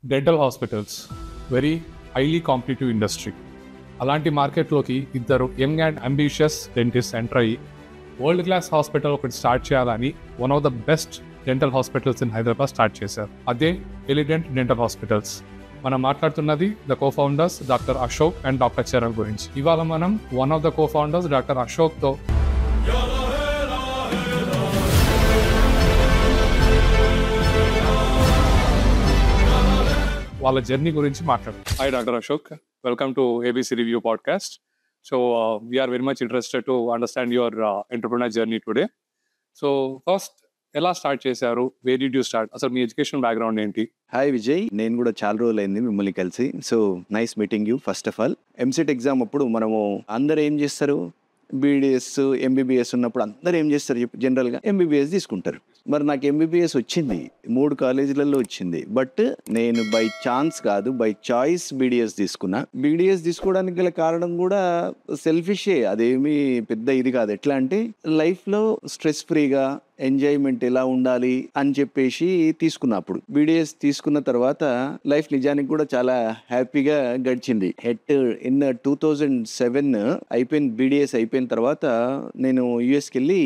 Dental hospitals very highly competitive industry. అలాంటి మార్కెట్లోకి ఇద్దరు young and ambitious dentist enter అయ్యి వరల్డ్ క్లాస్ హాస్పిటల్ ఒకటి స్టార్ట్ చేయాలని one of the best dental hospitals in Hyderabad start చేశారు. అదే ఎలిడెంట్ డెంటల్ హాస్పిటల్స్. మనం మాట్లాడుతున్నది the co founders doctor Ashok and doctor Charan గురించి. ఇవాళ మనం one of the co founders doctor అశోక్తో వాళ్ళ జర్నీ గురించి మాట్లాడదాం. Hi doctor Ashok, welcome to ABC review podcast. So we are very much interested to understand your entrepreneur journey today. So first ఎలా start చేశారు? Where did you start? అసలు మీ education background ఏంటి? Hi Vijay, నేను కూడా చాలా రోజులైంది మిమ్మల్ని కలిసి. So nice meeting you. First of all EAMCET exam అప్పుడు మనము అందరూ ఏం చేస్తారు, బీడీఎస్ ఎంబీబీఎస్ ఉన్నప్పుడు అందరూ ఏం చేస్తారు జనరల్గా ఎంబీబీఎస్ తీసుకుంటారు. మరి నాకు ఎంబీబీఎస్ వచ్చింది, 3 కాలేజీలలో వచ్చింది. బట్ నేను బై ఛాన్స్ కాదు, బై చాయిస్ బీడీఎస్ తీసుకున్నా. బీడీఎస్ తీసుకోవడానికి గల కారణం కూడా సెల్ఫిషే, అదేమీ పెద్ద ఇది కాదు. ఎట్లా అంటే లైఫ్లో స్ట్రెస్ ఫ్రీగా ఎంజాయ్మెంట్ ఎలా ఉండాలి అని చెప్పేసి తీసుకున్నా. అప్పుడు బీడీఎస్ తీసుకున్న తర్వాత లైఫ్ నిజానికి కూడా చాలా హ్యాపీగా గడిచింది. ఇన్ 2007 అయిపోయింది. బీడీఎస్ అయిపోయిన తర్వాత నేను యుఎస్కి వెళ్ళి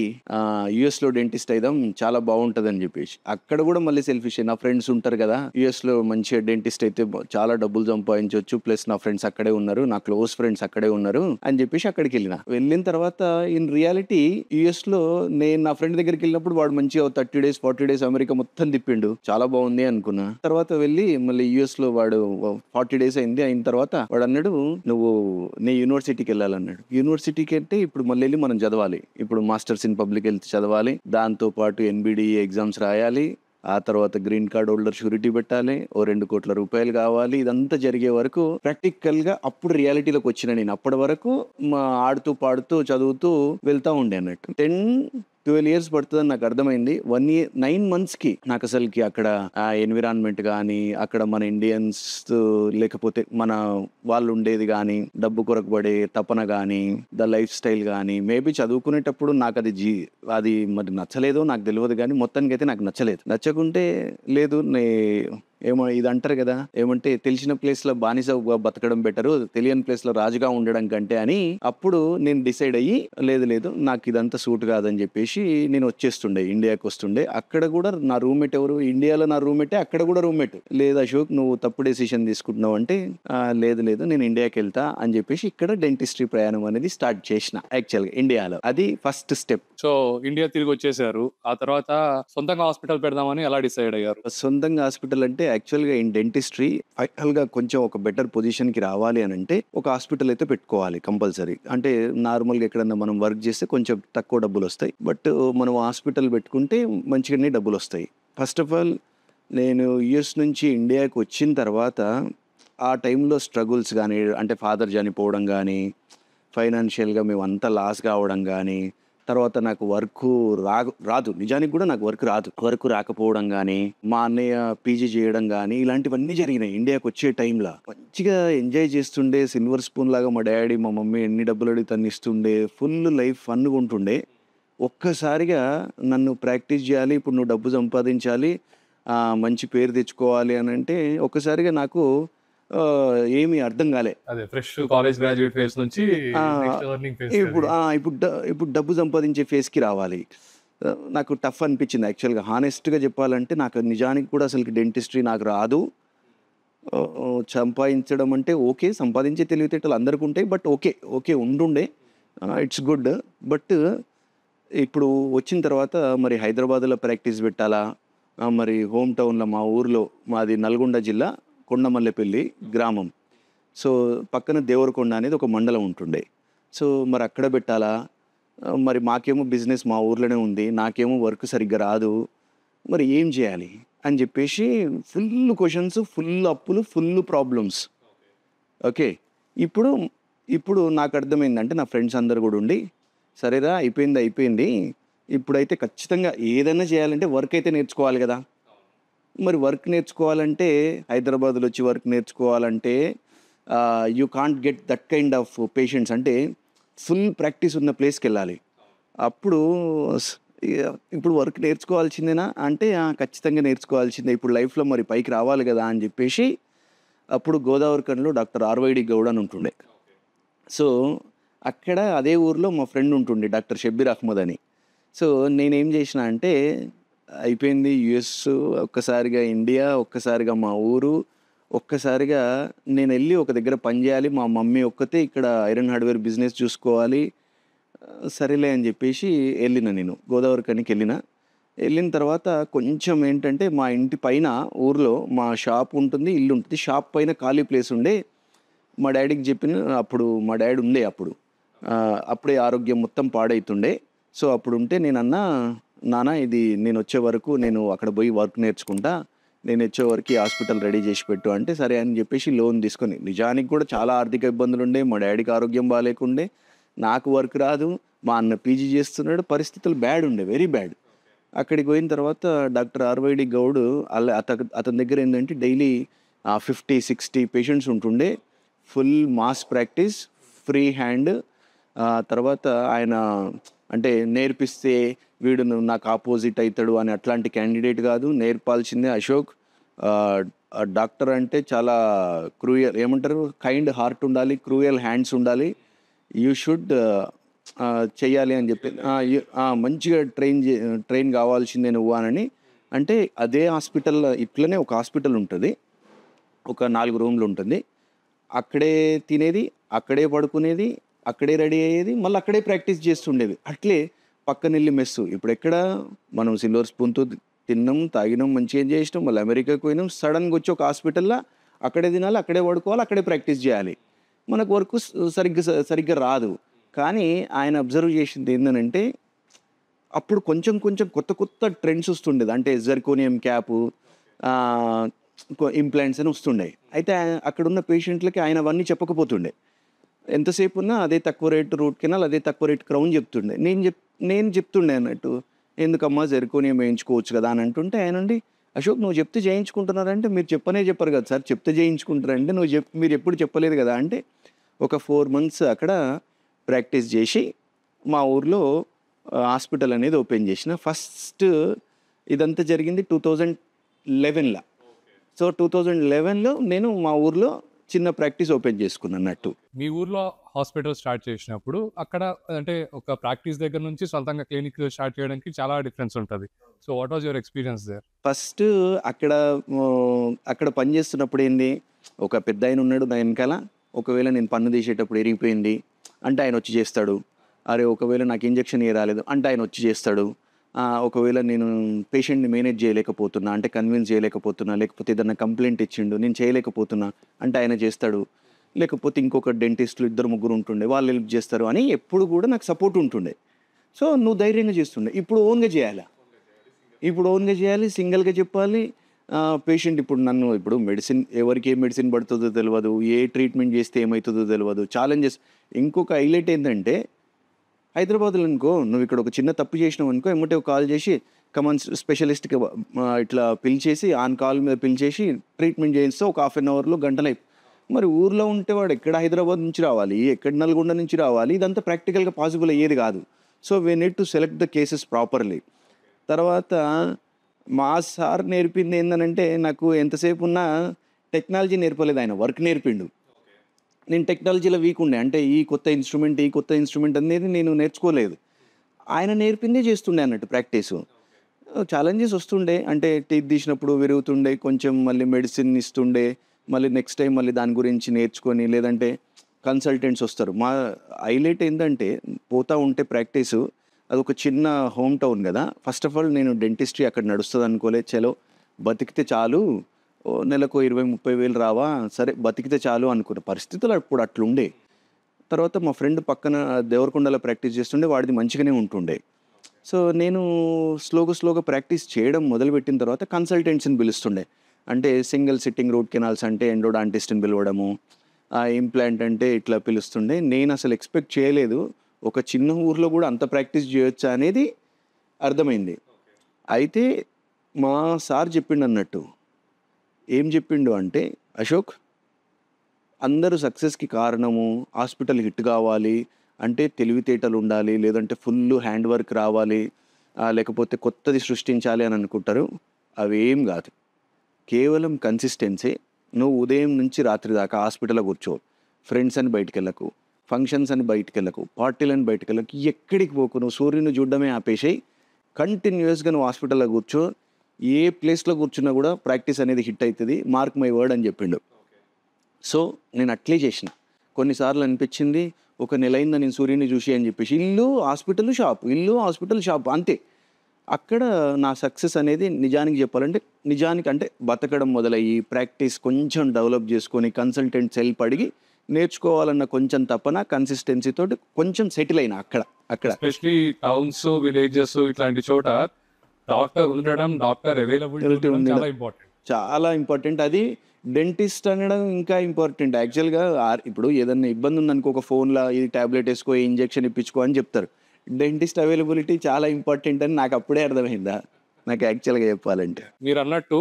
యుఎస్లో డెంటిస్ట్ అయిదాం, చాలా బాగుంటుంది అని చెప్పేసి. అక్కడ కూడా మళ్ళీ సెల్ఫిష్, నా ఫ్రెండ్స్ ఉంటారు కదా యుఎస్లో మంచిగా డెంటిస్ట్ అయితే చాలా డబ్బులు సంపాదించవచ్చు, ప్లస్ నా ఫ్రెండ్స్ అక్కడే ఉన్నారు, నా క్లోజ్ ఫ్రెండ్స్ అక్కడే ఉన్నారు అని చెప్పేసి అక్కడికి వెళ్ళిన తర్వాత ఇన్ రియాలిటీ యుఎస్లో నేను నా ఫ్రెండ్ దగ్గరికి వెళ్ళినప్పుడు వాడు మంచిగా 30 days 40 days అమెరికా మొత్తం తిప్పిండు, చాలా బాగుంది అనుకున్నా. తర్వాత వెళ్ళి మళ్ళీ యుఎస్ లో వాడు 40 days అయిన తర్వాత వాడు అన్నాడు, నువ్వు నీ యూనివర్సిటీకి వెళ్ళాలన్నాడు. యూనివర్సిటీకి అంటే ఇప్పుడు మళ్ళీ వెళ్ళి మనం చదవాలి, ఇప్పుడు మాస్టర్స్ ఇన్ పబ్లిక్ హెల్త్ చదవాలి, దాంతో పాటు ఎన్బిడిఈ ఎగ్జామ్స్ రాయాలి, ఆ తర్వాత గ్రీన్ కార్డ్ హోల్డర్ షూరిటీ పెట్టాలి, ఓ 2 కోట్ల రూపాయలు కావాలి. ఇదంతా జరిగే వరకు ప్రాక్టికల్ గా అప్పుడు రియాలిటీలోకి వచ్చిన నేను. అప్పటి వరకు ఆడుతూ పాడుతూ చదువుతూ వెళ్తా ఉండే అన్నట్టు. 10-12 years పడుతుందని నాకు అర్థమైంది. 1 year 9 months నాకు అసలుకి అక్కడ ఆ ఎన్విరాన్మెంట్ కానీ, అక్కడ మన ఇండియన్స్ లేకపోతే మన వాళ్ళు ఉండేది కానీ, డబ్బు కొరకు పడే తపన కానీ, ద లైఫ్ స్టైల్ కానీ, మేబీ చదువుకునేటప్పుడు నాకు అది మరి నచ్చలేదో నాకు తెలియదు, కానీ మొత్తానికి అయితే నాకు నచ్చకుంటే లేదు. ఏమో ఇది అంటారు కదా, ఏమంటే తెలిసిన ప్లేస్ లో బానిస బతకడం బెటరు, తెలియని ప్లేస్ లో రాజుగా ఉండడం కంటే అని. అప్పుడు నేను డిసైడ్ అయ్యి లేదు నాకు ఇదంతా సూట్ కాదని చెప్పేసి నేను వచ్చేస్తుండే, ఇండియాకి వస్తుండే. అక్కడ కూడా నా రూమ్మేట్ ఎవరు, ఇండియాలో నా రూమ్మేటే, అక్కడ కూడా రూమ్మేట్. లేదు అశోక్, నువ్వు తప్పు డెసిషన్ తీసుకుంటున్నావు అంటే లేదు నేను ఇండియాకి వెళ్తా అని చెప్పేసి ఇక్కడ డెంటిస్ట్రీ ప్రయాణం అనేది స్టార్ట్ చేసిన యాక్చువల్గా ఇండియాలో. అది ఫస్ట్ స్టెప్. సో ఇండియా తిరిగి వచ్చేసారు, ఆ తర్వాత సొంతంగా హాస్పిటల్ పెడదామని ఎలా డిసైడ్ అయ్యారు? సొంతంగా హాస్పిటల్ అంటే యాక్చువల్గా ఇన్ డెంటిస్ట్రీ ఫైనల్గా కొంచెం ఒక బెటర్ పొజిషన్కి రావాలి అని అంటే ఒక హాస్పిటల్ అయితే పెట్టుకోవాలి కంపల్సరీ. అంటే నార్మల్గా ఎక్కడన్నా మనం వర్క్ చేస్తే కొంచెం తక్కువ డబ్బులు వస్తాయి, బట్ మనం హాస్పిటల్ పెట్టుకుంటే మంచిగానే డబ్బులు వస్తాయి. ఫస్ట్ ఆఫ్ ఆల్ నేను యుఎస్ నుంచి ఇండియాకి వచ్చిన తర్వాత ఆ టైంలో స్ట్రగుల్స్ కానీ, అంటే ఫాదర్ చనిపోవడం కానీ, ఫైనాన్షియల్గా మేము అంతా లాస్ కావడం కానీ, తర్వాత నాకు వర్క్ రాదు, నిజానికి కూడా నాకు వర్క్ రాకపోవడం కానీ, మా అన్నయ్య పీజీ చేయడం కానీ, ఇలాంటివన్నీ జరిగినాయి. ఇండియాకి వచ్చే టైంలో మంచిగా ఎంజాయ్ చేస్తుండే, సిల్వర్ స్పూన్ లాగా మా డాడీ మా మమ్మీ ఎన్ని డబ్బులు అడిగి ఇస్తుండే, ఫుల్ లైఫ్ ఫన్గా ఉంటుండే. ఒక్కసారిగా నన్ను ప్రాక్టీస్ చేయాలి, ఇప్పుడు నువ్వు డబ్బు సంపాదించాలి, మంచి పేరు తెచ్చుకోవాలి అని అంటే ఒక్కసారిగా నాకు ఏమీ అర్థం కాలే. అదే ఫ్రెష్ కాలేజ్ గ్రాడ్యుయేట్ ఫేజ్ నుంచి ఇప్పుడు డబ్బు సంపాదించే ఫేజ్కి రావాలి. నాకు టఫ్ అనిపించింది యాక్చువల్గా. హానెస్ట్గా చెప్పాలంటే నాకు నిజానికి కూడా అసలు డెంటిస్ట్రీ నాకు రాదు. సంపాదించడం అంటే ఓకే, సంపాదించే తెలివితేటలు అందరికీ ఉంటాయి, బట్ ఓకే ఉండుండే, ఇట్స్ గుడ్. బట్ ఇప్పుడు వచ్చిన తర్వాత మరి హైదరాబాద్లో ప్రాక్టీస్ పెట్టాలా, మరి హోమ్ టౌన్లో మా ఊర్లో, మాది నల్గొండ జిల్లా కొండమల్లెపల్లి గ్రామం. సో పక్కన దేవరకొండ అనేది ఒక మండలం ఉంటుండే. సో మరి అక్కడ పెట్టాలా, మరి మాకేమో బిజినెస్ మా ఊర్లోనే ఉంది, నాకేమో వర్క్ సరిగ్గా రాదు, మరి ఏం చేయాలి అని చెప్పేసి ఫుల్ క్వశ్చన్స్, ఫుల్ అప్పులు, ఫుల్ ప్రాబ్లమ్స్. ఓకే, ఇప్పుడు నాకు అర్థమైందంటే నా ఫ్రెండ్స్ అందరు కూడా ఉండి, సరేరా అయిపోయింది, ఇప్పుడైతే ఖచ్చితంగా ఏదైనా చేయాలంటే వర్క్ అయితే నేర్చుకోవాలి కదా. మరి వర్క్ నేర్చుకోవాలంటే హైదరాబాద్లో వచ్చి వర్క్ నేర్చుకోవాలంటే you can't get that kind of patients, అంటే ఫుల్ ప్రాక్టీస్ ఉన్న ప్లేస్కి వెళ్ళాలి. అప్పుడు ఇగ ఇప్పుడు వర్క్ నేర్చుకోవాల్సిందేనా అంటే, ఖచ్చితంగా నేర్చుకోవాల్సిందే. ఇప్పుడు లైఫ్‌లో మరి పైకి రావాలి గదా! అని జెప్పేసి అప్పుడు గోదావరిఖనిలో డాక్టర్ ఆర్‌వైడి గౌడ్ అని ఉంటుండే. సో, అక్కడ అదే ఊర్లో మా ఫ్రెండ్ ఉంటుండే డాక్టర్ షబ్బీర్ అహ్మద్ అని. సో, నేనేం జేసినా అంటే అయిపోయింది యూఎస్, ఒక్కసారిగా ఇండియా, ఒక్కసారిగా మా ఊరు, ఒక్కసారిగా నేనెళ్ళి ఒక దగ్గర పని జేయాలి. మా మమ్మీ ఒక్కతే ఇక్కడ ఐరన్ హార్డ్‌వేర్ బిజినెస్ చూసుకోవాలి. సరేలే అని జెప్పేసి ఎళ్ళిన నేను. గోదావరిఖనికెళ్ళిన. ఎళ్ళిన తర్వాత కొంచెం ఏంటంటే మా ఇంటి పైన ఊర్లో మా షాప్ ఉంటుంది, ఇల్లుంటది. షాప్ పైన ఖాళీ ప్లేస్ ఉండే. మా డ్యాడీకి జెప్పిన అప్పుడు మా డ్యాడీ ఉండే అప్పుడు. అప్పుడే ఆరోగ్యం మొత్తం పాడైతుండే. సో, అప్పుడుంటే నేనన్నా, "నాన్న ఇది నేనొచ్చే వరకు నేను అక్కడ బోయి వర్క్ నేర్చుకుంటా. నేనొచ్చే వరకి హాస్పిటల్ రెడీ జేసి పెట్టు" అంటే సరే అని జెప్పేసి లోన్ తీసుకొని నిజానికి గూడా చాలా ఆర్థిక ఇబ్బందులుండే. మా డ్యాడీకి ఆరోగ్యం బాలేకుండే. నాకు వర్క్ రాదు. మా అన్న పీజీ జేస్తున్నాడు. పరిస్థితులు బ్యాడ్ ఉండే. Very bad. అక్కడికి పోయిన తర్వాత డాక్టర్ ఆర్‌వైడి గౌడ్ అతని దగ్గర ఏందంటే డైలీ 50, 60 పేషెంట్స్ ఉంటుండే. Full mass practice, free hand. తర్వాత ఆయన అంటే నేర్పిస్తే వీడు నాకు ఆపోజిట్ అయితాడు అని అట్లాంటి క్యాండిడేట్ కాదు. నేర్పాల్సిందే అశోక్. డాక్టర్ అంటే చాలా క్రూయల్ ఏమంటారు కైండ్ హార్ట్ ఉండాలి, క్రూయల్ హ్యాండ్స్ ఉండాలి. యూ షుడ్ చెయ్యాలి అని చెప్పి మంచిగా ట్రైన్ కావాల్సిందే నువ్వు అని. అంటే అదే హాస్పిటల్ ఇట్లనే ఒక హాస్పిటల్ ఉంటుంది. ఒక 4 రూమ్లు ఉంటుంది. అక్కడే తినేది, అక్కడే పడుకునేది, అక్కడే రెడీ అయ్యేది, మళ్ళీ అక్కడే ప్రాక్టీస్ చేస్తుండేది. అట్లే పక్కనెళ్ళి మెస్సు. ఇప్పుడెక్కడ మనం సిల్వర్ స్పూన్‌తో తిన్నాం, తాగినాం, మంచిగా ఎంజాయ్ చేసినాం. మళ్ళీ అమెరికాకి పోయినాం. సడన్‌గా వచ్చి ఒక హాస్పిటల్‌లో అక్కడే తినాలి, అక్కడే పడుకోవాలి, అక్కడే ప్రాక్టీస్ చేయాలి. మనకు వర్క్ సరిగ్గా రాదు. కానీ ఆయన అబ్జర్వ్ చేసింది ఏందనంటే, అప్పుడు కొంచెం కొంచెం కొత్త కొత్త ట్రెండ్స్ వస్తుండేది. అంటే జెర్కోనియం క్యాపు, ఆహ్, ఇంప్లాంట్స్ అని వస్తుండేయి. అయితే అక్కడున్న పేషెంట్‌లకి ఆయన అవన్నీ చెప్పకపోతుండే. ఎంతసేపు ఉన్నా అదే తక్కువ రేట్ రూట్ కెనాల్, అదే తక్కువ రేట్ క్రౌన్ చెప్తుండే. నేను చెప్తుండే అన్నట్టు. "ఎందుకమ్మా జెర్కోనియం వేయించుకోవచ్చు కదా" అని అంటుంటే ఆయనండి, "అశోక్ నువ్వు చెప్తే చేయించుకుంటున్నారంటే మీరు చెప్పరు కదా సార్. చెప్తే చేయించుకుంటారంటే మీరు ఎప్పుడు చెప్పలేదు కదా" అంటే ఒక 4 మంత్స్ అక్కడ ప్రాక్టీస్ చేసి మా ఊర్లో హాస్పిటల్ అనేది ఓపెన్ చేసిన. ఫస్ట్ ఇదంతా జరిగింది 2011ల. సో, 2011లో నేను మా ఊర్లో చిన్న ప్రాక్టీస్ ఓపెన్ చేసుకున్నానన్నట్టు. మీ ఊర్లో హాస్పిటల్ స్టార్ట్ చేసినప్పుడు అక్కడ అంటే ఒక ప్రాక్టీస్ దగ్గర నుంచి సొంతంగా క్లినిక్ స్టార్ట్ చేయడానికి చాలా డిఫరెన్స్ ఉంటది. So, what was your experience there? First అక్కడ అక్కడ పని చేస్తున్నప్పుడు ఏంది, ఒక పెద్దాయన ఉన్నాడు నా ఎనకాల. ఒకవేళ నేను పన్ను తీసేటప్పుడు ఇరిగిపోయింది అంటే ఆయనొచ్చి చేస్తాడు. అరే! ఒకవేళ నాకు ఇంజెక్షన్ రాలేదు అంటే ఆయనొచ్చి చేస్తాడు. ఒకవేళ నేను పేషెంట్‌ని మేనేజ్ చేయలేకపోతున్నా అంటే కన్విన్స్ చేయలేకపోతున్నా, లేకపోతే ఏదన్నా కంప్లెయింట్ ఇచ్చిండు నేను చేయలేకపోతున్నా అంటే ఆయన చేస్తాడు. లేకపోతే ఇంకొక డెంటిస్ట్‌లు ఇద్దరు ముగ్గురు ఉంటుండే. వాళ్ళు హెల్ప్ చేస్తారు అని ఎప్పుడు కూడా నాకు సపోర్ట్ ఉంటుండే. సో, నువ్వు ధైర్యంగా చేస్తుండే. ఇప్పుడు ఓన్‌గా చేయాలా? ఇప్పుడు ఓన్‌గా చేయాలి, సింగిల్‌గా చెప్పాలి. పేషెంట్ ఇప్పుడు మెడిసిన్ ఎవరికి ఏ మెడిసిన్ పడుతుందో తెలవదు. ఏ ట్రీట్మెంట్ చేస్తే ఏమైతుందో తెలవదు. ఛాలెంజెస్. ఇంకొక హైలైట్ ఏందంటే హైదరాబాద్‌లో అనుకో నువ్వు ఇక్కడ ఒక చిన్న తప్పు చేసినావనుకో ఎమ్మటే ఒక కాల్ చేసి కమాన్ స్పెషలిస్ట్‌కి ఇట్లా పిలిచేసి ఆన్ కాల్ మీద పిలిచేసి ట్రీట్మెంట్ చేయిస్తే ఒక హాఫ్ అన్ అవర్‌లో గంటలో మరి ఊర్లో ఉంటే వాడు ఎక్కడ హైదరాబాద్ నుంచి రావాలి, ఎక్కడ నల్గొండ నుంచి రావాలి. ఇదంతా ప్రాక్టికల్‌గా పాసిబుల్ అయ్యేది కాదు. So, we need to select the cases properly. తర్వాత మా సార్ నేర్పింది ఏందనంటే నాకు ఎంతసేపు ఉన్నా టెక్నాలజీ నేర్పలేదు ఆయన. వర్క్ నేర్పిండు. నేను టెక్నాలజీలో వీక్ ఉండే. అంటే ఈ కొత్త ఇన్‌స్ట్రుమెంట్ అనేది నేను నేర్చుకోలేదు. ఆయన నేర్పిందే చేస్తుండే అన్నట్టు ప్రాక్టీసు. ఛాలెంజెస్ వస్తుండే. అంటే టీత్ తీసినప్పుడు విరుగుతుండే. కొంచెం మళ్ళీ మెడిసిన్ ఇస్తుండే. మళ్ళీ నెక్స్ట్ టైమ్ మళ్ళీ దాని గురించి నేర్చుకొని లేదంటే కన్సల్టెంట్స్ వస్తారు. మా హైలైట్ ఏందంటే పోతా ఉంటే ప్రాక్టీసు అదొక చిన్న హోమ్ టౌన్ గదా! ఫస్ట్ ఆఫ్ ఆల్ నేను డెంటిస్ట్రీ అక్కడ నడుస్తదనుకోలే. చలో బతికితే చాలు. నెలకో 20, 30 వేలు రావా? సరే బతికితే చాలు అనుకున్న పరిస్థితులు అప్పుడు అట్లుండే. తర్వాత మా ఫ్రెండ్ పక్కన దేవరకొండలో ప్రాక్టీస్ చేస్తుండే. వాడిది మంచిగానే ఉంటుండే. సో, నేను స్లోగా ప్రాక్టీస్ చేయడం మొదలుపెట్టిన తర్వాత కన్సల్టెంట్స్‌ని పిలుస్తుండే. అంటే సింగిల్ సిట్టింగ్ రూట్ కెనాల్స్ అంటే ఎండోడాంటిస్ట్‌ని పిలవడము. ఇంప్లాంట్ అంటే ఇట్లా పిలుస్తుండే. నేనసలు ఎక్స్‌పెక్ట్ చేయలేదు. ఒక చిన్న ఊర్లో గూడా అంత ప్రాక్టీస్ జేయొచ్చా అనేది అర్థమైంది. అయితే మా సార్ చెప్పిండన్నట్టు. ఏం చెప్పిండు అంటే, "అశోక్ అందరూ సక్సెస్‌కి కారణము హాస్పిటల్ హిట్ గావాలి అంటే తెలివితేటలుండాలి. లేదంటే ఫుల్లు హ్యాండ్ వర్క్ రావాలి. లేకపోతే కొత్తది సృష్టించాలి అని అనుకుంటారు. అవేం కాదు. కేవలం కన్సిస్టెన్సీ. నువ్వు ఉదయం నుంచి రాత్రి దాకా హాస్పిటల్లో కూర్చో, ఫ్రెండ్స్ అని బయటికెళ్ళకు, ఫంక్షన్స్ అని బయటికెళ్ళకు, పార్టీలని బయటికెళ్ళకు, ఎక్కడికి పోకు, నువ్వు సూర్యుని చూడడమే ఆపేసేయి. కంటిన్యూస్గా నువ్వు హాస్పిటల్లో కూర్చో, ఏ ప్లేస్లో కూర్చున్నా కూడా ప్రాక్టీస్ అనేది హిట్ అవుతుంది, మార్క్ మై వర్డ్ అని చెప్పిండు. సో నేను అట్లే చేసిన. కొన్నిసార్లు అనిపించింది ఒక నెల అయిందా నేను సూర్యుని చూసి అని చెప్పేసి, ఇల్లు హాస్పిటల్ షాప్, ఇల్లు హాస్పిటల్ షాప్ అంతే. అక్కడ నా సక్సెస్ అనేది నిజానికి చెప్పాలంటే, నిజానికి అంటే బతకడం మొదలయ్యి ప్రాక్టీస్ కొంచెం డెవలప్ చేసుకొని కన్సల్టెంట్స్ హెల్ప్ అడిగి నేర్చుకోవాలన్న కొంచెం తపన కన్సిస్టెన్సీ తోటి కొంచెం సెటిల్ అయినా అక్కడ. ఎస్పెషలీ టౌన్స్, విలేజెస్ ఇట్లాంటి చోట డాక్టర్ ఉండడం, డాక్టర్ అవైలబిలిటీ చాలా ఇంపార్టెంట్. చాలా ఇంపార్టెంట్. అది డెంటిస్ట్ అనడం ఇంకా ఇంపార్టెంట్. యాక్చువల్గా ఇప్పుడు ఏదన్నా ఇబ్బంది ఉందనుకో, ఒక ఫోన్లో ఇది ట్యాబ్లెట్ వేసుకో, ఇంజెక్షన్ ఇప్పించుకో అని చెప్తారు. డెంటిస్ట్ అవైలబిలిటీ చాలా ఇంపార్టెంట్ అని నాకు అప్పుడే అర్థమైందా, నాకు యాక్చువల్గా చెప్పాలంటే. మీరు అన్నట్టు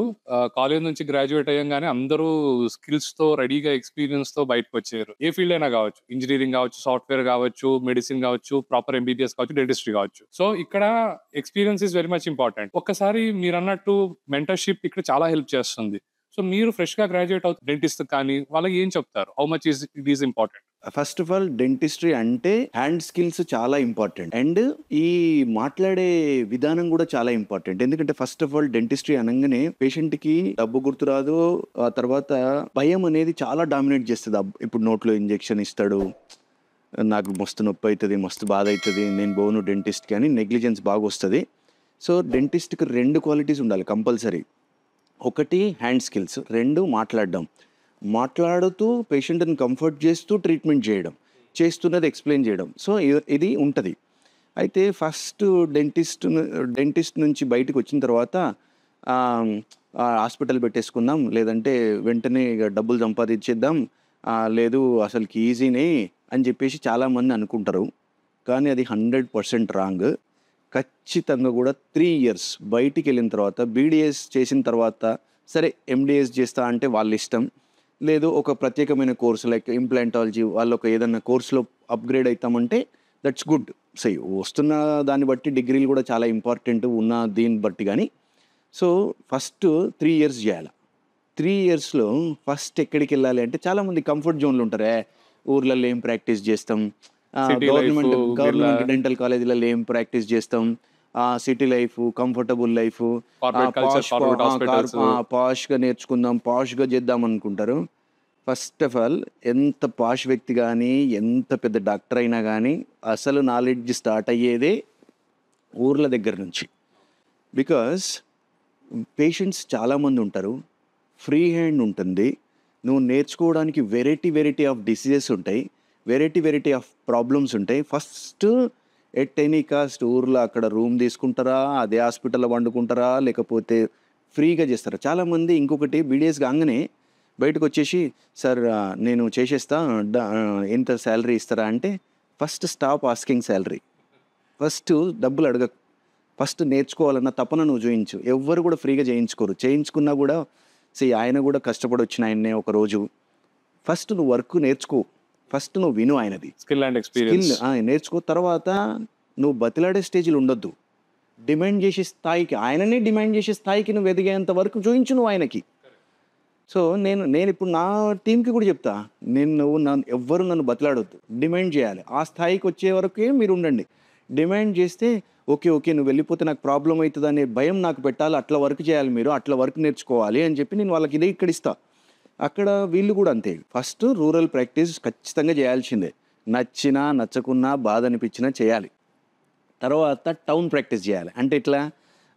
కాలేజ్ నుంచి గ్రాడ్యుయేట్ అయ్యంగానే అందరూ స్కిల్స్ తో రెడీగా, ఎక్స్పీరియన్స్ తో బయటకు వచ్చారు. ఏ ఫీల్డ్ అయినా కావచ్చు, ఇంజనీరింగ్ కావచ్చు, సాఫ్ట్వేర్ కావచ్చు, మెడిసిన్ కావచ్చు, ప్రాపర్ ఎంబీబీఎస్ కావచ్చు, డెంటిస్ట్రీ కావచ్చు. సో ఇక్కడ experience is very much important. ఒక్కసారి మీరు అన్నట్టు మెంటర్షిప్ ఇక్కడ చాలా హెల్ప్ చేస్తుంది. సో మీరు ఫ్రెష్ గా గ్రాడ్యుయేట్ అవుతారు డెంటిస్ట్ కానీ వాళ్ళకి ఏం చెప్తారు? How much it is important? First of all dentistry అంటే హ్యాండ్ స్కిల్స్ చాలా ఇంపార్టెంట్, అండ్ ఈ మాట్లాడే విధానం కూడా చాలా ఇంపార్టెంట్. ఎందుకంటే ఫస్ట్ ఆఫ్ ఆల్ డెంటిస్ట్రీ అనగానే పేషెంట్కి డబ్బు గుర్తురాదు, ఆ తర్వాత భయం అనేది చాలా డామినేట్ చేస్తుంది. ఇప్పుడు నోట్లో ఇంజెక్షన్ ఇస్తాడు, నాకు మస్తు నొప్పి అవుతుంది, మస్తు బాధ అవుతుంది, నేను పోను డెంటిస్ట్కి అని నెగ్లిజెన్స్ బాగా వస్తుంది. సో డెంటిస్ట్కి 2 క్వాలిటీస్ ఉండాలి కంపల్సరీ. ఒకటి హ్యాండ్ స్కిల్స్, 2 మాట్లాడడం. మాట్లాడుతూ పేషెంట్ని కంఫర్ట్ చేస్తూ ట్రీట్మెంట్ చేయడం, చేస్తున్నది ఎక్స్ప్లెయిన్ చేయడం. సో ఇది ఉంటుంది. అయితే ఫస్ట్ డెంటిస్ట్ నుంచి బయటకు వచ్చిన తర్వాత హాస్పిటల్ పెట్టేసుకుందాం, లేదంటే వెంటనే ఇక డబ్బులు సంపాదించేద్దాం, లేదు అసలుకి ఈజీనే అని చెప్పేసి చాలామంది అనుకుంటారు. కానీ అది 100% రాంగ్. ఖచ్చితంగా కూడా 3 years బయటికి వెళ్ళిన తర్వాత, బీడీఎస్ చేసిన తర్వాత, సరే ఎండిఎస్ చేస్తా అంటే వాళ్ళ ఇష్టం, లేదు ఒక ప్రత్యేకమైన కోర్సు లైక్ ఇంప్లాంటాలజీ వాళ్ళు ఒక ఏదన్నా కోర్సులో అప్గ్రేడ్ అవుతామంటే దట్స్ గుడ్. సై వస్తున్న దాన్ని బట్టి డిగ్రీలు కూడా చాలా ఇంపార్టెంట్ ఉన్న దీన్ని బట్టి. కానీ సో ఫస్ట్ 3 years చేయాలి. 3 yearsలో ఫస్ట్ ఎక్కడికి వెళ్ళాలి అంటే, చాలామంది కంఫర్ట్ జోన్లు ఉంటారే, ఊర్లలో ఏం ప్రాక్టీస్ చేస్తాం, గవర్నమెంట్ డెంటల్ కాలేజీలలో ఏం ప్రాక్టీస్ చేస్తాం, సిటీ లైఫ్, కంఫర్టబుల్ లైఫ్, పాష్గా నేర్చుకుందాం, పాష్గా చేద్దాం అనుకుంటారు. ఫస్ట్ ఆఫ్ ఆల్ ఎంత పాష్ వ్యక్తి కానీ, ఎంత పెద్ద డాక్టర్ అయినా కానీ అసలు నాలెడ్జ్ స్టార్ట్ అయ్యేదే ఊర్ల దగ్గర నుంచి. బికాస్ పేషెంట్స్ చాలామంది ఉంటారు, ఫ్రీ హ్యాండ్ ఉంటుంది, నువ్వు నేర్చుకోవడానికి వెరైటీ ఆఫ్ డిసీజెస్ ఉంటాయి, వెరైటీ ఆఫ్ ప్రాబ్లమ్స్ ఉంటాయి. ఫస్ట్ ఎట్ ఎనీ కాస్ట్ ఊర్లో అక్కడ రూమ్ తీసుకుంటారా, అదే హాస్పిటల్లో వండుకుంటారా, లేకపోతే ఫ్రీగా చేస్తారా? చాలామంది ఇంకొకటి బీడీఎస్ కాగానే బయటకు వచ్చేసి, సార్ నేను చేసేస్తా, ఎంత శాలరీ ఇస్తారా అంటే, first stop asking salary. First డబ్బులు అడగకు, ఫస్ట్ నేర్చుకోవాలన్న తపన నువ్వు చూయించు. ఎవ్వరు కూడా ఫ్రీగా చేయించుకోరు, చేయించుకున్నా కూడా ఆయన కూడా కష్టపడి వచ్చిన ఆయన్నే ఒకరోజు. ఫస్ట్ నువ్వు వర్క్ నేర్చుకో, ఫస్ట్ నువ్వు విను ఆయనది, స్కిల్ అండ్ ఎక్స్పీరియన్స్ నేర్చుకో. తర్వాత నువ్వు బతిలాడే స్టేజ్లో ఉండొద్దు, డిమాండ్ చేసే స్థాయికి, ఆయననే డిమాండ్ చేసే స్థాయికి నువ్వు ఎదిగేంత వరకు చూయించు నువ్వు ఆయనకి. సో నేను ఇప్పుడు నా టీంకి కూడా చెప్తా, ఎవ్వరు నన్ను బతిలాడొద్దు, డిమాండ్ చేయాలి. ఆ స్థాయికి వచ్చే వరకే మీరు ఉండండి. డిమాండ్ చేస్తే ఓకే నువ్వు వెళ్ళిపోతే నాకు ప్రాబ్లం అవుతుంది అనే భయం నాకు పెట్టాలి, అట్లా వర్క్ చేయాలి, మీరు అట్లా వర్క్ నేర్చుకోవాలి అని చెప్పి నేను వాళ్ళకి ఇదే ఇక్కడ ఇస్తా. అక్కడ వీళ్ళు కూడా అంతే. ఫస్ట్ రూరల్ ప్రాక్టీస్ ఖచ్చితంగా చేయాల్సిందే, నచ్చినా నచ్చకున్నా బాధ అనిపించినా చేయాలి. తర్వాత టౌన్ ప్రాక్టీస్ చేయాలి. అంటే ఇట్లా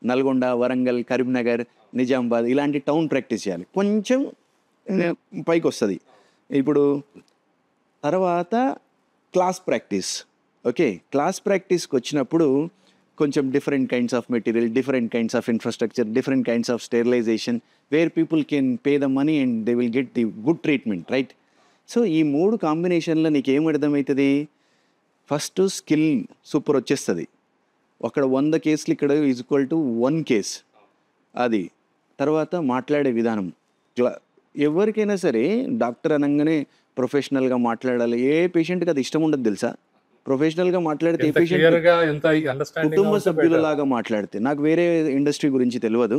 నల్గొండ, వరంగల్, కరీంనగర్, నిజామాబాద్ ఇలాంటి టౌన్ ప్రాక్టీస్ చేయాలి, కొంచెం పైకి వస్తుంది. ఇప్పుడు తర్వాత క్లాస్ ప్రాక్టీస్. ఓకే, క్లాస్ ప్రాక్టీస్కి వచ్చినప్పుడు కొంచెం different kinds of material, different kinds of infrastructure, different kinds of sterilization, where people can pay the money and they will get the good treatment, right? So ఈ 3 కాంబినేషన్లో నీకేం అర్థమవుతుంది? First skill super వచ్చేస్తుంది. అక్కడ 100 కేసులు ఇక్కడ ఈక్వల్ టు 1 కేస్ అది. తర్వాత మాట్లాడే విధానం, ఎవరికైనా సరే డాక్టర్ అనగానే ప్రొఫెషనల్గా మాట్లాడాలి. ఏ పేషెంట్కి అది ఇష్టం ఉండదు తెలుసా? ప్రొఫెషనల్గా మాట్లాడితే ఎంత పేషెంట్ క్లియర్ గా ఎంత అండర్స్టాండింగ్ కుటుంబ సభ్యులలాగా మాట్లాడితే, నాకు వేరే ఇండస్ట్రీ గురించి తెలియదు,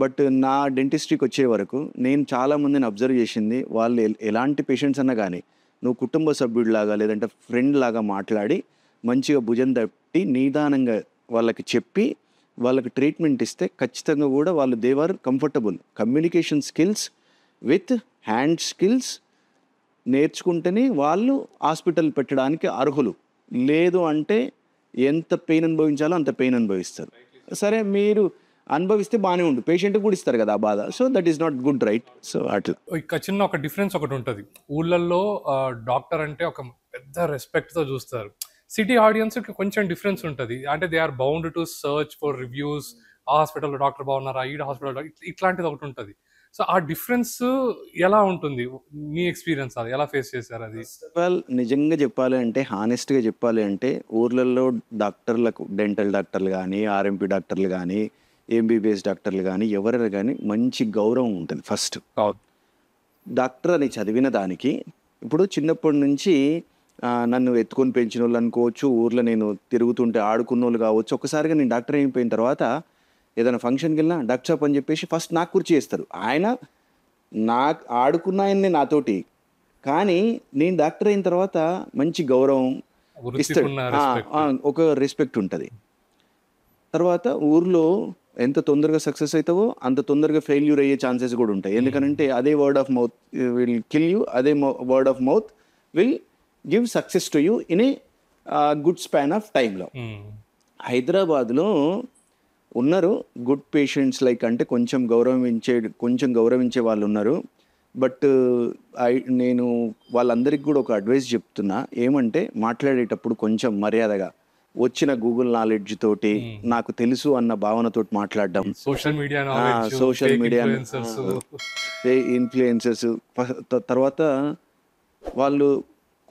బట్ నా డెంటిస్ట్రీకి వచ్చే వరకు నేను చాలా మందిని అబ్జర్వ్ చేసింది, వాళ్ళు ఎలాంటి పేషెంట్స్ అన్నా కానీ నువ్వు కుటుంబ సభ్యుడిలాగా లేదంటే ఫ్రెండ్ లాగా మాట్లాడి మంచిగా భుజం తట్టి నిదానంగా వాళ్ళకి చెప్పి వాళ్ళకి ట్రీట్మెంట్ ఇస్తే ఖచ్చితంగా కూడా వాళ్ళు they are comfortable. Communication skills with hand skills నేర్చుకుంటేనే వాళ్ళు హాస్పిటల్ పెట్టడానికి అర్హులు. లేదు అంటే ఎంత పెయిన్ అనుభవించాలో అంత పెయిన్ అనుభవిస్తారు. సరే మీరు అనుభవిస్తే బాగానే ఉండు, పేషెంట్కి కూడా ఇస్తారు కదా ఆ బాధ. So that is not good, right? So అట్లా ఇక చిన్న ఒక డిఫరెన్స్ ఒకటి ఉంటుంది. ఊళ్ళల్లో డాక్టర్ అంటే ఒక పెద్ద రెస్పెక్ట్తో చూస్తారు. సిటీ ఆడియన్స్కి కొంచెం డిఫరెన్స్ ఉంటుంది. అంటే they are bound to search for reviews. ఆ హాస్పిటల్లో డాక్టర్ బాగున్నారా, ఈ హాస్పిటల్ ఇట్లాంటిది ఒకటి ఉంటుంది. సో ఆ డిఫరెన్స్ ఎలా ఉంటుంది? మీ ఎక్స్పీరియన్స్ అది ఎలా ఫేస్ చేశారు అది? వెల్, నిజంగా చెప్పాలి అంటే, హానెస్ట్గా చెప్పాలి అంటే, ఊర్లలో డాక్టర్లకు, డెంటల్ డాక్టర్లు కానీ, ఆర్ఎంపీ డాక్టర్లు కానీ, ఎంబీబీఎస్ డాక్టర్లు కానీ, ఎవరైనా కానీ మంచి గౌరవం ఉంటుంది ఫస్ట్. డాక్టర్ అని చదివిన దానికి ఇప్పుడు చిన్నప్పటి నుంచి నన్ను ఎత్తుకొని పెంచిన వాళ్ళు అనుకోవచ్చు, ఊర్లో నేను తిరుగుతుంటే ఆడుకున్న వాళ్ళు కావచ్చు. ఒక్కసారిగా నేను డాక్టర్ అయిపోయిన తర్వాత ఏదైనా ఫంక్షన్కి వెళ్ళినా డాక్టర్ షాప్ అని చెప్పేసి ఫస్ట్ నాకు కుర్చీ చేస్తారు. ఆయన నాకు ఆడుకున్న ఆయన్ని నాతోటి, కానీ నేను డాక్టర్ అయిన తర్వాత మంచి గౌరవం ఇస్తాడు, ఒక రెస్పెక్ట్ ఉంటుంది. తర్వాత ఊర్లో ఎంత తొందరగా సక్సెస్ అవుతావో అంత తొందరగా ఫెయిల్యూర్ అయ్యే ఛాన్సెస్ కూడా ఉంటాయి. ఎందుకంటే అదే word of mouth will kill you, అదే word of mouth will give success to you in a good span of టైంలో. హైదరాబాద్లో ఉన్నారు గుడ్ పేషెంట్స్, లైక్ అంటే కొంచెం గౌరవించే వాళ్ళు ఉన్నారు. బట్ నేను వాళ్ళందరికీ కూడా ఒక అడ్వైస్ చెప్తున్నా, ఏమంటే మాట్లాడేటప్పుడు కొంచెం మర్యాదగా, వచ్చిన గూగుల్ నాలెడ్జ్ తోటి నాకు తెలుసు అన్న భావనతోటి మాట్లాడడం. Social media influencers. తర్వాత వాళ్ళు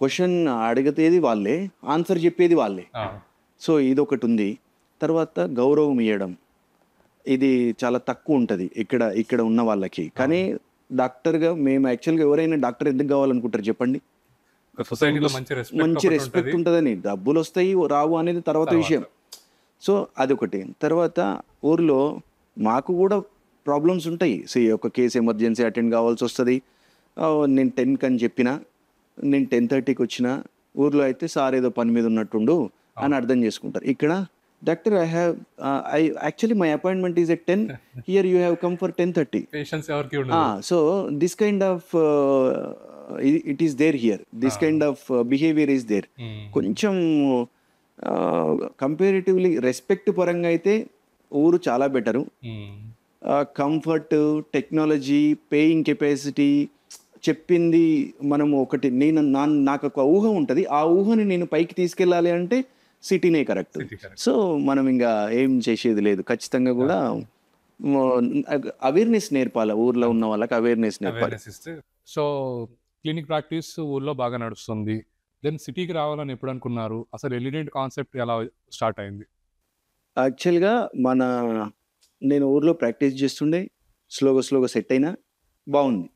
క్వశ్చన్ అడిగేది వాళ్ళే, ఆన్సర్ చెప్పేది వాళ్ళే. సో ఇదొకటి ఉంది. తర్వాత గౌరవం ఇవ్వడం, ఇది చాలా తక్కువ ఉంటుంది ఇక్కడ ఉన్న వాళ్ళకి. కానీ డాక్టర్గా మేము యాక్చువల్గా ఎవరైనా డాక్టర్ ఎందుకు కావాలనుకుంటారు చెప్పండి? సొసైటీలో మంచి రెస్పెక్ట్ ఉంటుందని. డబ్బులు వస్తాయి రావు అనేది తర్వాత విషయం. సో అదొకటి. తర్వాత ఊర్లో మాకు కూడా ప్రాబ్లమ్స్ ఉంటాయి. ఒక కేసు ఎమర్జెన్సీ అటెండ్ కావాల్సి వస్తుంది. నేను 10కి అని చెప్పినా, నేను 10:30కి వచ్చిన, ఊర్లో అయితే సార్ ఏదో పని మీద ఉన్నట్టుండు అని అర్థం చేసుకుంటారు. ఇక్కడ doctor I actually my appointment is at 10, here you have come for 10:30. Patience ఎవరికి ఉండదు. So this kind of it is there here, this kind of behavior is there. కొంచెం కంపారిటివ్లీ రెస్పెక్ట్ పరంగా అయితే ఊరు చాలా better. Comfort, technology, paying capacity, చెప్పింది మనము ఒకటి, నాకు ఒక ఊహ ఉంటుంది, ఆ ఊహని నేను పైకి తీసుకెళ్ళాలి అంటే సిటీనే కరెక్ట్. సో మనం ఇంకా ఏం చేసేది లేదు. ఖచ్చితంగా కూడా అవేర్నెస్ నేర్పాలి, ఊర్లో ఉన్న వాళ్ళకి అవేర్నెస్ నేర్పాలి. సో క్లినిక్ ప్రాక్టీస్ ఊర్లో బాగా నడుస్తుంది. దెన్ సిటీకి రావాలని ఎప్పుడు అనుకున్నారు? అసలు ఎలిడెంట్ కాన్సెప్ట్ ఎలా స్టార్ట్ అయింది? యాక్చువల్గా నేను ఊర్లో ప్రాక్టీస్ చేస్తుండే, స్లోగా సెట్ అయినా బాగుంది.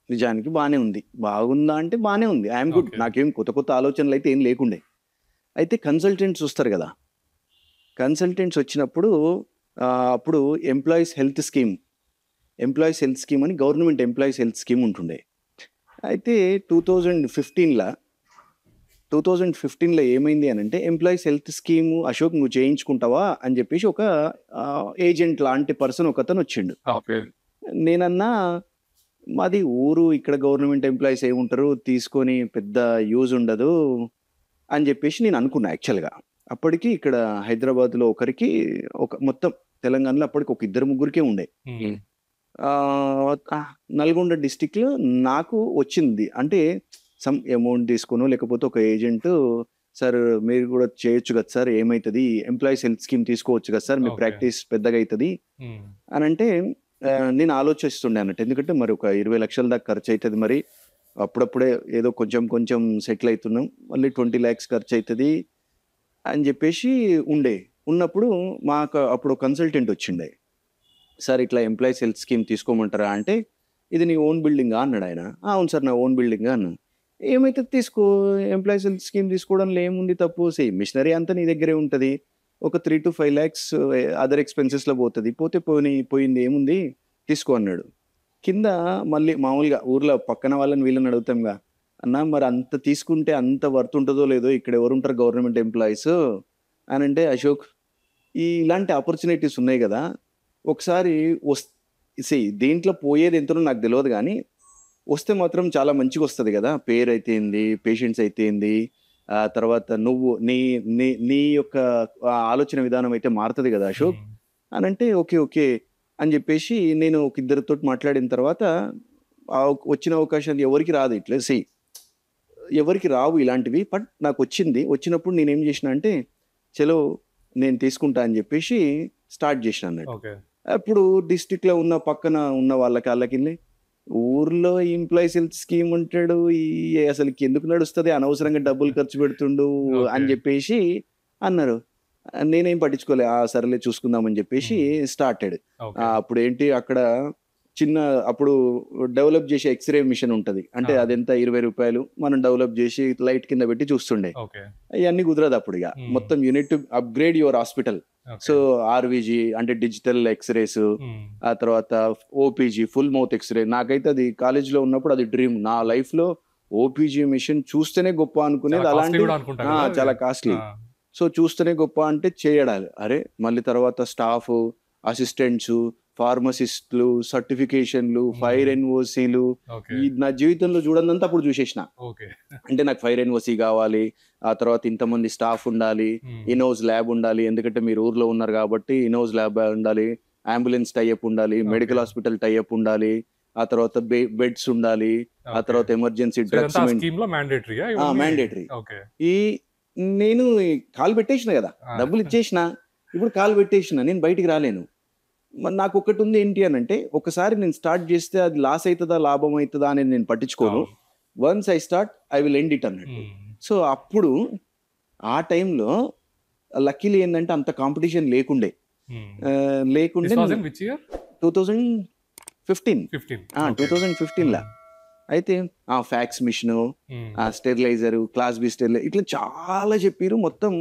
నిజానికి బాగానే ఉంది. బాగుందా అంటే బాగానే ఉంది, ఐఎమ్ గుడ్. నాకేం కొత్త ఆలోచనలు అయితే ఏం లేకుండే. అయితే కన్సల్టెంట్స్ వస్తారు కదా, కన్సల్టెంట్స్ వచ్చినప్పుడు అప్పుడు ఎంప్లాయీస్ హెల్త్ స్కీమ్ అని గవర్నమెంట్ ఎంప్లాయీస్ హెల్త్ స్కీమ్ ఉంటుండే. అయితే 2015లో ఏమైంది అని అంటే, ఎంప్లాయీస్ హెల్త్ స్కీమ్ అశోక్ నువ్వు చేయించుకుంటావా అని చెప్పేసి ఒక ఏజెంట్ లాంటి పర్సన్ ఒకతను వచ్చిండు. నేనన్నా మాది ఊరు, ఇక్కడ గవర్నమెంట్ ఎంప్లాయీస్ ఏముంటారు, తీసుకొని పెద్ద యూజ్ ఉండదు అని చెప్పేసి నేను అనుకున్నా. యాక్చువల్గా అప్పటికి ఇక్కడ హైదరాబాద్లో ఒకరికి, మొత్తం తెలంగాణలో అప్పటికి ఒక 2-3 ఉండే. నల్గొండ డిస్టిక్లో నాకు వచ్చింది అంటే సమ్ అమౌంట్ తీసుకునో లేకపోతే ఒక ఏజెంట్, సార్ మీరు కూడా చేయొచ్చు కదా సార్, ఏమవుతుంది, ఎంప్లాయీస్ హెల్త్ స్కీమ్ తీసుకోవచ్చు కదా సార్, మీ ప్రాక్టీస్ పెద్దగా అవుతుంది అని అంటే నేను ఆలోచిస్తుండే అన్నట్టు. ఎందుకంటే మరి ఒక 20 లక్షల దాకా ఖర్చు అవుతుంది, మరి అప్పుడప్పుడే ఏదో కొంచెం సెటిల్ అవుతున్నాం, మళ్ళీ 20 lakhs ఖర్చు అవుతుంది అని చెప్పేసి ఉన్నప్పుడు మాకు అప్పుడు కన్సల్టెంట్ వచ్చిండే. సార్ ఇట్లా ఎంప్లాయీస్ హెల్త్ స్కీమ్ తీసుకోమంటారా అంటే, ఇది నీ ఓన్ బిల్డింగా అన్నాడు ఆయన. అవును సార్ నా ఓన్ బిల్డింగా అన్నా. ఏమైతే తీసుకో, ఎంప్లాయీస్ హెల్త్ స్కీమ్ తీసుకోవడంలో ఏముంది తప్పు? మిషనరీ అంతా నీ దగ్గరే ఉంటుంది, ఒక 3 to 5 lakhs అదర్ ఎక్స్పెన్సెస్లో పోతుంది, పోయింది ఏముంది తీసుకో అన్నాడు. కింద మళ్ళీ మామూలుగా ఊర్లో పక్కన వాళ్ళని వీళ్ళని అడుగుతాంగా, అన్న మరి అంత తీసుకుంటే అంత వర్త్ ఉంటుందో లేదో, ఇక్కడ ఎవరు ఉంటారు గవర్నమెంట్ ఎంప్లాయీస్ అని అంటే, అశోక్ ఇలాంటి ఆపర్చునిటీస్ ఉన్నాయి కదా, ఒకసారి దీంట్లో పోయేది ఎంతనో నాకు తెలియదు కానీ వస్తే మాత్రం చాలా మంచిగా వస్తుంది కదా, పేరు అయితే ఏంది, పేషెంట్స్ అయితే ఏంది, ఆ తర్వాత నువ్వు నీ నీ నీ యొక్క ఆలోచన విధానం అయితే మారుతుంది కదా అశోక్ అని అంటే, ఓకే ఓకే అని చెప్పేసి నేను ఒక ఇద్దరితో మాట్లాడిన తర్వాత వచ్చిన అవకాశాలు ఎవరికి రాదు, ఇట్లా ఎవరికి రావు ఇలాంటివి, బట్ నాకు వచ్చినప్పుడు నేనేం చేసిన అంటే, చలో నేను తీసుకుంటా అని చెప్పేసి స్టార్ట్ చేసిన అన్నట్టు. అప్పుడు డిస్ట్రిక్ట్లో ఉన్న పక్కన ఉన్న వాళ్ళకి ఊర్లో ఎంప్లాయీస్ హెల్త్ స్కీమ్ ఉంటాడు, అసలు ఎందుకు నడుస్తుంది, అనవసరంగా డబ్బులు ఖర్చు పెడుతుండు అని చెప్పేసి అన్నారు. నేనేం పట్టించుకోలే, సరేలే చూసుకుందామని చెప్పేసి స్టార్టెడ్. అప్పుడు ఏంటి అక్కడ అప్పుడు డెవలప్ చేసే ఎక్స్రే మిషన్ ఉంటుంది, అంటే అదెంత 20 రూపాయలు, మనం డెవలప్ చేసి లైట్ కింద పెట్టి చూస్తుండే. అవన్నీ కుదరదు అప్పుడు, ఇక మొత్తం unit to upgrade your hospital. So RVG అంటే డిజిటల్ ఎక్స్రేస్, ఆ తర్వాత ఓపీజీ ఫుల్ మౌత్ ఎక్స్రే. నాకైతే అది కాలేజ్లో ఉన్నప్పుడు అది డ్రీమ్, నా లైఫ్ లో ఓపీజీ మిషన్ చూస్తేనే గొప్ప అనుకునేది. అలాంటి చాలా కాస్ట్లీ, సో చూస్తేనే గొప్ప అంటే చేయడాలి. అరే మళ్ళీ తర్వాత స్టాఫ్, అసిస్టెంట్స్, ఫార్మసిస్టులు, సర్టిఫికేషన్లు, ఫైర్ ఎన్ఓసీలు, నా జీవితంలో చూడనంతా అప్పుడు చూసేసిన. అంటే నాకు ఫైర్ ఎన్ఓసీ కావాలి, ఆ తర్వాత ఇంతమంది స్టాఫ్ ఉండాలి, ఇన్హౌస్ ల్యాబ్ ఉండాలి, ఎందుకంటే మీరు ఊర్లో ఉన్నారు కాబట్టి ఇన్హౌస్ ల్యాబ్ ఉండాలి, అంబులెన్స్ టైఅప్ ఉండాలి, మెడికల్ హాస్పిటల్ టైఅప్ ఉండాలి, ఆ తర్వాత బెడ్స్ ఉండాలి, ఆ తర్వాత ఎమర్జెన్సీ డ్రగ్స్ మ్యాండేటరీ. నేను కాలు పెట్టేసిన కదా, డబ్బులు ఇచ్చేసిన, ఇప్పుడు కాలు పెట్టేసిన, నేను బయటికి రాలేను. నాకు ఒకటి ఉంది ఏంటి అని అంటే, ఒకసారి నేను స్టార్ట్ చేస్తే అది లాస్ అవుతుందా లాభం అవుతుందా అనేది నేను పట్టించుకోను. Once I start I will end it అన్నట్టు. సో అప్పుడు ఆ టైంలో లక్కీలీ ఏంటంటే అంత కాంపిటీషన్ లేకుండే 2015 అయితే ఆ ఫ్యాక్స్ మిషను, ఆ స్టెరిలైజరు, క్లాస్ బి స్టెరిలైజర్, ఇట్లా చాలా చెప్పారు మొత్తం.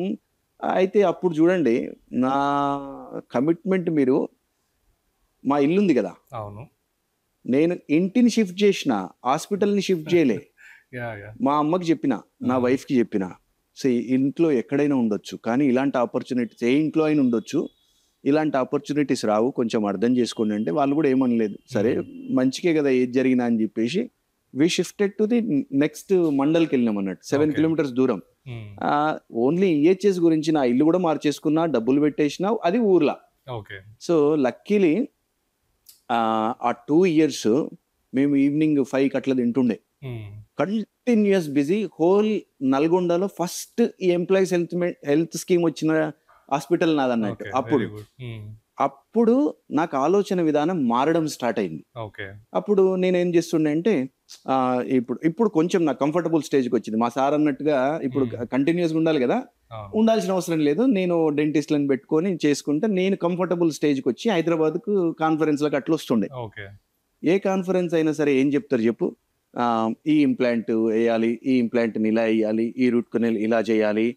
అయితే అప్పుడు చూడండి నా కమిట్మెంట్, మీరు మా ఇల్లు ఉంది కదా, నేను ఇంటిని షిఫ్ట్ చేసిన, హాస్పిటల్ని షిఫ్ట్ చేయలే. మా అమ్మకి చెప్పిన, నా వైఫ్కి చెప్పిన, సో ఇంట్లో ఎక్కడైనా ఉండొచ్చు కానీ ఇలాంటి ఆపర్చునిటీస్ ఏ ఇంట్లో అయినా ఉండొచ్చు, ఇలాంటి ఆపర్చునిటీస్ రావు, కొంచెం అర్థం చేసుకోండి అంటే వాళ్ళు కూడా ఏమనలేదు. సరే మంచికే కదా ఏది జరిగినా అని చెప్పేసి we shifted to the next మండల్కి వెళ్ళినాం అన్నట్టు, 7 kilometers దూరం. ఓన్లీ ఈహెచ్ఎస్ గురించి నా ఇల్లు కూడా మార్చేసుకున్నా, డబ్బులు పెట్టేసినా, అది ఊర్లా. సో లక్కీలీ ఆ 2 years మేము ఈవినింగ్ 5 అట్లా తింటుండే, కంటిన్యూస్ బిజీ. హోల్ నల్గొండలో ఫస్ట్ ఈ ఎంప్లాయీస్ హెల్త్ స్కీమ్ వచ్చిన హాస్పిటల్ నాదన్నట్టు. అప్పుడు నాకు ఆలోచన విధానం మారడం స్టార్ట్ అయింది. అప్పుడు నేనేం చేస్తుండే అంటే, ఇప్పుడు కొంచెం నాకు కంఫర్టబుల్ స్టేజ్కి వచ్చింది. మా సార్ అన్నట్టుగా ఇప్పుడు కంటిన్యూస్గా ఉండాలి కదా, ఉండాల్సిన అవసరం లేదు, నేను డెంటిస్ట్లను పెట్టుకొని చేసుకుంటే నేను కంఫర్టబుల్ స్టేజ్కి వచ్చి హైదరాబాద్కు కాన్ఫరెన్స్లకు అట్లా వస్తుండే. ఏ కాన్ఫరెన్స్ అయినా సరే ఏం చెప్తారు చెప్పు, ఈ ఇంప్లాంట్ వేయాలి, ఈ ఇంప్లాంట్ని ఇలా వేయాలి, ఈ రూట్ కెనాల్ ఇలా చేయాలి,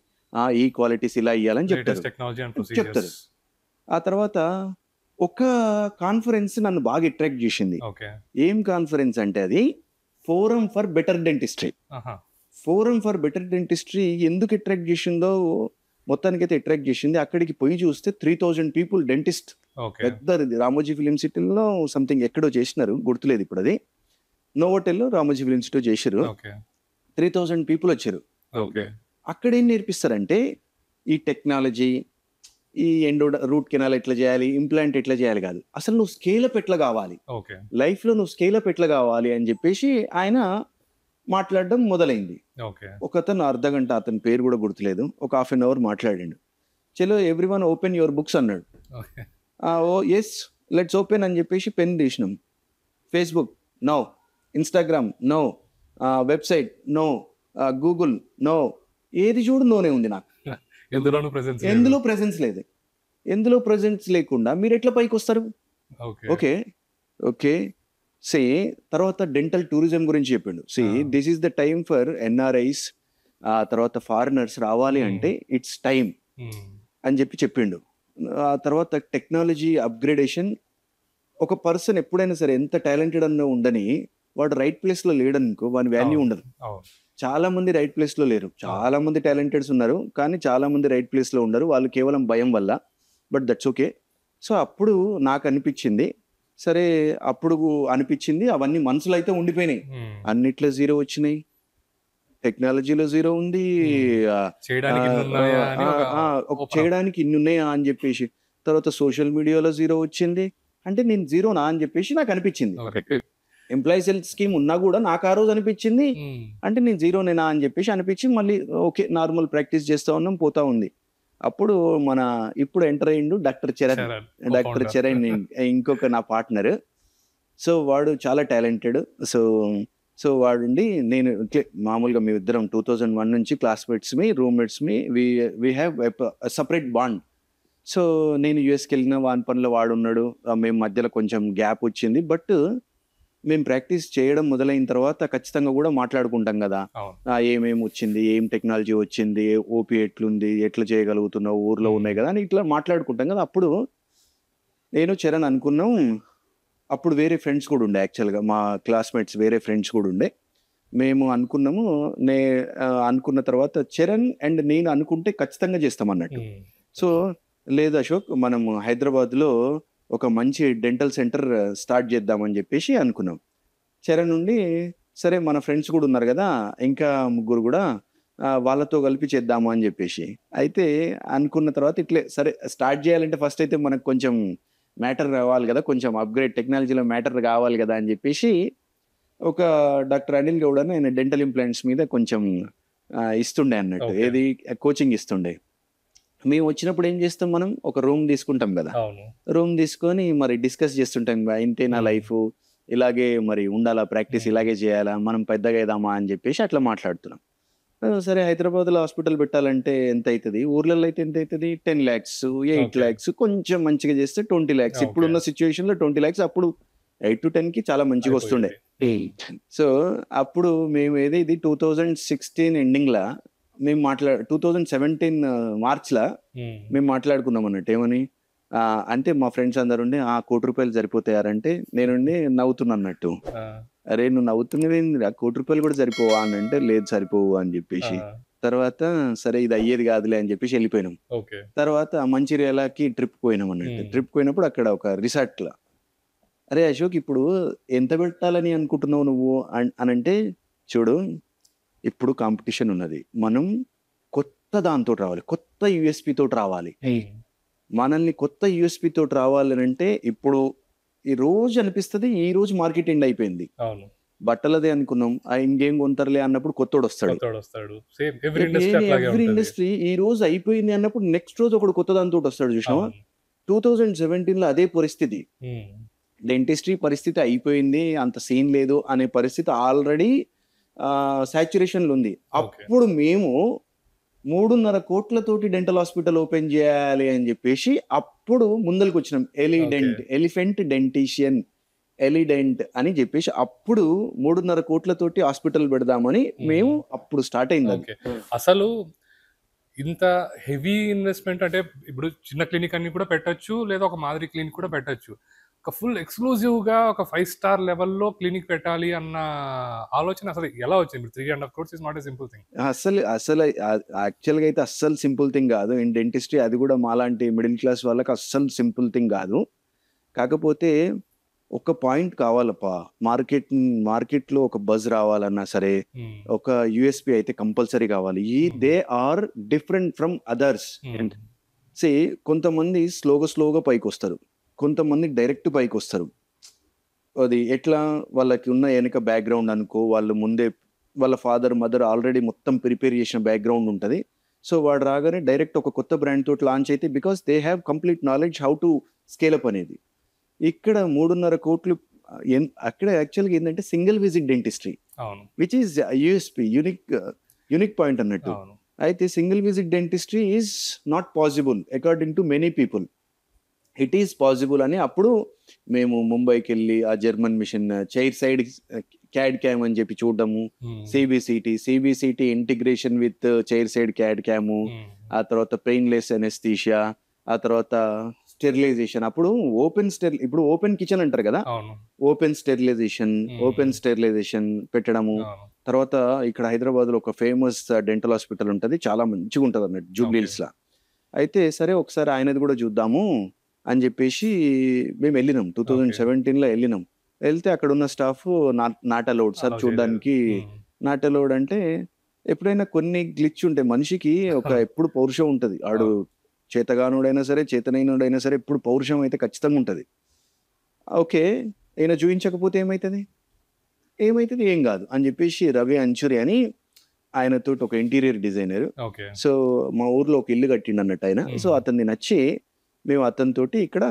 ఈ క్వాలిటీస్ ఇలా ఇవ్వాలని చెప్తారు. ఆ తర్వాత ఒక కాన్ఫరెన్స్ నన్ను బాగా అట్రాక్ట్ చేసింది. ఏం కాన్ఫరెన్స్ అంటే అది forum for better dentistry. Forum for better dentistry ఎందుకు అట్రాక్ట్ చేసిందో మొత్తానికైతే అట్రాక్ట్ చేసింది. అక్కడికి పోయి చూస్తే 3000 people డెంటిస్ట్, పెద్ద రామోజీ ఫిలిం సిటీలో సంథింగ్ ఎక్కడో చేసినారు, గుర్తులేదు ఇప్పుడు, అది నోవోటెల్లో రామోజీ ఫిలిం సిటీ చేశారు. 3000 people వచ్చారు. అక్కడ ఏం నేర్పిస్తారంటే ఈ టెక్నాలజీ, ఈ రూట్ కెనాల్ ఎట్లా చేయాలి, ఇంప్లాంట్ ఎట్లా చేయాలి కాదు, అసలు నువ్వు స్కేలప్ ఎట్లా కావాలి, లైఫ్లో నువ్వు స్కేలప్ ఎట్లా కావాలి అని చెప్పేసి ఆయన మాట్లాడడం మొదలైంది. ఒక అతను అర్ధగంట, అతని పేరు కూడా గుర్తులేదు, ఒక 1/2 hour మాట్లాడిండు. చలో ఎవ్రీవన్ ఓపెన్ యువర్ బుక్స్ అన్నాడు. ఓ ఎస్ లెట్స్ ఓపెన్ అని చెప్పేసి పెన్ తీసినాం. Facebook no, Instagram no, website no, Google no, ఏది చూడు నోనే ఉంది. నాకు ఎందులో ప్రెసెన్స్ లేదు. ఎందులో ప్రెసెన్స్ లేకుండా మీరు ఎట్లా పైకి వస్తారు? ఓకే సే తర్వాత డెంటల్ టూరిజం గురించి చెప్పిండు. This is the time for NRIs, తర్వాత ఫారినర్స్ రావాలి అంటే ఇట్స్ టైం అని చెప్పిండు. ఆ తర్వాత టెక్నాలజీ అప్గ్రేడేషన్. ఒక పర్సన్ ఎప్పుడైనా సరే ఎంత టాలెంటెడ్ అన్న ఉండని, వాడు రైట్ ప్లేస్ లో లేడనుకో వాని వాల్యూ ఉండదు. చాలా మంది రైట్ ప్లేస్ లో లేరు, చాలా మంది టాలెంటెడ్స్ ఉన్నారు, కానీ చాలా మంది రైట్ ప్లేస్ లో ఉండరు, వాళ్ళు కేవలం భయం వల్ల. But that's okay. సో అప్పుడు నాకు అనిపించింది, సరే అప్పుడు అనిపించింది, అవన్నీ మనసులో అయితే ఉండిపోయినాయి. అన్నిట్లో 0 వచ్చినాయి, టెక్నాలజీలో 0 ఉంది, చేయడానికి ఇన్ని ఉన్నాయా అని చెప్పేసి. తర్వాత సోషల్ మీడియాలో 0 వచ్చింది. అంటే నేను 0నా అని చెప్పేసి నాకు అనిపించింది. ఎంప్లాయీస్ హెల్త్ స్కీమ్ ఉన్నా కూడా నాకు ఆ రోజు అనిపించింది, అంటే నేను 0నేనా అని చెప్పేసి అనిపించి మళ్ళీ ఓకే నార్మల్ ప్రాక్టీస్ చేస్తా ఉన్నాం, పోతా ఉంది. అప్పుడు ఇప్పుడు ఎంటర్ అయ్యిండు డాక్టర్ చరణ్ ఇంకొక నా పార్ట్నర్. సో వాడు చాలా టాలెంటెడ్. సో వాడుండి నేను మామూలుగా మేమిద్దరం 2001 నుంచి classmates roommates we have separate bond. So నేను యుఎస్కి వెళ్ళిన వాని పనిలో వాడున్నాడు, మేము మధ్యలో కొంచెం గ్యాప్ వచ్చింది. బట్ మేము ప్రాక్టీస్ చేయడం మొదలైన తర్వాత ఖచ్చితంగా కూడా మాట్లాడుకుంటాం కదా, ఏమేమి వచ్చింది, ఏం టెక్నాలజీ వచ్చింది, ఓపీ ఎట్లుంది, ఎట్లా చేయగలుగుతున్నావు, ఊర్లో ఉన్నాయి కదా అని ఇట్లా మాట్లాడుకుంటాం కదా. అప్పుడు నేను చరణ్ అనుకున్నాం, అప్పుడు వేరే ఫ్రెండ్స్ కూడా ఉండే, యాక్చువల్గా మా క్లాస్మేట్స్ వేరే ఫ్రెండ్స్ కూడా ఉండే. మేము అనుకున్నాము, అనుకున్న తర్వాత చరణ్ అండ్ నేను అనుకుంటే ఖచ్చితంగా చేస్తాం అన్నట్టు. సో లేదు అశోక్, మనం హైదరాబాద్లో ఒక మంచి డెంటల్ సెంటర్ స్టార్ట్ చేద్దామని చెప్పేసి అనుకున్నాం. చరణ్ నుండి సరే మన ఫ్రెండ్స్ కూడా ఉన్నారు కదా ఇంకా 3 కూడా, వాళ్ళతో కలిపి చేద్దాము అని చెప్పేసి. అయితే అనుకున్న తర్వాత ఇట్లే సరే స్టార్ట్ చేయాలంటే ఫస్ట్ అయితే మనకు కొంచెం మ్యాటర్ రావాలి కదా, కొంచెం అప్గ్రేడ్ టెక్నాలజీలో మ్యాటర్ కావాలి కదా అని చెప్పేసి ఒక డాక్టర్ అనిల్ గౌడ్ అని ఆయన డెంటల్ ఇంప్లాంట్స్ మీద కొంచెం ఇస్తుండే అన్నట్టు, ఏది కోచింగ్ ఇస్తుండే. మేము వచ్చినప్పుడు ఏం చేస్తాం, మనం ఒక రూమ్ తీసుకుంటాం కదా, రూమ్ తీసుకొని మరి డిస్కస్ చేస్తుంటాం, ఇంతే నా లైఫ్, ఇలాగే మరి ఉండాలా, ప్రాక్టీస్ ఇలాగే చేయాలా, మనం పెద్దగా అవుదామా అని చెప్పేసి అట్లా మాట్లాడుతున్నాం. సరే హైదరాబాద్లో హాస్పిటల్ పెట్టాలంటే ఎంత అవుతుంది, ఊర్లలో అయితే ఎంత అవుతుంది, 10 lakhs 8 lakhs, కొంచెం మంచిగా చేస్తే 20 lakhs. ఇప్పుడున్న సిచ్యువేషన్లో 20 lakhs, అప్పుడు 8 to 10కి చాలా మంచిగా వస్తుండే. సో అప్పుడు మేము ఇది 2016 ఎండింగ్లా మేము 2017 మార్చ్లో మేము మాట్లాడుకున్నాం అన్నట్టు. ఏమని అంటే మా ఫ్రెండ్స్ అందరు ఉండి 1 కోటి రూపాయలు సరిపోతాయారంటే నేనుండి నవ్వుతున్నా అన్నట్టు, అరే నువ్వు నవ్వుతున్నది 1 కోటి రూపాయలు కూడా సరిపోవా అని అంటే లేదు సరిపోవు అని చెప్పేసి. తర్వాత సరే ఇది అయ్యేది కాదులే అని చెప్పేసి వెళ్ళిపోయినాం. తర్వాత మంచిర్యాలకి ట్రిప్ పోయినాం అన్నట్టు. ట్రిప్ పోయినప్పుడు అక్కడ ఒక రిసార్ట్లో, అరే అశోక్ ఇప్పుడు ఎంత పెట్టాలని అనుకుంటున్నావు నువ్వు అని అంటే, చూడు ఇప్పుడు కాంపిటీషన్ ఉన్నది, మనం కొత్త దాంతో రావాలి, కొత్త యూఎస్పి తోటి రావాలి. మనల్ని కొత్త యూఎస్పి తోటి రావాలని అంటే ఇప్పుడు ఈ రోజు అనిపిస్తుంది, ఈ రోజు మార్కెట్ ఎండ్ అయిపోయింది, బట్టలదే అనుకున్నాం, ఇంకేం కొంటారులే అన్నప్పుడు కొత్తోడు వస్తాడు. ఎవ్రీ ఇండస్ట్రీ ఈ రోజు అయిపోయింది అన్నప్పుడు నెక్స్ట్ రోజు ఒకడు కొత్త దాంతో వస్తాడు. చూసినావా 2017లో అదే పరిస్థితి, డెంటిస్ట్రీ పరిస్థితి అయిపోయింది, అంత సీన్ లేదు అనే పరిస్థితి ఆల్రెడీ సాచురేషన్లో ఉంది. అప్పుడు మేము 3.5 కోట్లతోటి డెంటల్ హాస్పిటల్ ఓపెన్ చేయాలి అని చెప్పేసి అప్పుడు ముందరికి వచ్చినాం. ఎలిఫెంట్ డెంటిషియన్ ఎలిడెంట్ అని చెప్పేసి అప్పుడు 3.5 కోట్లతోటి హాస్పిటల్ పెడదామని మేము అప్పుడు స్టార్ట్ అయింది. అసలు ఇంత హెవీ ఇన్వెస్ట్మెంట్ అంటే ఇప్పుడు చిన్న క్లినిక్ అన్ని కూడా పెట్టచ్చు, లేదా ఒక మాదిరి క్లినిక్ కూడా పెట్టచ్చు. ఒక ఫుల్ ఎక్స్క్లూజివ్గా ఒక 5 star లెవెల్లో క్లినిక్ పెట్టాలి అన్న ఆలోచన అసలు ఎలా వచ్చింది? 3.5 crores is not a simple thing. అసలు యాక్చువల్గా అయితే అస్సలు సింపుల్ థింగ్ కాదు ఇన్ డెంటిస్ట్రీ. అది కూడా మాలాంటి మిడిల్ క్లాస్ వాళ్ళకి అస్సలు సింపుల్ థింగ్ కాదు. కాకపోతే ఒక పాయింట్ కావాలప్పా, మార్కెట్లో ఒక బజ్ రావాలన్నా సరే ఒక యూఎస్పి అయితే కంపల్సరీ కావాలి. They are different from others. కొంతమంది స్లోగా పైకి వస్తారు, కొంతమంది డైరెక్ట్ పైకి వస్తారు. అది ఎట్లా, వాళ్ళకి ఉన్న వెనక బ్యాక్గ్రౌండ్ అనుకో, వాళ్ళు ముందే వాళ్ళ ఫాదర్ మదర్ ఆల్రెడీ మొత్తం ప్రిపేర్ చేసిన బ్యాక్గ్రౌండ్ ఉంటుంది. సో వాడు రాగానే డైరెక్ట్ ఒక కొత్త బ్రాండ్ తోటి లాంచ్ అయితే because they have complete knowledge how to scale up అనేది. ఇక్కడ 3.5 కోట్లు అక్కడ యాక్చువల్గా ఏంటంటే single visit dentistry, which is USP, unique point అన్నట్టు. అయితే single visit dentistry is not possible according to many people. It is possible అని అప్పుడు మేము ముంబైకి వెళ్ళి ఆ German machine chair side CAD CAM అని చెప్పి చూడడము, CBCT integration with chair side CAD CAM, ఆ తర్వాత పెయిన్లెస్ అనెస్థీషియా, ఆ తర్వాత స్టెరిలైజేషన్. అప్పుడు ఇప్పుడు ఓపెన్ కిచెన్ అంటారు కదా, ఓపెన్ స్టెరిలైజేషన్ పెట్టడము. తర్వాత ఇక్కడ హైదరాబాద్ లో ఒక ఫేమస్ డెంటల్ హాస్పిటల్ ఉంటుంది, చాలా మంచిగా ఉంటుంది అన్నట్టు, జూబ్లీహిల్స్ లా. అయితే సరే ఒకసారి ఆయనది కూడా చూద్దాము అని చెప్పేసి మేము వెళ్ళినాం. 2017లో వెళ్ళినాం. వెళ్తే అక్కడ ఉన్న స్టాఫ్ నాట్ అలౌడ్ సార్ చూడడానికి. నాట్ అలౌడ్ అంటే ఎప్పుడైనా కొన్ని గ్లిచ్ ఉంటాయి మనిషికి, ఒక ఎప్పుడు పౌరుషం ఉంటుంది. ఆడు చేతగానుడైనా సరే చేతనైనడైనా సరే ఎప్పుడు పౌరుషం అయితే ఖచ్చితంగా ఉంటుంది. ఓకే, ఈయన చూపించకపోతే ఏమవుతుంది ఏం కాదు అని చెప్పేసి రవి అంచురి అని ఆయనతో ఒక ఇంటీరియర్ డిజైనర్, సో మా ఊర్లో ఒక ఇల్లు కట్టిండు అన్నట్టు ఆయన. సో అతన్ని నచ్చి మేము అతనితోటి ఇక్కడ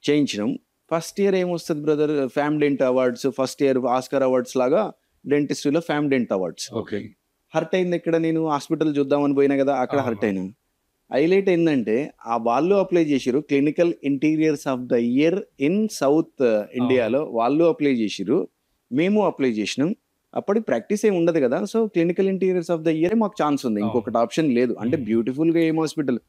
చేయించినాం. ఫస్ట్ ఇయర్ ఏమొస్తుంది brother, Famdent awards. First year Oscar awards లాగా డెంటిస్ట్రీలో ఫ్యామ్ డెంట్ అవార్డ్స్. హర్ట్ అయింది ఎక్కడ, నేను హాస్పిటల్ చూద్దామని పోయినా కదా, అక్కడ హర్ట్ అయినా. హైలైట్ ఏంటంటే ఆ వాళ్ళు అప్లై చేసిరు, clinical interiors of the year in south ఇండియాలో వాళ్ళు అప్లై చేసిరు, మేము అప్లై చేసినాం. అప్పటికి ప్రాక్టీస్ ఏమి ఉండదు కదా, so clinical interiors of the year మాకు ఛాన్స్ ఉంది, ఇంకొకటి ఆప్షన్ లేదు. అంటే బ్యూటిఫుల్ గా ఏం హాస్పిటల్,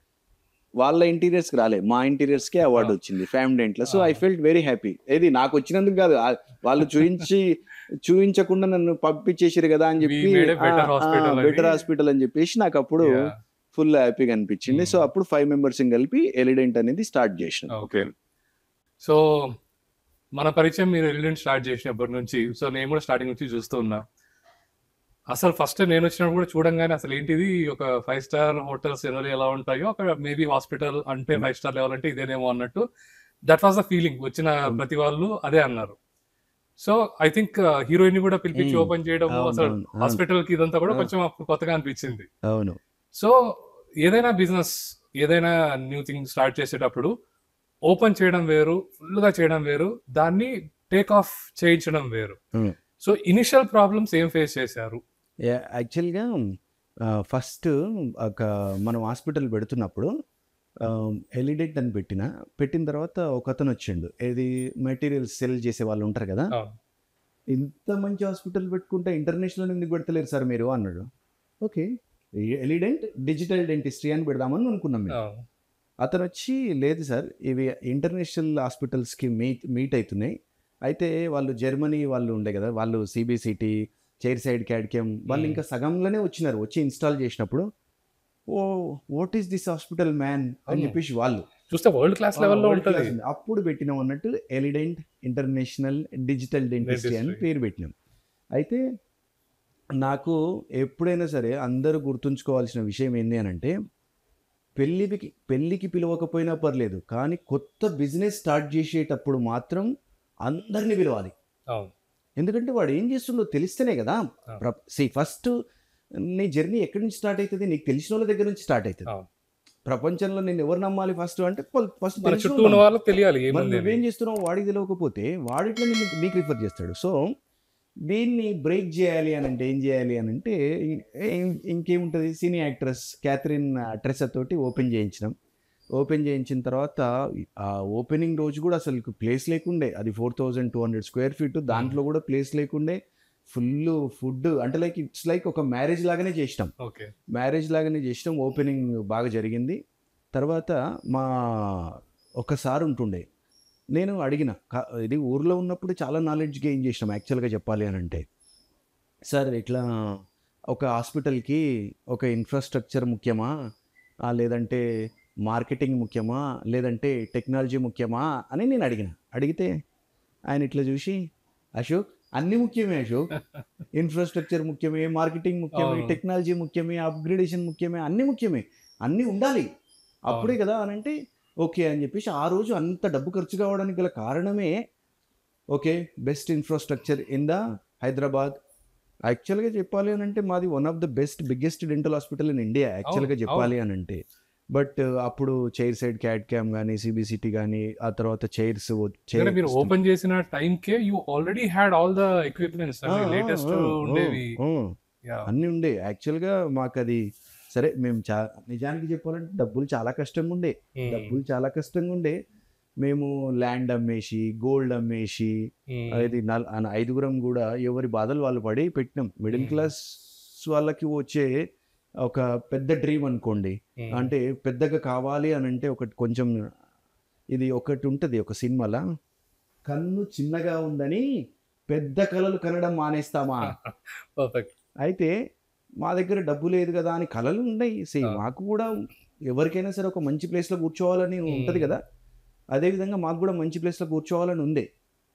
వాళ్ళ ఇంటీరియర్స్ కి రాలే, మా ఇంటీరియర్స్ కి అవార్డు వచ్చింది ఫ్యామ్ డెంట్ లో. So I felt very happy. ఏది నాకు వచ్చినందుకు కాదు, వాళ్ళు చూపించకుండా నన్ను పంపించేసారు కదా అని చెప్పి, బెటర్ హాస్పిటల్ అని చెప్పేసి నాకు అప్పుడు ఫుల్ హ్యాపీగా అనిపించింది. సో అప్పుడు 5 members కలిపి ఎలిడెంట్ అనేది స్టార్ట్ చేసిన. ఓకే, సో మన పరిచయం మీరు ఎలిడెంట్ స్టార్ట్ చేసినప్పటి నుంచి, సో నేను కూడా స్టార్టింగ్ నుంచి చూస్తూ ఉన్నా. అసలు ఫస్ట్ నేను వచ్చినప్పుడు కూడా చూడంగానే అసలు ఏంటిది, ఒక 5 star హోటల్స్ ఎలా ఉంటాయో అక్కడ మేబీ హాస్పిటల్ అంటే 5 star లెవెల్ అంటే ఇదేనేమో అన్నట్టు, దట్ వాస్ ద ఫీలింగ్. వచ్చిన ప్రతి వాళ్ళు అదే అన్నారు. సో ఐ థింక్ హీరోయిన్ కూడా పిలిపించి ఓపెన్ చేయడం, అసలు హాస్పిటల్ కి ఇదంతా కూడా కొంచెం కొత్తగా అనిపించింది. అవును. సో ఏదైనా బిజినెస్, ఏదైనా న్యూ థింగ్ స్టార్ట్ చేసేటప్పుడు ఓపెన్ చేయడం వేరు, ఫుల్ గా చేయడం వేరు, దాన్ని టేక్ ఆఫ్ చేయించడం వేరు. సో ఇనిషియల్ ప్రాబ్లమ్స్ ఏం ఫేస్ చేశారు? యాక్చువల్గా ఫస్ట్ మనం హాస్పిటల్ పెడుతున్నప్పుడు ఎలిడెంట్ అని పెట్టిన తర్వాత ఒక అతను వచ్చిండు, ఏది మెటీరియల్స్ సెల్ చేసే వాళ్ళు ఉంటారు కదా, ఇంత మంచి హాస్పిటల్ పెట్టుకుంటే ఇంటర్నేషనల్ ఎందుకు పెడతలేరు సార్ మీరు అన్నాడు. ఓకే, ఎలిడెంట్ డిజిటల్ డెంటిస్ట్రీ అని పెడదామని అనుకున్నాం మేము. అతను వచ్చి లేదు సార్ ఇవి ఇంటర్నేషనల్ హాస్పిటల్స్కి మీట్ అవుతున్నాయి, అయితే వాళ్ళు జర్మనీ వాళ్ళు ఉండే కదా, వాళ్ళు సిబిసిటి చైర్ సైడ్ క్యాడ్కేమ్ వాళ్ళు ఇంకా సగంలోనే వచ్చినారు. వచ్చి ఇన్స్టాల్ చేసినప్పుడు oh what is this hospital man అని చెప్పేసి వాళ్ళు చూస్తే వరల్డ్ క్లాస్ లెవెల్లో ఉంటుంది. అప్పుడు పెట్టినాం అన్నట్టు ఎలిడెంట్ ఇంటర్నేషనల్ డిజిటల్ డెంటిస్ట్రీ అని పేరు పెట్టినాం. అయితే నాకు ఎప్పుడైనా సరే అందరూ గుర్తుంచుకోవాల్సిన విషయం ఏంటి అని అంటే, పెళ్ళికి పిలవకపోయినా పర్లేదు, కానీ కొత్త బిజినెస్ స్టార్ట్ చేసేటప్పుడు మాత్రం అందరినీ పిలవాలి. ఎందుకంటే వాడు ఏం చేస్తుండో తెలిస్తేనే కదా. ఫస్ట్ నీ జర్నీ ఎక్కడి నుంచి స్టార్ట్ అవుతుంది, నీకు తెలిసిన వాళ్ళ దగ్గర నుంచి స్టార్ట్ అవుతుంది. ప్రపంచంలో నేను ఎవరు నమ్మాలి ఫస్ట్ అంటే ఫస్ట్ తెలియాలి. నువ్వేం చేస్తున్నావు వాడికి తెలియకపోతే వాడిట్లో నీకు రిఫర్ చేస్తాడు. సో దీన్ని బ్రేక్ చేయాలి అని అంటే ఏం చేయాలి అని అంటే, ఇంకేముంటుంది, సినీ యాక్ట్రెస్ క్యాథరిన్ ట్రెసా తోటి ఓపెన్ చేయించిన తర్వాత ఆ ఓపెనింగ్ రోజు కూడా అసలు ప్లేస్ లేకుండే, అది 4200 square feet, దాంట్లో కూడా ప్లేస్ లేకుండే, ఫుల్ ఫుడ్ అంటే ఇట్స్ లైక్ ఒక మ్యారేజ్ లాగానే చేసినాం. ఓపెనింగ్ బాగా జరిగింది. తర్వాత మా ఒకసారి ఉంటుండే, నేను అడిగిన, ఇది ఊర్లో ఉన్నప్పుడు చాలా నాలెడ్జ్ గెయిన్ చేసినాం యాక్చువల్గా చెప్పాలి అని అంటే, సార్ ఇట్లా ఒక హాస్పిటల్కి ఒక ఇన్ఫ్రాస్ట్రక్చర్ ముఖ్యమా, లేదంటే మార్కెటింగ్ ముఖ్యమా, లేదంటే టెక్నాలజీ ముఖ్యమా అని నేను అడిగితే ఆయన ఇట్లా చూసి, అశోక్ అన్ని ముఖ్యమే అశోక్, ఇన్ఫ్రాస్ట్రక్చర్ ముఖ్యమే, మార్కెటింగ్ ముఖ్యమే, టెక్నాలజీ ముఖ్యమే, అప్గ్రేడేషన్ ముఖ్యమే, అన్నీ ముఖ్యమే, అన్నీ ఉండాలి అప్పుడే కదా అని అంటే ఓకే అని చెప్పేసి, ఆ రోజు అంత డబ్బు ఖర్చు కావడానికి గల కారణమే okay best infrastructure in the Hyderabad. యాక్చువల్గా చెప్పాలి అని అంటే మాది one of the biggest dental hospital in India యాక్చువల్గా చెప్పాలి అని అంటే. బట్ అప్పుడు చైర్ సైడ్ క్యాడ్ క్యామ్ కానీ సిబిసిటీ కానీ, ఆ తర్వాత చైర్స్ మీరు ఓపెన్ చేసిన time K you already had all the equipments, latest ఉండేవి అన్నీ ఉండే. యాక్చువల్గా మాకు అది సరే మేము నిజానికి చెప్పాలంటే డబ్బులు చాలా కష్టంగా ఉండే మేము ల్యాండ్ అమ్మేసి గోల్డ్ అమ్మేసి అది 5గురం కూడా ఎవరి బాధలు వాళ్ళు పడి పెట్టినాం. మిడిల్ క్లాస్ వాళ్ళకి వచ్చే ఒక పెద్ద డ్రీమ్ అనుకోండి, అంటే పెద్దగా కావాలి అని అంటే ఒకటి కొంచెం ఇది ఒకటి ఉంటుంది ఒక సినిమాలో, కన్ను చిన్నగా ఉందని పెద్ద కళలు కనడం మానేస్తామా. అయితే మా దగ్గర డబ్బు లేదు కదా అని కళలు ఉన్నాయి. మాకు కూడా ఎవరికైనా సరే ఒక మంచి ప్లేస్లో కూర్చోవాలని ఉంటుంది కదా, అదేవిధంగా మాకు కూడా మంచి ప్లేస్లో కూర్చోవాలని ఉంది.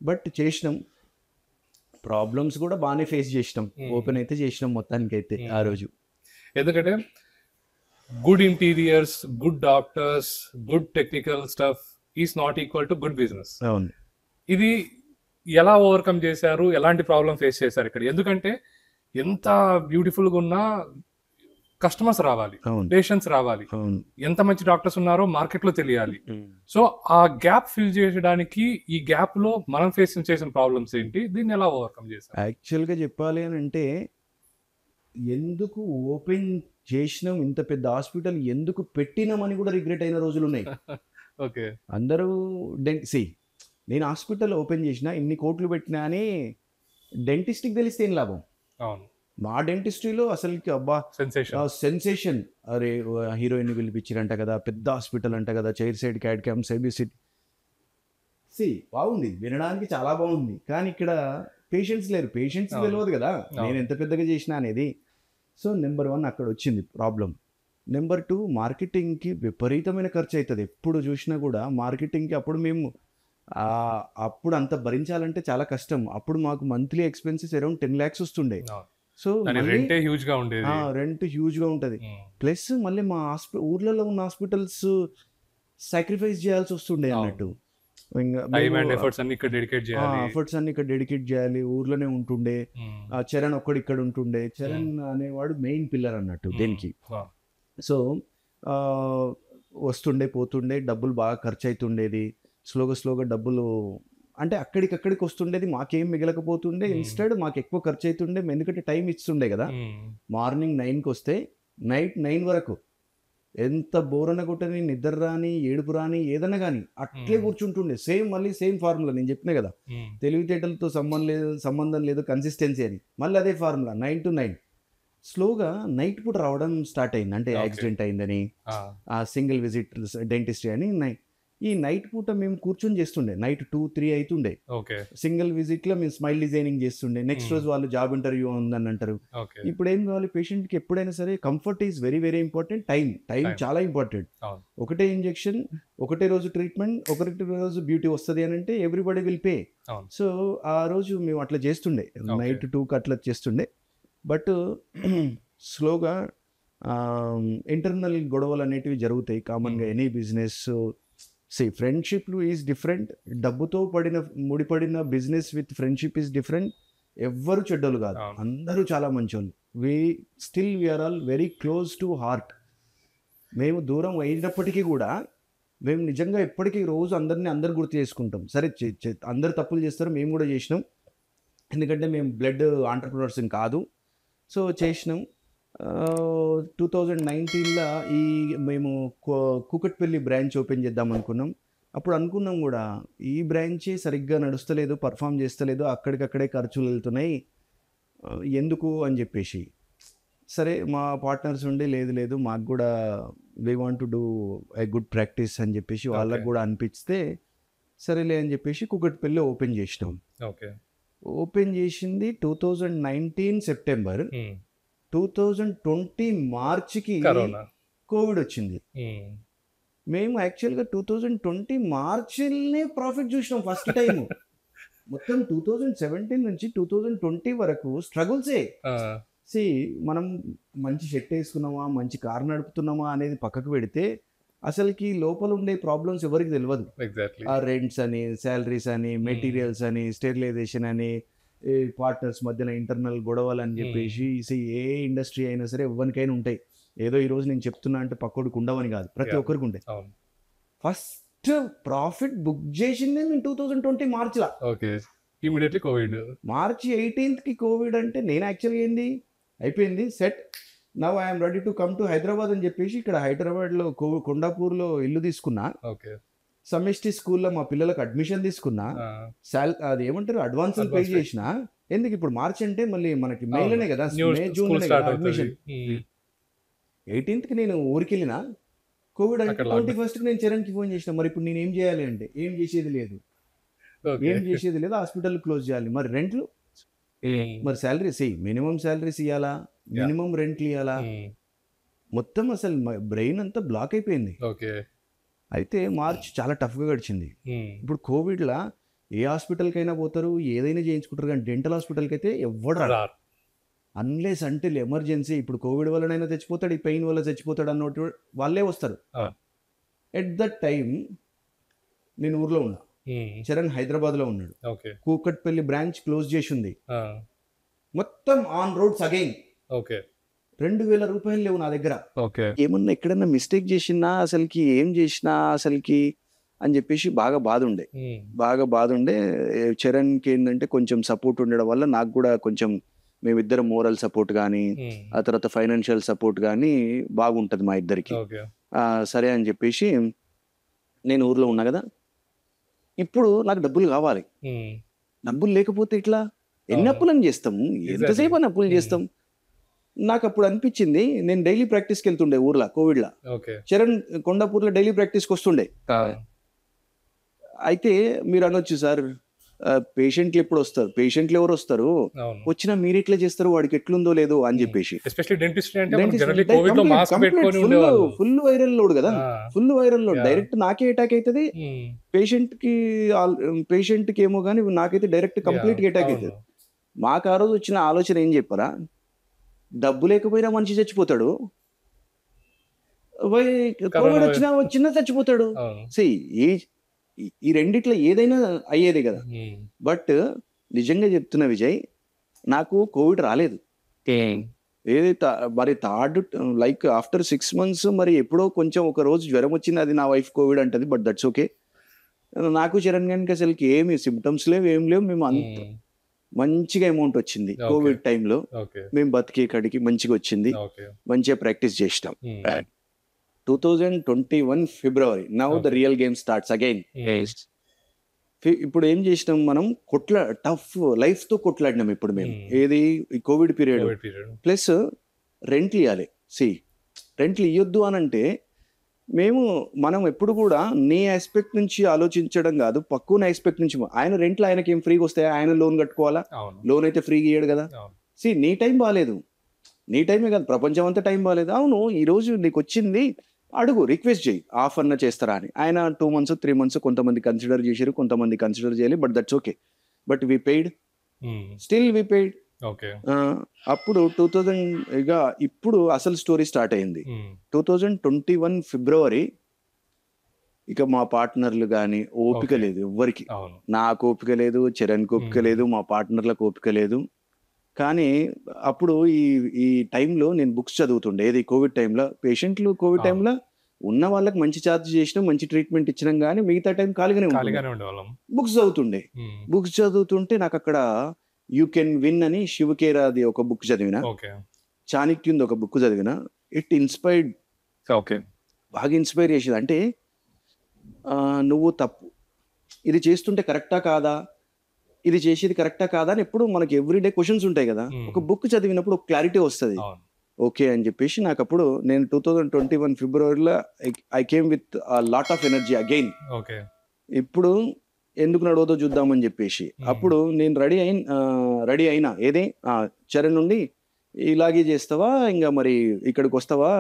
బట్ చేసినాం, ప్రాబ్లమ్స్ కూడా బాగానే ఫేస్ చేసినాం, ఓపెన్ అయితే చేసినాం మొత్తానికైతే ఆ రోజు. ఎందుకంటే good interiors, good doctors, good technical stuff is not equal to good business. అవును. ఇది ఎలా ఓవర్కమ్ చేశారు, ఎలాంటి ప్రాబ్లం ఫేస్ చేశారు ఇక్కడ? ఎందుకంటే ఎంత బ్యూటిఫుల్గా ఉన్నా కస్టమర్స్ రావాలి, పేషెంట్స్ రావాలి, ఎంత మంచి డాక్టర్స్ ఉన్నారో మార్కెట్లో తెలియాలి. సో ఆ గ్యాప్ ఫిల్ చేయడానికి ఈ గ్యాప్ లో మనం ఫేస్ చేసిన ప్రాబ్లమ్స్ ఏంటి, దీన్ని ఎలా ఓవర్కమ్ చేశారు? యాక్చువల్గా చెప్పాలి అని అంటే ఎందుకు ఓపెన్ చేసినాం, ఇంత పెద్ద హాస్పిటల్ ఎందుకు పెట్టినామని కూడా రిగ్రెట్ అయిన రోజులు ఉన్నాయి. ఓకే, అందరూ నేను హాస్పిటల్ ఓపెన్ చేసిన ఇన్ని కోట్లు పెట్టినా అని డెంటిస్ట్కి తెలిస్తే ఏం లాభం. అవును, మా డెంటిస్ట్రీలో అసలుకి అబ్బా సెన్సేషన్, అరే హీరోయిన్ పిలిపించారంట కదా, పెద్ద హాస్పిటల్ అంట కదా, chair side CAD cam city బాగుంది, వినడానికి చాలా బాగుంది. కానీ ఇక్కడ పేషెంట్స్ లేరు, పేషెంట్స్ తెలియదు కదా నేను ఎంత పెద్దగా చేసినా అనేది. సో నెంబర్ 1 అక్కడ వచ్చింది ప్రాబ్లం. నెంబర్ 2 మార్కెటింగ్కి విపరీతమైన ఖర్చు అవుతుంది. ఎప్పుడు చూసినా కూడా మార్కెటింగ్కి అప్పుడు అంత భరించాలంటే చాలా కష్టం. అప్పుడు మాకు మంత్లీ ఎక్స్పెన్సెస్ అరౌండ్ 10 lakhs వస్తుండే. సో రెంట్ హ్యూజ్గా ఉంటుంది. ప్లస్ మళ్ళీ మా ఊర్లలో ఉన్న హాస్పిటల్స్ సాక్రిఫైస్ చేయాల్సి వస్తుండే అన్నట్టు. ఎఫర్ట్స్ అన్ని ఇక్కడ డెడికేట్ చేయాలి, ఊర్లోనే ఉంటుండే. చరణ్ ఒక్కడు ఇక్కడ ఉంటుండే, చరణ్ అనేవాడు మెయిన్ పిల్లర్ అన్నట్టు దేనికి. సో వస్తుండే పోతుండే, డబ్బులు బాగా ఖర్చు అవుతుండేది. స్లోగా డబ్బులు అంటే అక్కడికక్కడికి వస్తుండేది, మాకేం మిగలకపోతుండే. ఇన్స్టెడ్ మాకు ఎక్కువ ఖర్చు అవుతుండే, ఎందుకంటే టైం ఇస్తుండే కదా. మార్నింగ్ 9కి వస్తే నైట్ 9 వరకు ఎంత బోరన కొట్టని, నిద్ర రాని, ఏడుపు రాని, ఏదన్నా కానీ అట్లే కూర్చుంటుండే. మళ్ళీ సేమ్ ఫార్ములా నేను చెప్పినా కదా, తెలివితేటలతో సంబంధం లేదు, కన్సిస్టెన్సీ అని. మళ్ళీ అదే ఫార్ములా 9 to 9. స్లోగా నైట్ పూట రావడం స్టార్ట్ అయింది. అంటే యాక్సిడెంట్ అయిందని, సింగిల్ విజిట్ డెంటిస్ట్ అని. ఈ నైట్ పూట మేము కూర్చొని చేస్తుండే, నైట్ 2-3 అవుతుండే. సింగిల్ విజిట్ లో మేము స్మైల్ డిజైనింగ్ చేస్తుండే. నెక్స్ట్ రోజు వాళ్ళు జాబ్ ఇంటర్వ్యూ ఉందని అంటారు. ఇప్పుడు ఏం కావాలి పేషెంట్ కి? ఎప్పుడైనా సరే comfort is very very important. Time చాలా ఇంపార్టెంట్. ఒకటే ఇంజెక్షన్, ఒకటే రోజు ట్రీట్మెంట్, ఒకటి రోజు బ్యూటీ వస్తుంది అని అంటే ఎవ్రీబడి విల్ పే. సో ఆ రోజు మేము అట్లా చేస్తుండే, నైట్ 2కి అట్లా చేస్తుండే. బట్ స్లోగా ఇంటర్నల్ గొడవలు అనేటివి జరుగుతాయి కామన్గా any business. Friendship is different. డబ్బుతో ముడిపడిన business with friendship is different. ఎవ్వరు చెడ్డలు కాదు, అందరూ చాలా మంచోళ్ళు. We are all very close to heart. మేము దూరం అయినప్పటికీ కూడా మేము నిజంగా ఎప్పటికీ రోజు అందరు గుర్తు చేసుకుంటాం. సరే అందరు తప్పులు చేస్తారు, మేము కూడా చేసినాం, ఎందుకంటే మేము బ్లడ్ ఆంటర్ప్రినర్స్ కాదు. సో చేసినాం. 2019లో మేము కూకట్పల్లి బ్రాంచ్ ఓపెన్ చేద్దాం అనుకున్నాం. అప్పుడు అనుకున్నాం కూడా ఈ బ్రాంచే సరిగ్గా నడుస్తలేదు, పర్ఫామ్ చేస్తలేదు, అక్కడికక్కడే ఖర్చులు వెళ్తున్నాయి, ఎందుకు అని చెప్పేసి. సరే మా పార్ట్నర్స్ ఉండి లేదు మాకు కూడా we want to do a good practice అని చెప్పేసి వాళ్ళకు కూడా అనిపిస్తే సరేలే అని చెప్పేసి కూకట్పల్లి ఓపెన్ చేసినాం. ఓపెన్ చేసింది 2019 సెప్టెంబర్. 2020 మార్చికి కోవిడ్ వచ్చింది. మేము యాక్చువల్గా 2020 మార్చినే ప్రాఫిట్ చూసినాం ఫస్ట్ టైం. మొత్తం 2017 నుంచి 2020 వరకు స్ట్రగుల్సే. మనం మంచి షర్ట్ వేసుకున్నామా, మంచి కార్ నడుపుతున్నామా అనేది పక్కకు పెడితే అసలుకి లోపల ఉండే ప్రాబ్లమ్స్ ఎవరికి తెలియదు. ఆ రెంట్స్ అని, శాలరీస్ అని, మెటీరియల్స్ అని, స్టెరిలైజేషన్ అని, పార్ట్నర్స్ మధ్యన ఇంటర్నల్ గొడవలు అని చెప్పేసి. ఏ ఇండస్ట్రీ అయినా సరే ఎవరికైనా ఉంటాయి. ఏదో ఈ రోజు నేను చెప్తున్నా అంటే పక్కోడికి ఉండవని కాదు, ప్రతి ఒక్కరికి ఉంటాయి. ఫస్ట్ ప్రాఫిట్ బుక్ చేసింది మేము 2020 మార్చిలో. మార్చి 18కి కోవిడ్ అంటే నేను యాక్చువల్గా అయిపోయింది set. Now I'm ready to come to Hyderabad అని చెప్పేసి ఇక్కడ హైదరాబాద్లో కొండాపూర్లో ఇల్లు తీసుకున్నా. ఓకే. సమిష్టి స్కూల్లో మా పిల్లలకు అడ్మిషన్ తీసుకున్నా. అది ఏమంటారు అడ్వాన్స్ పే చేసిన. ఎందుకు ఇప్పుడు మార్చ్ అంటే మళ్ళీ మనకి మేలోనే కదా, మే జూన్ అడ్మిషన్. 18th నేను ఊరికి వెళ్ళిన, కోవిడ్ అంటే 21st నేను చరణ్కి ఫోన్ చేసిన. మరి ఇప్పుడు నేను ఏం చేయాలి అంటే ఏం చేసేది లేదు, హాస్పిటల్ క్లోజ్ చేయాలి. మరి రెంట్లు, మరి శాలరీస్ మినిమం శాలరీస్ ఇవ్వాలా, మినిమం రెంట్లు ఇవ్వాలా, మొత్తం అసలు బ్రెయిన్ అంతా బ్లాక్ అయిపోయింది. అయితే మార్చ్ చాలా టఫ్గా గడిచింది. ఇప్పుడు కోవిడ్లా ఏ హాస్పిటల్కి అయినా పోతారు, ఏదైనా చేయించుకుంటారు, కానీ డెంటల్ హాస్పిటల్కి అయితే ఎవడు రాడు. అన్లెస్ అంటే ఎమర్జెన్సీ, ఇప్పుడు కోవిడ్ వల్లనైనా చచ్చిపోతాడు, ఈ పెయిన్ వల్ల చచ్చిపోతాడు అన్నట్టు వాళ్ళే వస్తారు. ఎట్ దట్ టైం నేను ఊర్లో ఉన్నా, చరణ్ హైదరాబాద్లో ఉన్నాడు. కూకట్పల్లి బ్రాంచ్ క్లోజ్ చేసి ఉంది, మొత్తం ఆన్ రోడ్స్ అగైన్. 2,000 రూపాయలు లేవు నా దగ్గర. ఏమన్నా ఎక్కడన్నా మిస్టేక్ చేసినా అసలుకి ఏం చేసినా అసలుకి అని చెప్పేసి బాగా బాధ ఉండే. చరణ్కి ఏంటంటే కొంచెం సపోర్ట్ ఉండడం వల్ల నాకు కూడా కొంచెం, మేమిద్దరం మోరల్ సపోర్ట్ కానీ ఆ తర్వాత ఫైనాన్షియల్ సపోర్ట్ కానీ బాగుంటుంది మా ఇద్దరికి. సరే అని చెప్పేసి నేను ఊర్లో ఉన్నా కదా, ఇప్పుడు నాకు డబ్బులు కావాలి. డబ్బులు లేకపోతే ఇట్లా ఎన్ని అప్పులని చేస్తాము, ఎంతసేపు అని అప్పులు చేస్తాం. నాకు అప్పుడు అనిపించింది, నేను డైలీ ప్రాక్టీస్కి వెళ్తుండే ఊర్లో కోవిడ్లో. చరణ్ కొండాపూర్లో డైలీ ప్రాక్టీస్కి వస్తుండే. అయితే మీరు అనొచ్చు, సార్ పేషెంట్లు ఎప్పుడు వస్తారు, పేషెంట్లు ఎవరు వస్తారు, వచ్చినా మీరు ఎట్లా చేస్తారు, వాడికి ఎట్లుందో లేదో అని చెప్పేసి. ఫుల్ వైరల్ లోడ్ కదా, ఫుల్ వైరల్ లోడ్ డైరెక్ట్ నాకే అటాక్ అవుతుంది. పేషెంట్ కి ఏమో కానీ నాకైతే డైరెక్ట్ కంప్లీట్ గా అటాక్ అవుతుంది. మాకు ఆ రోజు వచ్చిన ఆలోచన ఏం చెప్పరా, డబ్బు లేకపోయినా మనిషి చచ్చిపోతాడు, కోవిడ్ వచ్చినా చచ్చిపోతాడు. ఈ రెండిట్లో ఏదైనా అయ్యేదే కదా. బట్ నిజంగా చెప్తున్నా విజయ్, నాకు కోవిడ్ రాలేదు. ఏదైతే మరి థర్డ్ లైక్ ఆఫ్టర్ 6 months మరి ఎప్పుడో కొంచెం ఒక రోజు జ్వరం వచ్చింది, అది నా వైఫ్ కోవిడ్ అంటది. But that's okay. నాకు చరణ్ గారికి అసలుకి ఏమి సిమ్టమ్స్ లేవు, ఏం లేవు. మేము అంత మంచిగా అమౌంట్ వచ్చింది కోవిడ్ టైంలో. మేము బతికే కాడికి మంచిగా వచ్చింది, మంచిగా ప్రాక్టీస్ చేసినాం. 2021 February now the real game starts again. ఇప్పుడు ఏం చేసినాం, మనం టఫ్ లైఫ్ తో కొట్లాడినాం ఇప్పుడు మేము. ఏది ఈ కోవిడ్ పీరియడ్. ప్లస్ రెంట్లు ఇవ్వాలి. రెంట్లు ఇవ్వద్దు అని అంటే మనం ఎప్పుడు కూడా నీ ఆస్పెక్ట్ నుంచి ఆలోచించడం కాదు, పక్కున ఆస్పెక్ట్ నుంచి. ఆయన రెంట్లు ఆయనకి ఏం ఫ్రీగా వస్తాయా, ఆయన లోన్ కట్టుకోవాలా, లోన్ అయితే ఫ్రీగా ఇయ్యడు కదా. నీ టైం బాగాలేదు, నీ టైమే కాదు ప్రపంచం అంతా టైం బాగాలేదు. అవును, ఈరోజు నీకు వచ్చింది, అడుగు, రిక్వెస్ట్ చేయి, ఆఫ్ అన్న చేస్తారా అని. ఆయన 2 months 3 months కొంతమంది కన్సిడర్ చేశారు, కొంతమంది కన్సిడర్ చేయాలి. But that's okay. But we paid, still we paid. అప్పుడు 2000 ఇక ఇప్పుడు అసలు స్టోరీ స్టార్ట్ అయింది. 2021 February. ఇక మా పార్ట్నర్లు కానీ ఓపిక లేదు ఎవ్వరికి. నాకు ఓపిక లేదు, చరణ్కి ఓపిక లేదు, మా పార్ట్నర్లకు ఓపిక లేదు. కానీ అప్పుడు ఈ టైంలో నేను బుక్స్ చదువుతుండే. ఏది కోవిడ్ టైంలో పేషెంట్లు కోవిడ్ టైంలో ఉన్న వాళ్ళకి మంచి ఛార్జ్ చేసినాం, మంచి ట్రీట్మెంట్ ఇచ్చినాం, కానీ మిగతా టైం ఖాళీగానే బుక్స్ చదువుతుండే. బుక్స్ చదువుతుంటే నాకు అక్కడ యూ కెన్ విన్ అని శివకేరాది ఒక బుక్ చదివిన, చాణక్యుంది ఒక బుక్ చదివిన. ఇట్ ఇన్స్పైర్డ్, బాగా ఇన్స్పైర్ చేసేది. అంటే నువ్వు తప్పు ఇది చేస్తుంటే కరెక్టా కాదా, ఇది చేసేది కరెక్టా కాదా అని ఎప్పుడు మనకి ఎవ్రీడే క్వశ్చన్స్ ఉంటాయి కదా. ఒక బుక్ చదివినప్పుడు ఒక క్లారిటీ వస్తుంది. ఓకే అని చెప్పేసి నాకు అప్పుడు నేను 2021 February I came with lot of energy again. ఇప్పుడు ఎందుకు నడవదో చూద్దామని చెప్పేసి అప్పుడు నేను రెడీ అయినా. ఏదే చరణ్ నుండి ఇలాగే చేస్తావా, ఇంకా మరి ఇక్కడికి వస్తావా,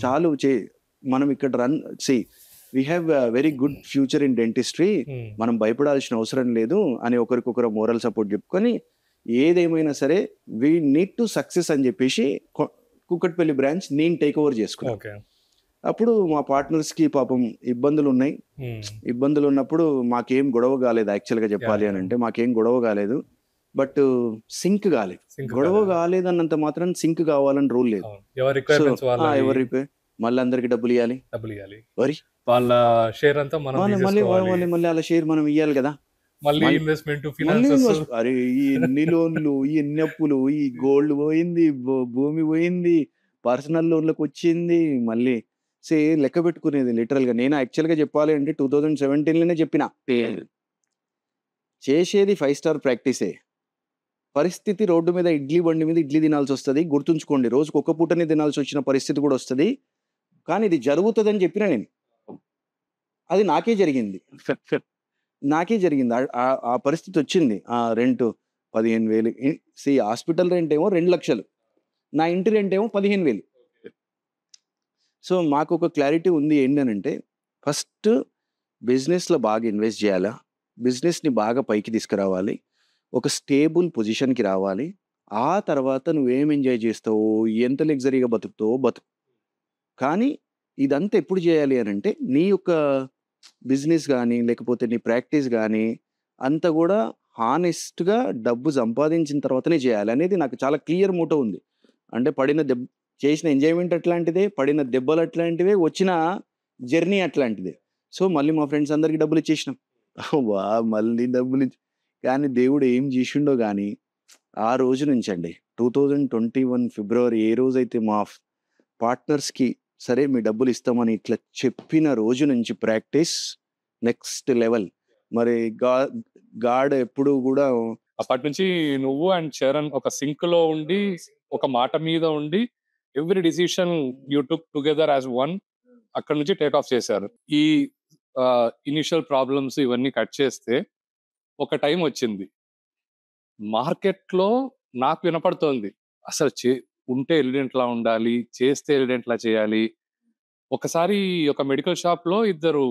చాలు మనం ఇక్కడ we have very good future in dentistry, మనం భయపడాల్సిన అవసరం లేదు అని ఒకరికొకరు మోరల్ సపోర్ట్ చెప్పుకొని ఏదేమైనా సరే వీ నీడ్ టు సక్సెస్ అని చెప్పేసి కూకట్పల్లి బ్రాంచ్ నేను టేక్ ఓవర్ చేసుకున్నాను. అప్పుడు మా పార్ట్నర్స్ కి పాపం ఇబ్బందులు ఉన్నాయి. ఇబ్బందులు ఉన్నప్పుడు మాకేం గొడవ కాలేదు. యాక్చువల్ గా చెప్పాలి అని అంటే మాకేం గొడవ కాలేదు, బట్ సింక్ కాలేదు. గొడవ కాలేదన్నంత మాత్రం సింక్ కావాలని రూల్ లేదు. ఎవరి మళ్ళీ అందరికి డబ్బులు ఇవ్వాలి, వరి వాళ్ళ షేర్ అంతా మళ్ళీ వాళ్ళ షేర్ మనం ఇవ్వాలి కదా. అరే ఈ ఎన్ని లోన్లు, ఈ ఎన్ని అప్పులు, ఈ గోల్డ్ పోయింది, భూమి పోయింది, పర్సనల్ లోన్‌లోకి వచ్చింది. మళ్ళీ లెక్క పెట్టుకునేది లిటరల్‌గా. నేను యాక్చువల్‌గా చెప్పాలి అంటే 2017లోనే చెప్పిన. చేసేది 5 స్టార్ ప్రాక్టీసే. పరిస్థితి రోడ్డు మీద ఇడ్లీ బండి మీద ఇడ్లీ తినాల్సొస్తది. గుర్తుంచుకోండి. రోజుకి ఒక్క పూటనే తినాల్సొచ్చిన పరిస్థితి కూడా వస్తది. కానీ ఇది జరుగుతదని చెప్పిన నేను. అది నాకే జరిగింది. నాకే జరిగింది. ఆ పరిస్థితొచ్చింది. Rent 15,000 hospital రెంటేమో 2,00,000. నా ఇంటి రెంటేమో 15,000. సో, మాకొక క్లారిటీ ఉంది ఏంటనంటే, ఫస్ట్ బిజినెస్‌లో బాగా ఇన్వెస్ట్ జేయాలా? బిజినెస్‌ని బాగా పైకి తీసుకురావాలి. ఒక స్టేబుల్ పొజిషన్‌కి రావాలి. ఆ తర్వాత నువ్వేం ఎంజాయ్ జేస్తావో, ఎంత లగ్జరీగా బతుకుతావో బతుకు. కానీ ఇదంతా ఎప్పుడు జేయాలి అనంటే, నీ యొక్క బిజినెస్ గానీ, లేకపోతే నీ ప్రాక్టీస్ గానీ, అంతా గూడా హానెస్ట్‌గా డబ్బు సంపాదించిన తర్వాతనే జేయాలి అనేది నాకు చాలా క్లియర్ మోటో ఉంది. అంటే చేసిన ఎంజాయ్‌మెంట్ అట్లాంటిదే, పడిన దెబ్బలు అట్లాంటివే, వచ్చిన జర్నీ అట్లాంటిదే. సో, మళ్ళీ మా ఫ్రెండ్స్ అందరికి డబ్బులిచ్చేసినాం. మళ్ళీ కానీ దేవుడు ఏం జేషిండో గానీ, ఆ రోజు నుంచండి 2021 ఫిబ్రవరి ఏ రోజైతే మా పార్ట్నర్స్‌కి సరే మీ డబ్బులిస్తామని ఇట్లా చెప్పిన రోజు నుంచి ప్రాక్టీస్ నెక్స్ట్ లెవెల్. మరి గాడ్ ఎప్పుడు గూడా అప్పటి నుంచి నువ్వు అండ్ చరణ్ ఒక సింక్‌లో ఉండి, ఒక మాట మీద ఉండి, every decision you took together as one. అక్కడి నుంచి టేక్ ఆఫ్ చేశారు. ఈ ఇనిషియల్ ప్రాబ్లమ్స్ ఇవన్నీ కట్ చేస్తే ఒక టైం వచ్చింది. మార్కెట్‌లో నాకు వినపడుతోంది. అసలు ఉంటే ఎలిడెంట్‌లా ఉండాలి, చేస్తే ఎలిడెంట్‌లా చేయాలి. ఒకసారి ఒక మెడికల్ షాప్‌లో ఇద్దరు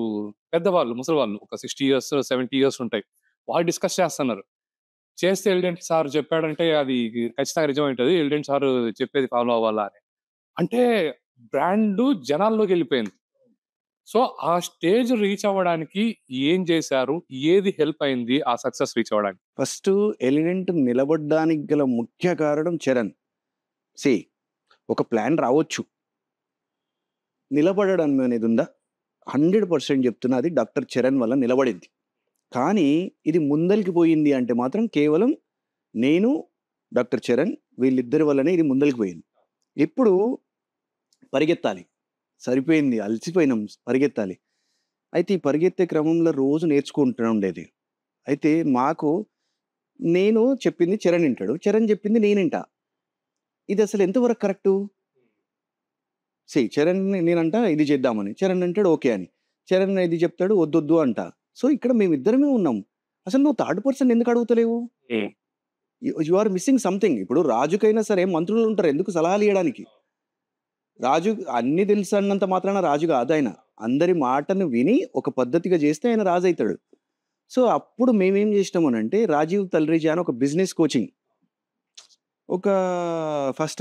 పెద్దవాళ్ళు, ముసలివాళ్ళు ఒక 60 ఇయర్స్, 70 ఇయర్స్ ఉంటాయి. వాళ్ళు డిస్కస్ చేస్తున్నారు. చేస్తే ఎలిడెంట్ సార్ చెప్పాడంటే అది ఖచ్చితంగా నిజమైంటది. ఎలిడెంట్ సార్ చెప్పేది ఫాలో అవ్వాలా అని. అంటే బ్రాండు జనాల్లోకెళ్ళిపోయింది. సో, ఆ స్టేజ్ రీచ్ అవ్వడానికి ఏం చేశారు? ఏది హెల్ప్ అయింది ఆ సక్సెస్ రీచ్ అవ్వడానికి? ఫస్టు ఎలిడెంట్ నిలబడ్డానికి గల ముఖ్య కారణం చరణ్. సీ ఒక ప్లాన్ రావచ్చు. నిలబడడం అనేదుందా? 100% చెప్తున్నా అది డాక్టర్ చరణ్ వల్ల నిలబడింది. కానీ ఇది ముందలకి పోయింది అంటే మాత్రం కేవలం నేను, డాక్టర్ చరణ్ వీళ్ళిద్దరి వల్లనే ఇది ముందలకి పోయింది. ఇప్పుడు పరిగెత్తాలి. సరిపోయింది. అలసిపోయినాం. పరిగెత్తాలి. అయితే ఈ పరిగెత్తే క్రమంలో రోజు నేర్చుకుంటూ ఉండేది. అయితే నేను చెప్పింది చరణ్ ఇంటాడు. చరణ్ చెప్పింది నేనింటా. ఇదసలు ఎంతవరకు కరెక్టు? చరణ్‌ని నేనంట ఇది చేద్దామని. చరణ్ అంటాడు ఓకే అని. చరణ్ ఇది చెప్తాడు వద్దొద్దు అంటా. సో, ఇక్కడ మేమిద్దరమే ఉన్నాం. అసలు నువ్వు థర్డ్ పర్సన్ ఎందుకు అడుగుతలేవు? You are missing something. ఇప్పుడు రాజుకైనా సరే మంత్రులుంటారు. ఎందుకు సలహాలియ్యడానికి? రాజు అన్నీ తెలుసన్నంత మాత్రాన రాజు కాదాయన. అందరి మాటను విని ఒక పద్ధతిగా చేస్తే ఆయన రాజైతాడు. సో, అప్పుడు మేమేం చేసినామనంటే రాజీవ్ తల్రేజా అని ఒక బిజినెస్ కోచింగ్. ఫస్ట్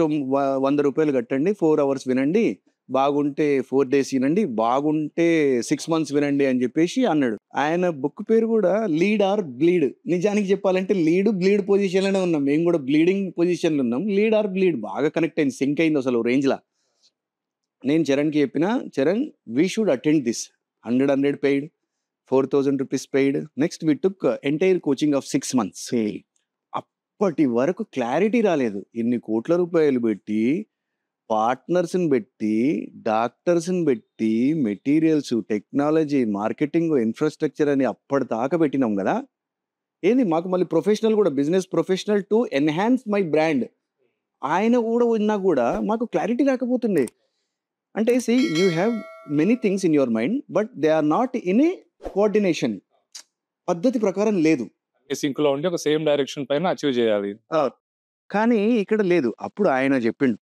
₹100 కట్టండి. 4 అవర్స్ వినండి. బాగుంటే 4 డేస్ వినండి. బాగుంటే 6 మంత్స్ వినండి అని చెప్పేసి అన్నాడు. ఆయన బుక్ పేరు కూడా లీడ్ ఆర్ బ్లీడ్. నిజానికి చెప్పాలంటే బ్లీడ్ పొజిషన్‌లోనే ఉన్నాం. మేము కూడా బ్లీడింగ్ పొజిషన్‌లో ఉన్నాం. లీడ్ ఆర్ బ్లీడ్ బాగా కనెక్ట్ అయింది. సింక్ అయింది అసలు రేంజ్‌లా. నేను చరణ్‌కి చెప్పిన, Charan we should attend this. 100 paid, ₹4,000 paid. Next we took entire coaching of 6 months. అప్పటి వరకు క్లారిటీ రాలేదు. ఇన్ని కోట్ల రూపాయలు పెట్టి, పార్ట్నర్స్‌ని పెట్టి, డాక్టర్స్‌ని పెట్టి, మెటీరియల్స్, టెక్నాలజీ, మార్కెటింగ్, ఇన్‌ఫ్రాస్ట్రక్చర్ అని అప్పటిదాకా పెట్టినాం గదా! ఏంది మాకు మళ్ళీ ప్రొఫెషనల్ కూడా business professional to enhance my brand. ఆయన కూడా ఉన్నా కూడా మాకు క్లారిటీ రాకపోతుండే. అంటే you have many things in your mind but they are not in a coordination. పద్ధతి ప్రకారం లేదు. సింక్‌లో ఉండి ఒక సేమ్ డైరెక్షన్ పైన అచీవ్ చేయాలి. కానీ ఇక్కడ లేదు. అప్పుడు ఆయన చెప్పిండు.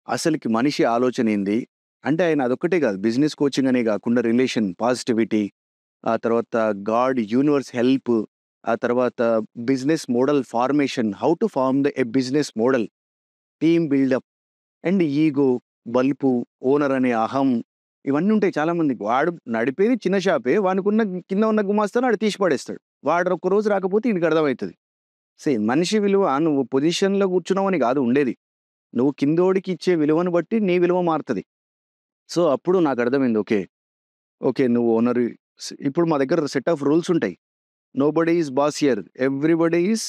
అసలుకి మనిషి ఆలోచన ఏంది? అంటే ఆయన అదొక్కటే కాదు. బిజినెస్ కోచింగ్ అనే కాకుండా రిలేషన్, పాజిటివిటీ, ఆ తర్వాత గాడ్, యూనివర్స్ హెల్ప్, ఆ తర్వాత business model formation, how to form a business model, team buildup and ego, బల్పు, ఓనర్ అనే అహం, ఇవన్నీ ఉంటాయి చాలా మందికి. వాడు నడిపేది చిన్న షాపే. వానికున్న కింద ఉన్న గుమాస్తాను ఆడు తీసి పడేస్తాడు. వాడు ఒక్కరోజు రాకపోతే ఈడికి అర్థమవుతది. మనిషి విలువ నువ్వు పొజిషన్‌లో కూర్చున్నావని కాదు ఉండేది. నువ్వు కిందోడికి ఇచ్చే విలువను బట్టి నీ విలువ మారుతది. సో, అప్పుడు నాకు అర్థమైంది. ఓకే. నువ్వు ఓనర్. ఇప్పుడు మా దగ్గర సెట్ ఆఫ్ రూల్స్ ఉంటాయి. Nobody is boss here. Everybody is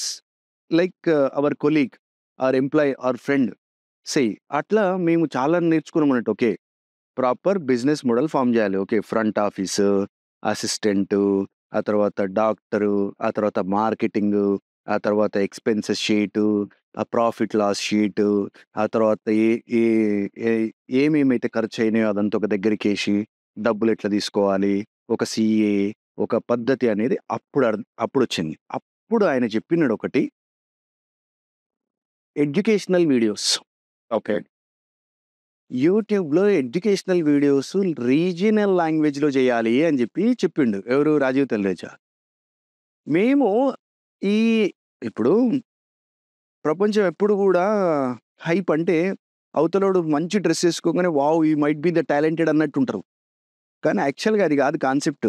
like our colleague, our employee, our friend. అట్లా మేము చాలా నేర్చుకున్నాం అన్నట్టు. Okay. Proper business model form చేయాలి. ఓకే. ఫ్రంట్ ఆఫీసు, అసిస్టెంటు, ఆ తర్వాత డాక్టరు, ఆ తర్వాత మార్కెటింగు, ఆ తర్వాత ఎక్స్‌పెన్సెస్ షీటు, ఆ ప్రాఫిట్ లాస్ షీటు, ఆ తర్వాత ఏ ఏ ఏ ఏమేమైతే ఖర్చయినాయో అదంతా ఒక దగ్గరికేసి డబ్బులెట్లా తీసుకోవాలి, ఒక సీఏ, ఒక పద్ధతి అనేది అప్పుడొచ్చింది. అప్పుడు ఆయన చెప్పినాడొకటి, ఎడ్యుకేషనల్ వీడియోస్. ఓకే. యూట్యూబ్‌లో ఎడ్యుకేషనల్ వీడియోస్ రీజినల్ లాంగ్వేజ్‌లో చేయాలి అని చెప్పిండు. ఎవరు? రాజీవ్ తల్రేజా. మేము ఈ ఇప్పుడు ప్రపంచం ఎప్పుడు గూడా హైప్ అంటే అవతలోడు మంచి dress ఏసుకోగానే wow! He might be the talented అన్నట్టుంటరు. కానీ యాక్చువల్‌గా అది గాదు కాన్సెప్ట్.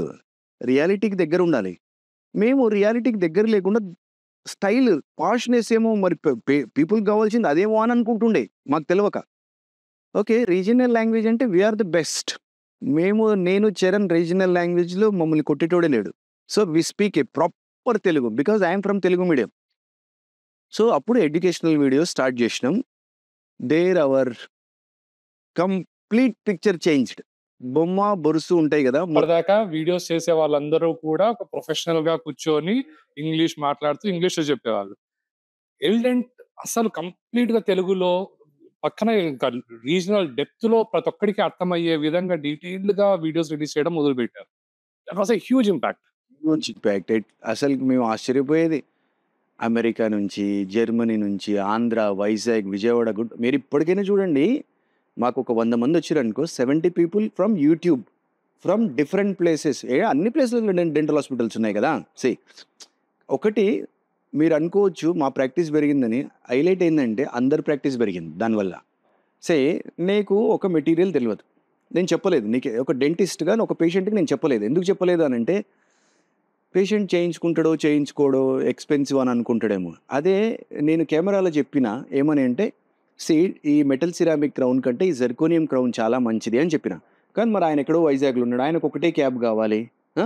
రియాలిటీకి దగ్గరుండాలి. మేము రియాలిటీకి దగ్గర లేకుండా స్టైల్, పాష్‌నెస్ ఏమో మరి పీపుల్‌కి గావాల్సింది అదేమో అని అనుకుంటుండే మాకు తెలవక. ఓకే. రీజినల్ లాంగ్వేజ్ అంటే వి ఆర్ ది బెస్ట్. నేను, చరణ్ రీజినల్ లాంగ్వేజ్‌లో మమ్మల్ని కొట్టేటోడే లేడు. So, we speak a proper Telugu because I am from Telugu medium. So, అప్పుడు ఎడ్యుకేషనల్ వీడియోస్ స్టార్ట్ జేసినాం. There our complete picture changed. బొమ్మ, బొరుసు ఉంటాయి గదా! ఇప్పటిదాకా వీడియోస్ చేసే వాళ్ళందరూ కూడా ఒక ప్రొఫెషనల్‌గా కూర్చొని ఇంగ్లీష్ మాట్లాడుతూ ఇంగ్లీష్‌లో చెప్పేవాళ్ళు. ఎల్డెంట్ అసలు కంప్లీట్‌గా తెలుగులో పక్కన ఇంకా రీజనల్ డెప్త్‌లో ప్రతి ఒక్కడికి అర్థమయ్యే విధంగా డీటెయిల్డ్‌గా వీడియోస్ రిలీజ్ చేయడం మొదలుపెట్టారు. That was a huge impact. Huge impact. అసలుకి మేము ఆశ్చర్యపోయేది. అమెరికా నుంచి, జర్మనీ నుంచి, ఆంధ్ర, వైజాగ్, విజయవాడ మీరు ఇప్పటికైనా చూడండి. మాకొక 100 మందొచ్చిరనుకో 70 people from YouTube. From different places. అన్ని ప్లేస్‌లలో డెంటల్ హాస్పిటల్స్ ఉన్నాయి గదా! ఒకటి మీరనుకోవచ్చు మా ప్రాక్టీస్ పెరిగిందని. హైలైట్ ఏందంటే అందరి ప్రాక్టీస్ పెరిగింది దానివల్ల. సే నీకు ఒక మెటీరియల్ తెలవదు. నేను చెప్పలేదు. ఒక డెంటిస్ట్‌గా ఒక పేషెంట్‌కి నేను చెప్పలేదు. ఎందుకు చెప్పలేదు అనంటే పేషెంట్ చేయించుకుంటాడో, చేయించుకోడో ఎక్స్‌పెన్సివ్ అని అనుకుంటాడేమో. అదే నేను కెమెరాలో చెప్పినా ఏమని అంటే, సీ ఈ మెటల్ సిరామిక్ క్రౌన్ కంటే ఈ జెర్కోనియం క్రౌన్ చాలా మంచిది అని చెప్పిన. కానీ మరి ఆయన ఎక్కడో వైజాగ్‌లో ఉన్నాడు. ఆయనకు ఒకటే క్యాప్ కావాలి. ఆ!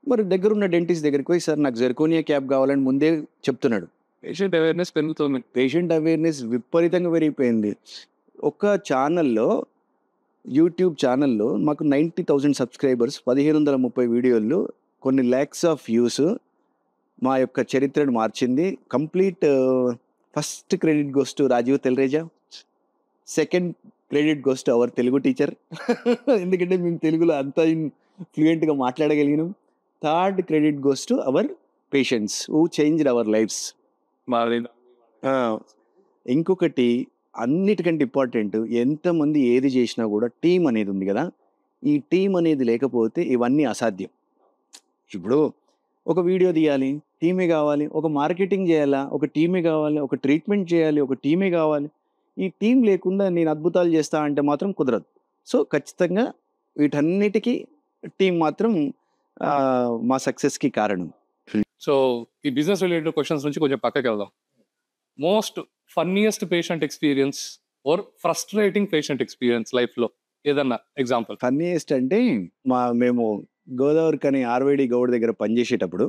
మరి దగ్గరున్న డెంటిస్ట్ దగ్గరికి పోయి సార్ నాకు జెర్కోనియా క్యాప్ కావాలని ముందే చెప్తున్నాడు. పేషెంట్ అవేర్‌నెస్ పెరుగుతుంది. పేషెంట్ అవేర్‌నెస్ విపరీతంగా పెరిగిపోయింది. ఒక ఛానల్‌లో యూట్యూబ్ ఛానల్‌లో మాకు 90,000 సబ్‌స్క్రైబర్స్, 1530 వీడియోలు, కొన్ని లాక్స్ ఆఫ్ వ్యూస్ మా యొక్క చరిత్రను మార్చింది. Complete first credit goes to Rajeev Telreja. Second credit goes to our Telugu teacher. ఎందుకంటే మేము తెలుగులో అంత ఫ్లూయెంట్‌గా మాట్లాడగలిగినాం. Third credit goes to our patients who changed our lifes. మాది ఆ! ఇంకొకటి అన్నిటికంటే ఇంపార్టెంట్ ఎంతమంది ఏది చేసినా కూడా టీమ్ అనేది ఉంది గదా! ఈ టీమ్ అనేది లేకపోతే ఇవన్నీ అసాధ్యం. ఇప్పుడు ఒక వీడియో తీయాలి, టీమే గావాలి. ఒక మార్కెటింగ్ జేయాలా, ఒక టీమే గావాలి. ఒక ట్రీట్మెంట్ చేయాలి, ఒక టీమే గావాలి. ఈ టీమ్ లేకుండా నేను అద్భుతాలు చేస్తా అంటే మాత్రం కుదరదు. సో, ఖచ్చితంగా వీటన్నిటికి టీమ్ మాత్రం మా సక్సెస్‌కి కారణం. సో, ఈ బిజినెస్ రిలేటెడ్ క్వెషన్స్ నుంచి కొంచెం పక్కకెళ్దాం. Most funniest patient experience or frustrating patient experience లైఫ్‌లో ఏదన్నా ఎగ్జాంపుల్? ఫన్నీయెస్ట్ అంటే మేము గోదావరికని ఆర్‌వైడి గౌడ్ దగ్గర పనిజేసేటప్పుడు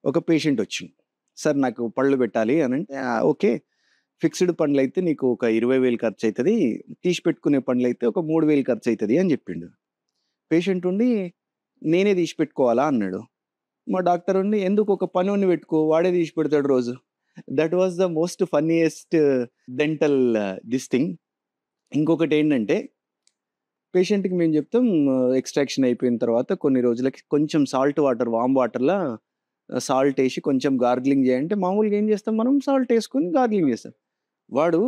ఒక పేషెంట్ వచ్చిండు. సార్ నాకు పళ్ళు పెట్టాలి అనంటే, ఓకే. ఫిక్స్‌డ్ పండ్లయితే నీకు ఒక 20,000 ఖర్చయితది. తీసి పెట్టుకునే పండ్లయితే ఒక 3,000 ఖర్చయితది అని జెప్పిండు. పేషెంట్ ఉండి, నేనే తీసి పెట్టుకోవాలా అన్నాడు. మా డాక్టర్ ఉండి, ఎందుకు ఒక పనోడిని పెట్టుకో వాడే తీసి పెడతాడు రోజు. That was the most funniest dental this thing. ఇంకొకటేంటంటే పేషెంట్‌కి మేము చెప్తాం ఎక్స్‌ట్రాక్షన్ అయిపోయిన తర్వాత కొన్ని రోజులకి కొంచెం సాల్ట్ వాటర్, వార్మ్ వాటర్‌ల సాల్ట్ ఏసి కొంచెం గార్గ్లింగ్ చేయంటే మామూలుగా ఏం చేస్తాం మనం సాల్ట్ ఏసుకొని గార్గ్లింగ్ చేస్తాం. వాడు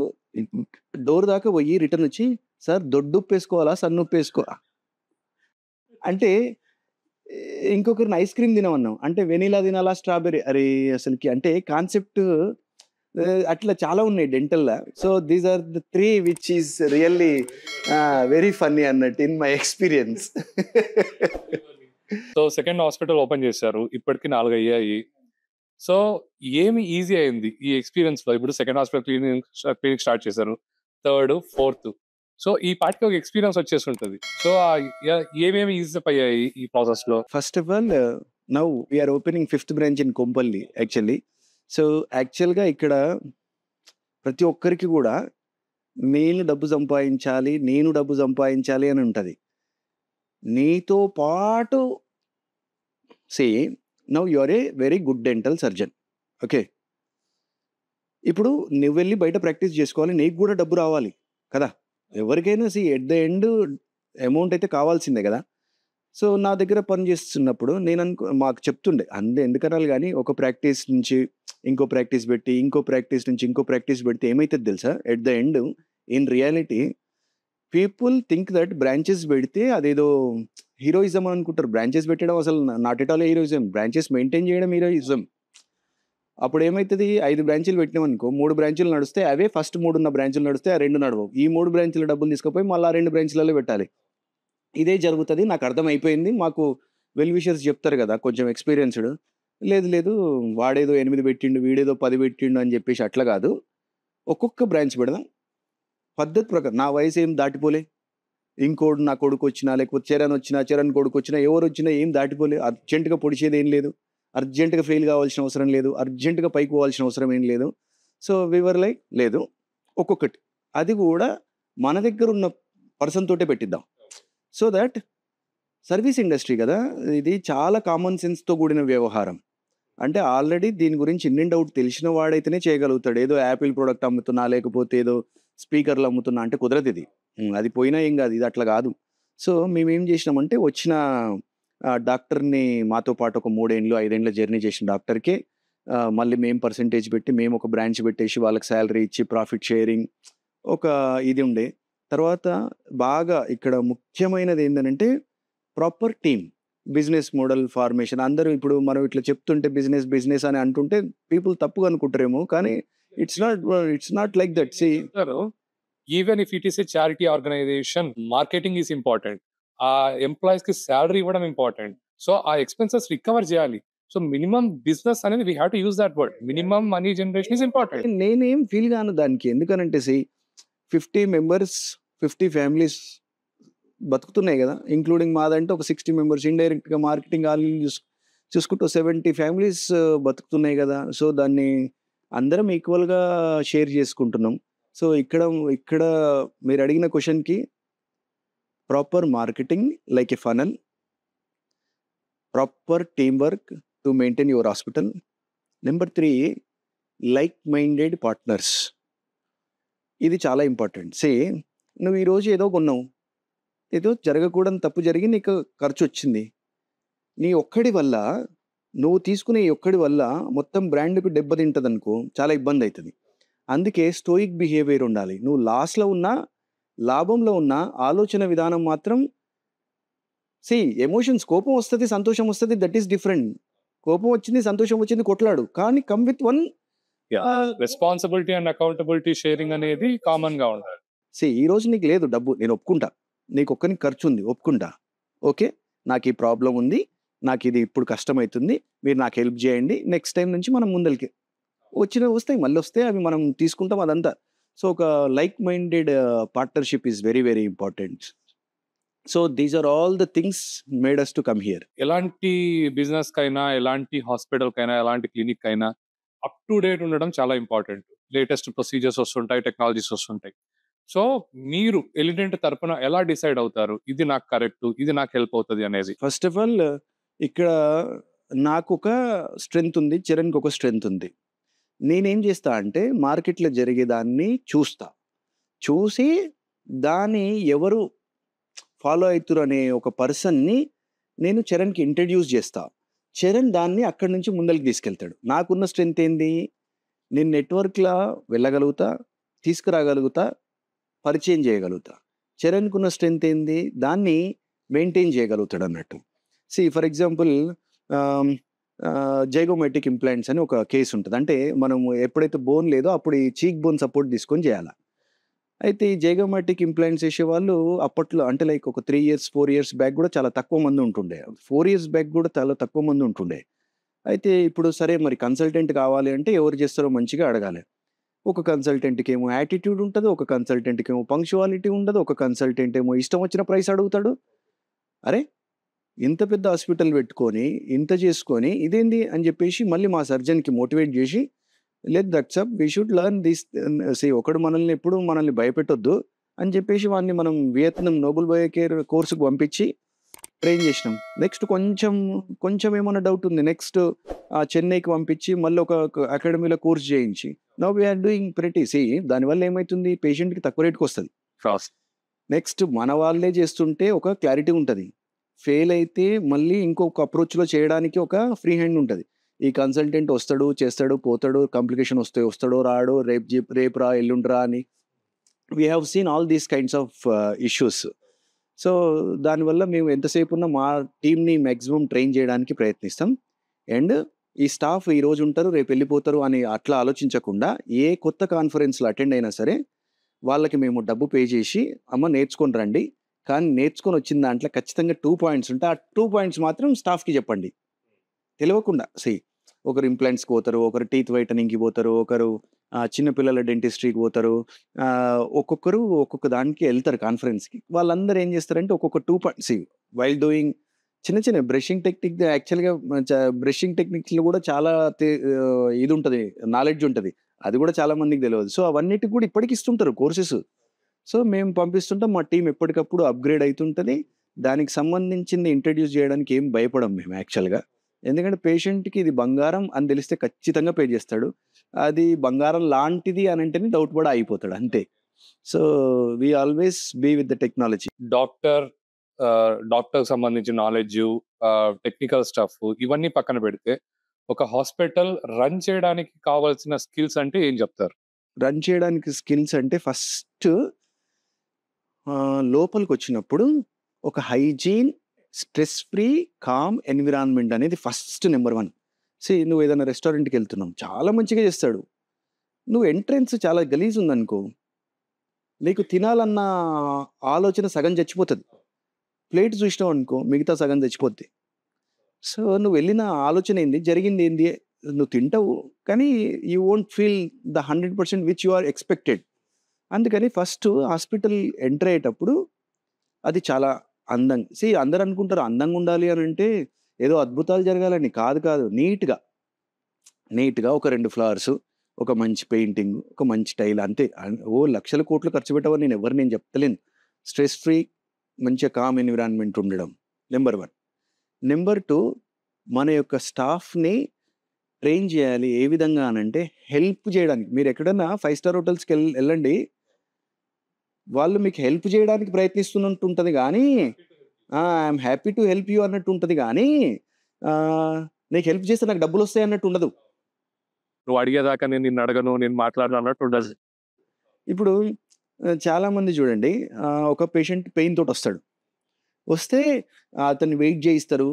డోర్ దాకా పోయి రిటర్న్ వచ్చి, "సార్ దొడ్డుప్పేసుకోవాలా? సన్నుప్పేసుకోవాలా?" అంటే ఇంకొకరిని ఐస్ క్రీమ్ తినమన్నాం. అంటే వెనిలా తినాలా? స్ట్రాబెర్రీ అరే! అసలకి అంటే కాన్సెప్ట్ అట్లా చాలా ఉన్నాయి డెంటల్‌ల. So, these are the 3 which is really very funny అన్నట్టు in my experience. So, second hospital open చేశారు. ఇప్పటికి 4 అయ్యాయి. సో, ఏమి ఈజీ అయింది ఈ ఎక్స్‌పీరియన్స్‌లో? ఇప్పుడు సెకండ్ హాస్పిటల్ క్లినిక్ స్టార్ట్ చేశారు. Third, fourth. సో, ఈ పాటికి ఒక ఎక్స్‌పీరియన్స్ వచ్చేసుంటది. సో, ఏమేమి ఈజ్ అప్ అయ్యాయి ఈ ప్రాసెస్‌లో? First of all now we are opening fifth branch in Kompally actually. So, యాక్చువల్‌గా ఇక్కడ ప్రతి ఒక్కరికి గూడా నేను డబ్బు సంపాదించాలి, నేను డబ్బు సంపాదించాలి అని ఉంటది. నీతో పాటు see now you are a very good dental surgeon. Okay. ఇప్పుడు నువ్వెళ్ళి బయట ప్రాక్టీస్ జేసుకోవాలి. నీకు గూడా డబ్బు రావాలి కదా! ఎవరికైనా ఎట్ ద ఎండ్ అమౌంట్ అయితే కావాల్సిందే గదా! సో, నా దగ్గర పని జేస్తున్నప్పుడు మాకు చెప్తుండే. ఎందుకనాలి గానీ, ఒక ప్రాక్టీస్ నుంచి ఇంకో ప్రాక్టీస్ బెట్టి, ఇంకో ప్రాక్టీస్ నుంచి ఇంకో ప్రాక్టీస్ బెడితే ఏమైతది దెలుసా? At the end in reality people think that branches బెడితే అదేదో హీరోయిజం అనుకుంటారు. బ్రాంచెస్ పెట్టడం అసలు not at all heroism. Branches maintain జేయడం హీరోయిజం. అప్పుడేమైతది 5 బ్రాంచీలు పెట్టినామనుకో, 3 బ్రాంచీలు నడుస్తాయి. అవే ఫస్ట్ 3 ఉన్న బ్రాంచీలు నడుస్తాయి. ఆ 2 నడవవు. ఈ 3 బ్రాంచీల డబ్బులు తీసుకుపోయి మళ్ళా ఆ 2 బ్రాంచీలలో పెట్టాలి. ఇదే జరుగుతది. నాకర్థమైపోయింది. మాకు వెల్ విషర్స్ చెప్తారు గదా! కొంచెం ఎక్స్‌పీరియన్స్‌డ్. లేదు లేదు వాడేదో 8 పెట్టిండు, వీడేదో 10 పెట్టిండు అని జెప్పేసి అట్లా గాదు. ఒక్కొక్క బ్రాంచ్ పెడదాం. పద్ధతి ప్రకారం నా వయసేం దాటిపోలే. ఇంకోడు నా కొడుకొచ్చినా, లేకపోతే చరణ్ కొడుకొచ్చినా, ఎవరొచ్చినా ఏం దాటిపోలే. అర్జెంట్‌గా పొడిచేదేం లేదు. అర్జెంట్‌గా ఫెయిల్ గావాల్సిన అవసరం లేదు. అర్జెంట్‌గా పైకి పోవాల్సిన అవసరం ఏం లేదు. సో, వి వర్ లైక్ లేదు. ఒక్కొక్కటి. అది గూడా మన దగ్గరున్న పర్సన్ తోటే పెట్టిద్దాం. సో థట్ సర్వీస్ ఇండస్ట్రీ గదా! ఇది చాలా కామన్ సెన్స్‌తో కూడిన వ్యవహారం. అంటే ఆల్రెడీ దీని గురించి ఇన్ అండ్ ఔట్ తెలిసిన వాడైతేనే చేయగలుగుతాడు. ఏదో యాపిల్ ప్రొడక్ట్ అమ్ముతున్నా, లేకపోతే ఏదో స్పీకర్‌లు అమ్ముతున్నా అంటే కుదరదిది. అది పోయినా ఏం గాదు. ఇది అట్లా గాదు. సో, మేమేం జేసినామంటే వచ్చిన డాక్టర్‌ని మాతో పాటు ఒక 3 ఏండ్లు, 5 ఏండ్ల జర్నీ చేసిన డాక్టర్‌కి మళ్ళీ మేము పర్సెంటేజ్ పెట్టి మేము ఒక బ్రాంచ్ పెట్టేసి వాళ్ళకి సాలరీ ఇచ్చి ప్రాఫిట్ షేరింగ్ ఒక ఇది ఉండే. తర్వాత బాగా ఇక్కడ ముఖ్యమైనదేందనంటే proper team. Business model formation. అందరూ ఇప్పుడు మనం ఇట్లా చెప్తుంటే బిజినెస్ అని అంటుంటే పీపుల్ తప్పుగా అనుకుంటారేమో. కానీ ఇట్స్ నాట్ లైక్ దట్. చెప్తారు. Even if it is a charity organization, marketing is important. ఆ ఎంప్లాయీస్ కి సాలరీ ఇవ్వడం ఇంపార్టెంట్. సో ఆ ఎక్స్‌పెన్సెస్ రికవర్ చేయాలి. సో మినిమమ్ బిజినెస్ అనేది we have to use that word. Minimum money generation is important. నేనేం feel గాను దానికి. ఎందుకనంటే 50 మెంబర్స్, 50 ఫ్యామిలీస్ బతుకుతున్నాయి గదా! ఇంక్లూడింగ్ మాదంటే ఒక 60 మెంబర్స్ ఇండైరెక్ట్‌గా మార్కెటింగ్ ఆల్ చూసుకుంటే 70 ఫ్యామిలీస్ బతుకుతున్నాయి గదా! సో, దాన్ని అందరం ఈక్వల్‌గా షేర్ చేసుకుంటున్నాం. సో, ఇక్కడ మీరడిగిన క్వెషన్‌కి proper marketing like a funnel, proper team work to maintain your hospital. Number 3 like minded partners. ఇది చాలా ఇంపార్టెంట్. నువ్వు ఈరోజు ఏదో కొన్నావు. ఏదో జరగకూడని తప్పు జరిగి నీకు ఖర్చొచ్చింది. నీ ఒక్కడి వల్ల నువ్వు తీసుకునే ఈ ఒక్కడి వల్ల మొత్తం బ్రాండ్‌కు దెబ్బతింటదనుకో చాలా ఇబ్బందయితది. అందుకే స్టోయిక్ బిహేవియర్ ఉండాలి. నువ్వు లాస్‌లో ఉన్నా, లాభంలో ఉన్నా ఆలోచన విధానం మాత్రం ఎమోషన్స్ కోపం వస్తది, సంతోషం వస్తది. That is different. కోపం వచ్చింది, సంతోషం వచ్చింది కొట్లాడు. కానీ come with one responsibility and accountability sharing అనేది కామన్ గా ఉండాలి. ఈరోజు నీకు లేదు డబ్బు. నేను ఒప్పుకుంటా. నీకొక్కనికి ఖర్చుంది. ఒప్పుకుంటా. ఓకే. నాకు ఈ ప్రాబ్లమ్ ఉంది. నాకిది ఇప్పుడు కష్టమైతుంది. మీరు నాకు హెల్ప్ జేయండి. నెక్స్ట్ టైమ్ నుంచి మనం ముందలకి వస్తాయి. మళ్ళొస్తాయి. అవి మనం తీసుకుంటాం అదంతా. సో, ఒక like minded partnership is very, very important. So, these are all the things made us to come here. ఎలాంటి బిజినెస్ కైనా, ఎలాంటి హాస్పిటల్ కైనా, ఎలాంటి క్లినిక్ అయినా అప్ టు డేట్ ఉండడం చాలా ఇంపార్టెంట్. లేటెస్ట్ ప్రొసీజర్స్ వస్తుంటాయి, టెక్నాలజీస్ వస్తుంటాయి. సో మీరు ఎలిడెంట్ తరపున ఎలా డిసైడ్ అవుతారు? ఇది నాకు కరెక్ట్, ఇది నాకు హెల్ప్ అవుతది అనేది. ఫస్ట్ ఆఫ్ ఆల్ ఇక్కడ నాకొక స్ట్రెంగ్త్ ఉంది. చరణ్‌కి ఒక స్ట్రెంగ్త్ ఉంది. నేనేం చేస్తా అంటే మార్కెట్‌లో జరిగేదాన్ని చూస్తా. చూసి దాన్ని ఎవరు ఫాలో అయితురు అనే ఒక పర్సన్‌ని నేను చరణ్‌కి ఇంట్రడ్యూస్ చేస్తా. చరణ్ దాన్ని అక్కడి నుంచి ముందలకి తీసుకెళ్తాడు. నాకున్న స్ట్రెంగ్త్ ఏంది? నేను నెట్వర్క్‌లా వెళ్ళగలుగుతా, తీసుకురాగలుగుతా, పరిచయం చేయగలుగుతా. చరణ్‌కున్న స్ట్రెంగ్త్ ఏంది? దాన్ని మెయింటైన్ చేయగలుగుతాడన్నట్టు. ఫర్ ఎగ్జాంపుల్ జైగోమాటిక్ ఇంప్లాంట్స్ అని ఒక కేస్ ఉంటది. అంటే మనము ఎప్పుడైతే బోన్ లేదో అప్పుడు ఈ చీక్ బోన్ సపోర్ట్ తీసుకొని చేయాల. అయితే ఈ జైగోమాటిక్ ఇంప్లాంట్స్ చేసేవాళ్ళు అప్పట్లో అంటే లైక్ ఒక 3 ఇయర్స్, 4 ఇయర్స్ బ్యాక్ గూడా చాలా తక్కువ మంది ఉంటుండే. 4 ఇయర్స్ బ్యాక్ గూడా చాలా తక్కువ మంది ఉంటుండే. అయితే ఇప్పుడు సరే మరి కన్సల్టెంట్ కావాలి అంటే ఎవరు చేస్తారో మంచిగా అడగాలి. ఒక కన్సల్టెంట్‌కేమో యాటిట్యూడ్ ఉంటది. ఒక కన్సల్టెంట్‌కేమో పంక్చువాలిటీ ఉండదు. ఒక కన్సల్టెంట్ ఏమో ఇష్టం వచ్చిన ప్రైస్ అడుగుతాడు. అరే! ఇంత పెద్ద హాస్పిటల్ పెట్టుకొని, ఇంత చేసుకొని ఇదేంది అని చెప్పేసి మళ్ళీ మా సర్జన్‌కి మోటివేట్ చేసి, లేదు that's we should learn this. ఒకడు మనల్ని భయపెట్టొద్దు అని చెప్పేసి వాడిని మనం వియత్నాం నోబెల్ బయోకేర్ కోర్సుకు పంపించి ట్రైన్ చేసినాం. నెక్స్ట్ కొంచెం ఏమన్నా డౌట్ ఉంది, నెక్స్ట్ చెన్నైకి పంపించి మళ్ళీ ఒక అకాడమీలో కోర్స్ చేయించి నౌ వీఆర్ డూయింగ్ ప్రెటీ. దానివల్ల ఏమవుతుంది, పేషెంట్కి తక్కువ రేట్కి వస్తుంది. నెక్స్ట్ మన వాళ్ళే చేస్తుంటే ఒక క్లారిటీ ఉంటుంది, ఫెయిల్ అయితే మళ్ళీ ఇంకొక అప్రోచ్లో చేయడానికి ఒక ఫ్రీ హ్యాండ్ ఉంటుంది. ఈ కన్సల్టెంట్ వస్తాడు, చేస్తాడు, పోతాడు, కాంప్లికేషన్ వస్తాడో రాడో, రేపు రా ఎల్లుండ్రా అని we have seen all these kinds of issues. So దానివల్ల మేము ఎంతసేపు ఉన్నా మా టీంని మ్యాక్సిమం ట్రైన్ చేయడానికి ప్రయత్నిస్తాం. అండ్ ఈ స్టాఫ్ ఈ రోజు ఉంటారు రేపు వెళ్ళిపోతారు అని అట్లా ఆలోచించకుండా ఏ కొత్త కాన్ఫరెన్స్లో అటెండ్ అయినా సరే వాళ్ళకి మేము డబ్బు పే చేసి అమ్మ నేర్చుకొని రండి, కానీ నేర్చుకొని వచ్చిన దాంట్లో ఖచ్చితంగా 2 పాయింట్స్ ఉంటాయి, ఆ 2 పాయింట్స్ మాత్రం స్టాఫ్కి చెప్పండి. తెలియకుండా ఒకరు ఇంప్లాంట్స్కి పోతారు, ఒకరు టీత్ వైటనింగ్కి పోతారు, ఒకరు చిన్నపిల్లల డెంటిస్ట్రీకి పోతారు, ఒక్కొక్కరు ఒక్కొక్క దానికి వెళ్తారు కాన్ఫరెన్స్కి. వాళ్ళందరూ ఏం చేస్తారంటే ఒక్కొక్క 2 పాయింట్స్ వైల్ డూయింగ్ చిన్న బ్రషింగ్ టెక్నిక్. యాక్చువల్గా బ్రషింగ్ టెక్నిక్స్లో కూడా చాలా ఇది ఉంటుంది, నాలెడ్జ్ ఉంటుంది, అది కూడా చాలా మందికి తెలియదు. సో అవన్నిటికి కూడా ఇప్పటికి ఇస్తుంటారు కోర్సెస్. సో మేము పంపిస్తుంటాం, మా టీం ఎప్పటికప్పుడు అప్గ్రేడ్ అవుతుంటుంది. దానికి సంబంధించింది ఇంట్రడ్యూస్ చేయడానికి ఏం భయపడం మేము యాక్చువల్గా. ఎందుకంటే పేషెంట్కి ఇది బంగారం అని తెలిస్తే ఖచ్చితంగా పే చేస్తాడు, అది బంగారం లాంటిది అని అంటేనే డౌట్ కూడా అయిపోతాడు అంతే. So we always be with the technology. Doctor సంబంధించిన నాలెడ్జ్, టెక్నికల్ స్టఫ్ ఇవన్నీ పక్కన పెడితే ఒక హాస్పిటల్ రన్ చేయడానికి కావాల్సిన స్కిల్స్ అంటే ఏం చెప్తారు? రన్ చేయడానికి స్కిల్స్ అంటే ఫస్ట్ లోపలికి వచ్చినప్పుడు ఒక hygiene, stress free, calm environment అనేది ఫస్ట్ నెంబర్ 1. నువ్వు ఏదైనా రెస్టారెంట్కి వెళ్తున్నావు, చాలా మంచిగా చేస్తాడు, నువ్వు ఎంట్రెన్స్ చాలా గలీజ్ ఉందనుకో, నీకు తినాలన్న ఆలోచన సగం చచ్చిపోతుంది. ప్లేట్ చూసినావు అనుకో, మిగతా సగం చచ్చిపోద్ది. సో నువ్వు వెళ్ళిన ఆలోచన ఏంది, జరిగింది ఏంది, నువ్వు తింటావు కానీ you won't feel the 100% which you are expected. అందుకని ఫస్ట్ హాస్పిటల్ ఎంటర్ అయ్యేటప్పుడు అది చాలా అందంగా, అందరు అనుకుంటారు అందంగా ఉండాలి అని అంటే ఏదో అద్భుతాలు జరగాలని. కాదు, నీట్గా ఒక 2 ఫ్లవర్స్, ఒక మంచి పెయింటింగ్, ఒక మంచి టైల్, అంతే. ఓ లక్షల కోట్లు ఖర్చు పెట్టవని నేను చెప్తలేను. స్ట్రెస్ ఫ్రీ, మంచిగా కామ్ ఎన్విరాన్మెంట్ ఉండడం నెంబర్ 1. నెంబర్ 2, మన యొక్క స్టాఫ్ని ట్రైన్ చేయాలి. ఏ విధంగా అనంటే హెల్ప్ చేయడానికి. మీరు ఎక్కడన్నా 5 స్టార్ హోటల్స్కి వెళ్ళండి, వాళ్ళు మీకు హెల్ప్ చేయడానికి ప్రయత్నిస్తున్నట్టు ఉంటుంది కానీ I'm happy to help you అన్నట్టు ఉంటుంది కానీ నీకు హెల్ప్ చేస్తే నాకు డబ్బులు వస్తాయి అన్నట్టు ఉండదు. నువ్వు అడిగేదాకా నేను నిన్ను అడగను, నేను మాట్లాడను అన్నట్టు ఉండదు. ఇప్పుడు చాలామంది చూడండి, ఒక పేషెంట్ పెయిన్ తోటి వస్తే అతన్ని వెయిట్ చేయిస్తారు,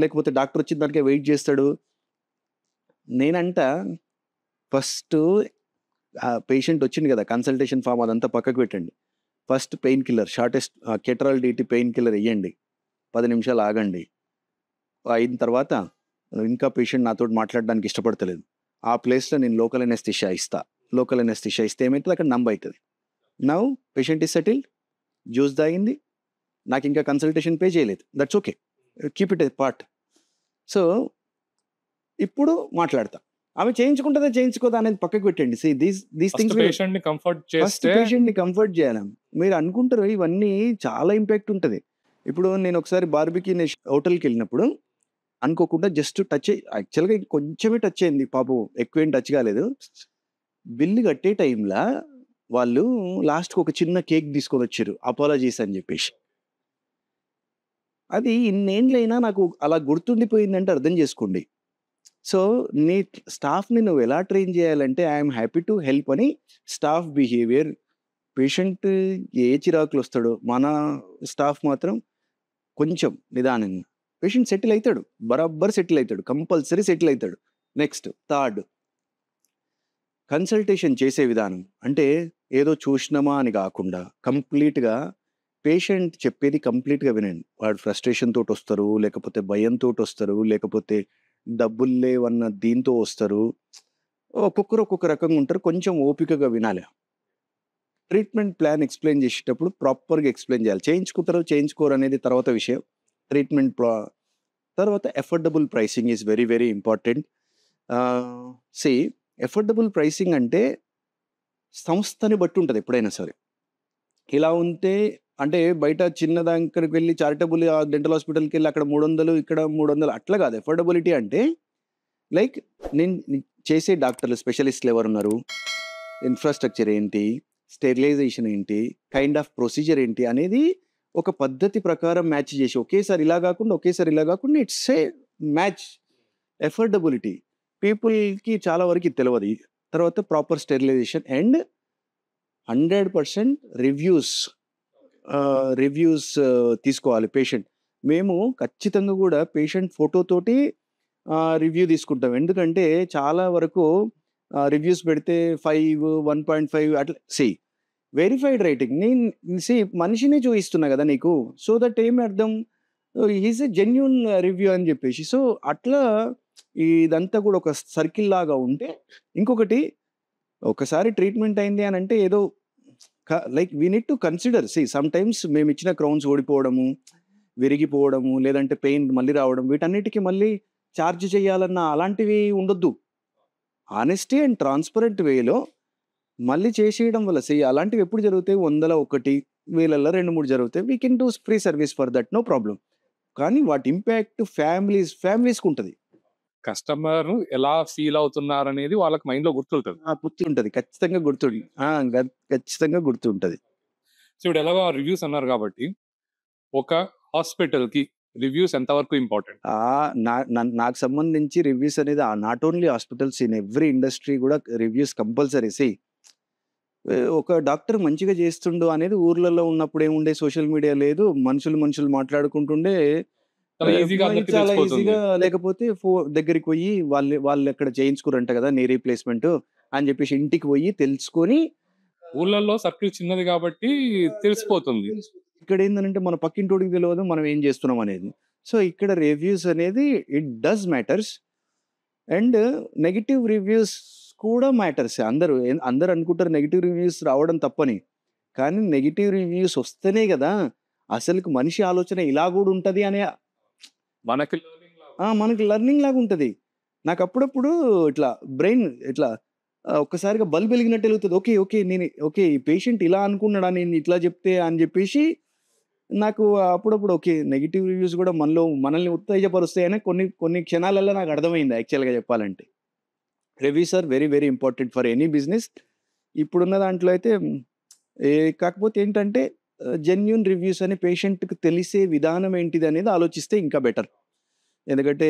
లేకపోతే డాక్టర్ వచ్చిన దానికే వెయిట్ చేస్తాడు. నేనంట ఫస్ట్ పేషెంట్ వచ్చింది కదా, కన్సల్టేషన్ ఫామ్ అదంతా పక్కకు పెట్టండి, first pain killer, shortest Ketorol DT pain killer వేయండి, 10 నిమిషాలు ఆగండి. అయిన తర్వాత ఇంకా పేషెంట్ నాతో మాట్లాడడానికి ఇష్టపడతలేదు, ఆ ప్లేస్లో నేను లోకల్ ఎనెస్థీషియా ఇస్తా. లోకల్ ఎనెస్థీషియా ఇస్తే ఏమవుతుంది, అక్కడ నంబ్ అవుతుంది. Now patient is settled, juice తాగింది, నాకు ఇంకా కన్సల్టేషన్ పే చేయలేదు, that's okay, keep it a part. So ఇప్పుడు మాట్లాడతా, ఆమె చేయించుకోదా అనేది పక్కకు పెట్టండి. దీస్ థింగ్స్ పేషెంట్ని కంఫర్ట్ చేయాలి. మీరు అనుకుంటారు ఇవన్నీ చాలా ఇంపాక్ట్ ఉంటుంది. ఇప్పుడు నేను ఒకసారి బార్బిక్యూ హోటల్కి వెళ్ళినప్పుడు అనుకోకుండా జస్ట్ టచ్, యాక్చువల్గా కొంచెమే టచ్ అయింది పాపం, ఎక్కువేం టచ్ కాలేదు. బిల్లు కట్టే టైంలో వాళ్ళు లాస్ట్కి ఒక చిన్న కేక్ తీసుకొని వచ్చారు, అపాలజీస్ అని చెప్పేసి. అది ఇన్నేళ్ళైనా నాకు అలా గుర్తుండిపోయిందంటే అర్థం చేసుకోండి. సో నీ స్టాఫ్ని నువ్వు ఎలా ట్రైన్ చేయాలంటే ఐఎమ్ హ్యాపీ టు హెల్ప్ అని స్టాఫ్ బిహేవియర్. పేషెంట్ ఏ చిరాకులు వస్తాడో, మన స్టాఫ్ మాత్రం కొంచెం నిదానంగా, పేషెంట్ సెటిల్ అవుతాడు, బరాబర్ సెటిల్ అవుతాడు, కంపల్సరీ సెటిల్ అవుతాడు. నెక్స్ట్ 3rd, కన్సల్టేషన్ చేసే విధానం. అంటే ఏదో చూసినామా అని కాకుండా కంప్లీట్గా పేషెంట్ చెప్పేది కంప్లీట్గా వినండి. వాడు ఫ్రస్ట్రేషన్ తోటి వస్తారు, లేకపోతే భయంతో వస్తారు, లేకపోతే డబ్బులు లేవన్న దీంతో వస్తారు, ఒక్కొక్కరు ఒక్కొక్క రకంగా ఉంటారు. కొంచెం ఓపికగా వినాలి. ట్రీట్మెంట్ ప్లాన్ ఎక్స్ప్లెయిన్ చేసేటప్పుడు ప్రాపర్గా ఎక్స్ప్లెయిన్ చేయాలి. చేయించుకోరు అనేది తర్వాత విషయం. ట్రీట్మెంట్ తర్వాత affordable pricing is very very important. Affordable pricing అంటే సంస్థని బట్టి ఉంటుంది ఎప్పుడైనా సరే. ఇలా ఉంటే అంటే బయట చిన్న దగ్గరికి వెళ్ళి చారిటబుల్ డెంటల్ హాస్పిటల్‌కి వెళ్ళి అక్కడ 300 ఇక్కడ 300 అట్లా కాదు. ఎఫోర్డబిలిటీ అంటే లైక్ నేను చేసే డాక్టర్లు స్పెషలిస్ట్‌లు ఎవరున్నారు? ఇన్‌ఫ్రాస్ట్రక్చర్ ఏంటి? స్టెరిలైజేషన్ ఏంటి? కైండ్ ఆఫ్ ప్రొసీజర్ ఏంటి? అనేది ఒక పద్ధతి ప్రకారం మ్యాచ్ చేసి ఒకేసారి ఇలా కాకుండా ఇట్స్ ఏ మ్యాచ్. ఎఫోర్డబిలిటీ పీపుల్‌కి చాలా వరకు ఇది తెలవదు. తర్వాత ప్రాపర్ స్టెరిలైజేషన్ అండ్ 100% రివ్యూస్ తీసుకోవాలి పేషెంట్. మేము ఖచ్చితంగా కూడా పేషెంట్ ఫోటోతోటి రివ్యూ తీసుకుంటాం. ఎందుకంటే చాలా వరకు రివ్యూస్ పెడితే 5, 1.5 అట్లా వెరిఫైడ్ రేటింగ్. మనిషినే చూయిస్తున్నా కదా నీకు. సో దట్ ఏమి అర్థం ఈజ్ ఎ జెన్యూన్ రివ్యూ అని చెప్పేసి. సో అట్లా ఇదంతా కూడా ఒక సర్కిల్ లాగా ఉంటే ఇంకొకటి ఒకసారి ట్రీట్మెంట్ అయింది అని అంటే ఏదో like we need to consider some times మేము ఇచ్చిన క్రౌన్స్ ఓడిపోవడము, విరిగిపోవడము, లేదంటే పెయిన్ మళ్ళీ రావడం, వీటన్నిటికీ మళ్ళీ ఛార్జ్ చేయాలన్న అలాంటివి ఉండొద్దు. ఆనెస్టీ అండ్ ట్రాన్స్పరెంట్ వేలో మళ్ళీ చేసేయడం వల్ల అలాంటివి ఎప్పుడు జరుగుతాయి? 100లో 1, 1000లో 2, 3 జరుగుతాయి. We can do free service for that, no problem. కానీ వాటి ఇంపాక్ట్ ఫ్యామిలీస్‌కి ఉంటుంది. కస్టమర్ ఎలా ఫీల్ అవుతున్నారు అనేది వాళ్ళకి మైండ్ లో గుర్తుంటుంది. గుర్తుంటది. ఖచ్చితంగా గుర్తుంటది. సో ఇప్పుడు ఎలాగో రివ్యూస్ అన్నారు కాబట్టి ఒక హాస్పిటల్ కి రివ్యూస్ ఎంతవరకు ఇంపార్టెంట్? నాకు సంబంధించి రివ్యూస్ అనేది not only hospitals, in every industry కూడా రివ్యూస్ కంపల్సరీ. ఒక డాక్టర్ మంచిగా చేస్తుండు అనేది ఊర్లలో ఉన్నప్పుడు ఏముండే, సోషల్ మీడియా లేదు, మనుషులు మాట్లాడుకుంటుండే చాలా ఈజీగా. లేకపోతే దగ్గరికి పోయి వాళ్ళు ఎక్కడ చేయించుకోరంట కదా నీ రీప్లేస్మెంట్ అని చెప్పేసి ఇంటికి పోయి తెలుసుకొని, ఊళ్ళల్లో సర్కిల్ చిన్నది కాబట్టి తెలిసిపోతుంది. ఇక్కడ ఏంటంటే మన పక్కింటోడికి తెలియదు మనం ఏం చేస్తున్నాం అనేది. సో ఇక్కడ రివ్యూస్ అనేది it does matters. And negative reviews కూడా మ్యాటర్స్. అందరూ అనుకుంటారు నెగిటివ్ రివ్యూస్ రావడం తప్పని. కానీ నెగిటివ్ రివ్యూస్ వస్తేనే కదా అసలుకి మనిషి ఆలోచన ఇలా కూడా ఉంటుంది అనే మనకి లెర్నింగ్ లాగా ఉంటుంది. నాకు అప్పుడప్పుడు ఇట్లా బ్రెయిన్ ఇట్లా ఒక్కసారిగా బల్బ్ వెలిగినట్టు వెలుగుతుంది. ఓకే ఈ పేషెంట్ ఇలా అనుకున్నాడా నేను ఇట్లా చెప్తే అని చెప్పేసి నాకు అప్పుడప్పుడు నెగిటివ్ రివ్యూస్ కూడా మనల్ని ఉత్తేజపరుస్తాయని కొన్ని క్షణాలలో నాకు అర్థమైంది యాక్చువల్గా చెప్పాలంటే. Reviews are very very important for any business. ఇప్పుడున్న దాంట్లో అయితే కాకపోతే ఏంటంటే జెన్యూన్ రివ్యూస్ అని పేషెంట్కి తెలిసే విధానం ఏంటిది అనేది ఆలోచిస్తే ఇంకా బెటర్. ఎందుకంటే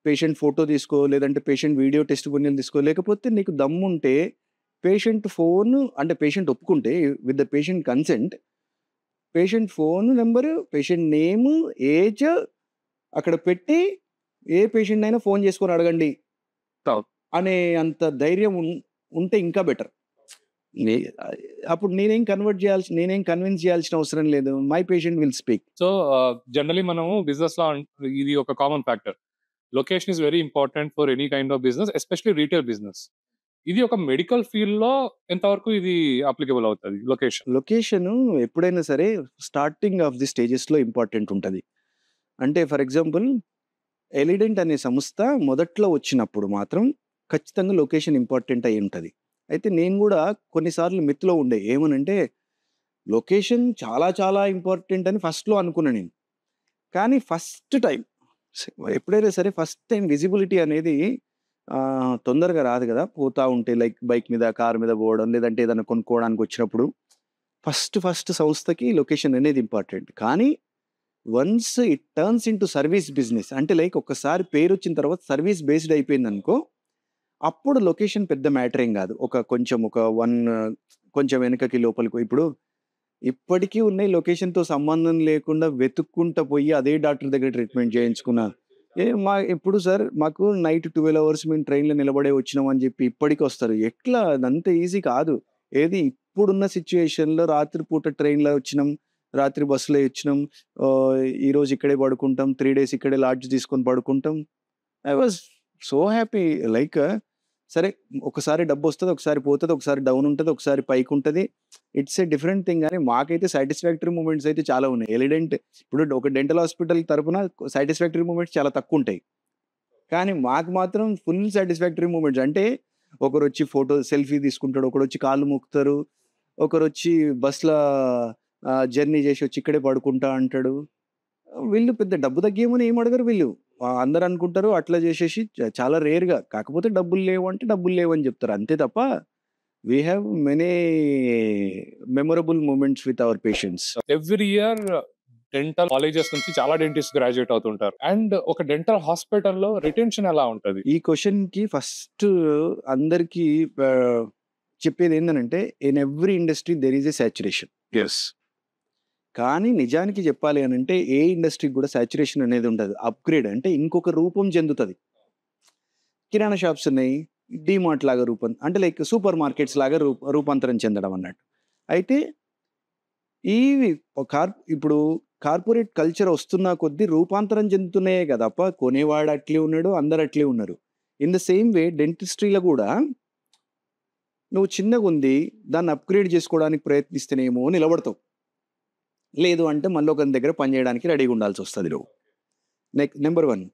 పేషెంట్ ఫోటో తీసుకో, లేదంటే పేషెంట్ వీడియో టెస్టిమోనియల్ తీసుకో, లేకపోతే నీకు దమ్ముంటే పేషెంట్ ఫోన్ అంటే పేషెంట్ ఒప్పుకుంటే with the patient consent, patient phone number, patient name, age అక్కడ పెట్టి ఏ పేషెంట్ అయినా ఫోన్ చేసుకొని అడగండి అనే అంత ధైర్యం ఉంటే ఇంకా బెటర్. అప్పుడు నేనేం కన్విన్స్ చేయాల్సిన అవసరం లేదు. My patient will speak. So generally మనము బిజినెస్ లో ఇది ఒక common factor. Location is very important for any kind of business, especially retail business. ఇది ఒక మెడికల్ ఫీల్డ్ లో ఎంతవరకు ఇది అప్లికబుల్ అవుతుంది? లొకేషన్ ఎప్పుడైనా సరే స్టార్టింగ్ ఆఫ్ ది స్టేజెస్ లో ఇంపార్టెంట్ ఉంటుంది. అంటే ఫర్ ఎగ్జాంపుల్ ఎలిడెంట్ అనే సంస్థ మొదట్లో వచ్చినప్పుడు మాత్రం ఖచ్చితంగా లొకేషన్ ఇంపార్టెంట్ అయి ఉంటుంది. అయితే నేను కూడా కొన్నిసార్లు మిత్తులో ఉండే ఏమనంటే లొకేషన్ చాలా చాలా ఇంపార్టెంట్ అని ఫస్ట్లో అనుకున్నా నేను. కానీ ఎప్పుడైనా సరే ఫస్ట్ టైం విజిబిలిటీ అనేది తొందరగా రాదు కదా. పోతా ఉంటే లైక్ బైక్ మీద, కార్ మీద పోవడం, లేదంటే ఏదైనా కొనుక్కోవడానికి వచ్చినప్పుడు ఫస్ట్ సంస్థకి లొకేషన్ అనేది ఇంపార్టెంట్. కానీ once it turns into service business అంటే లైక్ ఒక్కసారి పేరు వచ్చిన తర్వాత సర్వీస్ బేస్డ్ అయిపోయింది అనుకో, అప్పుడు లొకేషన్ పెద్ద మ్యాటర్ ఏం కాదు. కొంచెం వెనకకి లోపలికి ఇప్పుడు ఇప్పటికీ ఉన్నాయి లొకేషన్తో సంబంధం లేకుండా వెతుక్కుంటా పోయి అదే డాక్టర్ దగ్గర ట్రీట్మెంట్ చేయించుకున్నా. ఇప్పుడు సార్ మాకు నైట్ 12 hours మేము ట్రైన్లో నిలబడే వచ్చినాం అని చెప్పి ఇప్పటికీ వస్తారు. ఎట్లా అదంత ఈజీ కాదు. ఇప్పుడున్న సిచ్యువేషన్లో రాత్రిపూట ట్రైన్లో వచ్చినాం, రాత్రి బస్సులో వచ్చినాం, ఈరోజు ఇక్కడే పడుకుంటాం, 3 days ఇక్కడే లాడ్జ్ తీసుకొని పడుకుంటాం. I was so happy. Like సరే ఒకసారి డబ్బు వస్తుంది, ఒకసారి పోతుంది, ఒకసారి డౌన్ ఉంటుంది, ఒకసారి పైకి ఉంటుంది. It's a different thing. కానీ మాకైతే సాటిస్ఫాక్టరీ మూమెంట్స్ అయితే చాలా ఉన్నాయి. ఎలిడెంట్ ఇప్పుడు ఒక డెంటల్ హాస్పిటల్ తరపున సాటిస్ఫాక్టరీ మూమెంట్స్ చాలా తక్కువ ఉంటాయి. కానీ మాకు మాత్రం ఫుల్ సాటిస్ఫాక్టరీ మూమెంట్స్. అంటే ఒకరు వచ్చి ఫోటో సెల్ఫీ తీసుకుంటాడు, ఒకడు వచ్చి కాళ్ళు మొక్కుతారు, ఒకరు వచ్చి బస్సులో జర్నీ చేసి వచ్చి ఇక్కడే పడుకుంటా అంటాడు. వీళ్ళు పెద్ద డబ్బు తగ్గేయమని ఏం అడగరు వీళ్ళు. అందరూ అనుకుంటారు అట్లా చేసేసి చాలా రేర్‌గా. కాకపోతే డబ్బులు లేవు అంటే డబ్బులు లేవని చెప్తారు. అంతే తప్ప we have many memorable moments with our patients. Every year dental colleges నుంచి చాలా డెంటిస్ట్ గ్రాడ్యుయేట్ అవుతుంటారు. అండ్ ఒక డెంటల్ హాస్పిటల్‌లో రిటెన్షన్ ఎలా ఉంటది? ఈ క్వెషన్‌కి ఫస్ట్ అందరికీ చెప్పేదేంటనంటే in every industry there is a saturation. Yes. కానీ నిజానికి చెప్పాలి అనంటే ఏ ఇండస్ట్రీకి కూడా సాచురేషన్ అనేది ఉండదు. అప్‌గ్రేడ్ అంటే ఇంకొక రూపం చెందుతది. కిరాణా షాప్స్ ఉన్నాయి. డీమార్ట్ లాగా అంటే లైక్ సూపర్ మార్కెట్స్ లాగా రూపాంతరం చెందడం అన్నట్టు. అయితే ఇవి ఇప్పుడు కార్పొరేట్ కల్చర్ వస్తున్న కొద్దీ రూపాంతరం చెందుతున్నాయే కదా! తప్ప కొనేవాడు అట్లే ఉన్నాడు. అందరూ అట్లే ఉన్నారు. ఇన్ ద సేమ్ వే డెంటిస్ట్రీలో కూడా నువ్వు చిన్నగుంది దాన్ని అప్‌గ్రేడ్ చేసుకోవడానికి ప్రయత్నిస్తేనేమో నిలబడతావు. లేదు అంటే మళ్ళీ ఒకని దగ్గర పని చేయడానికి రెడీగా ఉండాల్సొస్తది నువ్వు. నంబర్ 1.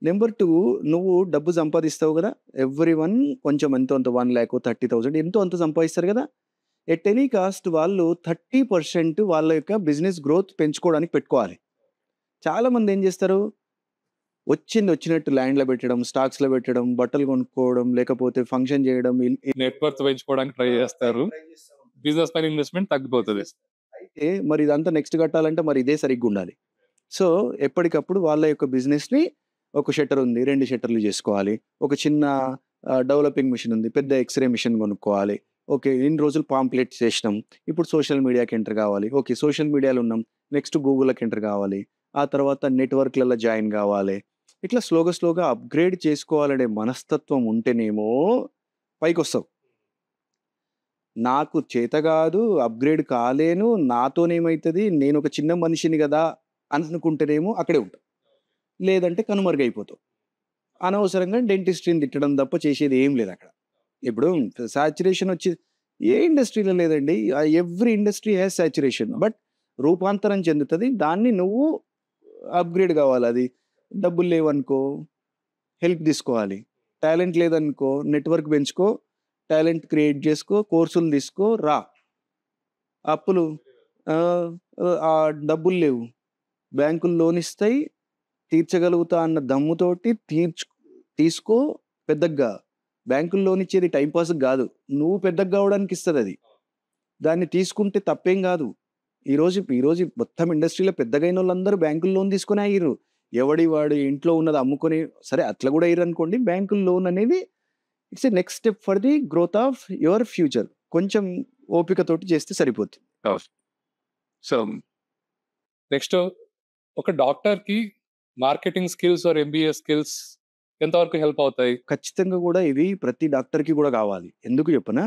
నంబర్ 2 నువ్వు డబ్బు సంపాదిస్తావు గదా! ఎవ్రీవన్ కొంచెం ఎంతో అంత 1,00,000 30,000 ఎంతో అంత సంపాదిస్తారు గదా! ఎట్ ఎనీ కాస్ట్ వాళ్ళు 30% వాళ్ళ యొక్క బిజినెస్ గ్రోత్ పెంచుకోవడానికి పెట్టుకోవాలి. చాలామంది ఏం చేస్తారు? వచ్చినట్టు ల్యాండ్‌లో పెట్టడం, స్టాక్స్‌లో పెట్టడం, బట్టలు కొనుక్కోవడం, లేకపోతే ఫంక్షన్ చేయడం. నెట్ వర్త్ పెంచుకోవడానికి ట్రై చేస్తారు. బిజినెస్ పైన ఇన్వెస్ట్‌మెంట్ తగ్గిపోతది. అయితే మరి ఇదంతా నెక్స్ట్ కట్టాలంటే మరి ఇదే సరిగ్గుండాలి. సో, ఎప్పటికప్పుడు వాళ్ళ యొక్క బిజినెస్‌ని ఒక షట్టర్ ఉంది. 2 షట్టర్‌లు చేసుకోవాలి. ఒక చిన్న డెవలపింగ్ మెషిన్ ఉంది. పెద్ద ఎక్స్‌రే మెషిన్ కొనుక్కోవాలి. ఓకే. ఇన్ని రోజులు పాంప్లెట్స్ చేసినాం. ఇప్పుడు సోషల్ మీడియాకి ఎంటర్ కావాలి. ఓకే. సోషల్ మీడియాలో ఉన్నాం. నెక్స్ట్ గూగుల్‌లోకి ఎంటర్ కావాలి. ఆ తర్వాత నెట్‌వర్క్‌లలో జాయిన్ కావాలి. ఇట్లా స్లోగా అప్‌గ్రేడ్ చేసుకోవాలనే మనస్తత్వం ఉంటేనేమో పైకొస్తావు. నాకు చేత కాదు, అప్‌గ్రేడ్ కాలేను, నాతోనేమైతది, నేనొక చిన్న మనిషిని గదా అని అనుకుంటేనేమో అక్కడే ఉంటావు. లేదంటే కనుమరుగైపోతావు. అనవసరంగా డెంటిస్ట్‌ని తిట్టడం తప్ప చేసేది ఏం లేదక్కడ. ఇప్పుడు సాచురేషన్ వచ్చి ఏ ఇండస్ట్రీలో లేదండి. Every industry has saturation. But రూపాంతరం చెందుతది. దాన్ని నువ్వు అప్‌గ్రేడ్ కావాలి. అది డబ్బులు లేవనుకో హెల్ప్ తీసుకోవాలి. టాలెంట్ లేదనుకో నెట్‌వర్క్ పెంచుకో, టాలెంట్ క్రియేట్ చేసుకో, కోర్సులు తీసుకో, రా. అప్పులు డబ్బులు లేవు. బ్యాంకులు లోన్ ఇస్తాయి. తీర్చగలుగుతా అన్న దమ్ముతోటి తీసుకో, పెద్దగా. బ్యాంకులు లోన్ ఇచ్చేది టైమ్ పాస్‌కి గాదు. నువ్వు పెద్దగా కావడానికి ఇస్తదది. దాన్ని తీసుకుంటే తప్పేం గాదు. ఈరోజు మొత్తం ఇండస్ట్రీలో పెద్దగైనోళ్ళందరూ బ్యాంకులు లోన్ తీసుకొని ఆగిర్రు. వాడి ఇంట్లో ఉన్నది అమ్ముకొని సరే అట్లా గూడా అయ్యిరనుకోండి. బ్యాంకులు లోన్ అనేది it's a next step for the growth of your future. కొంచెం ఓపికతోటి చేస్తే సరిపోతుంది. సో, నెక్స్ట్ ఒక డాక్టర్‌కి marketing skills or MBA skills ఎంతవరకు హెల్ప్ అవుతాయి? ఖచ్చితంగా గూడా ఇవి ప్రతి డాక్టర్‌కి గూడా గావాలి. ఎందుకు చెప్పనా?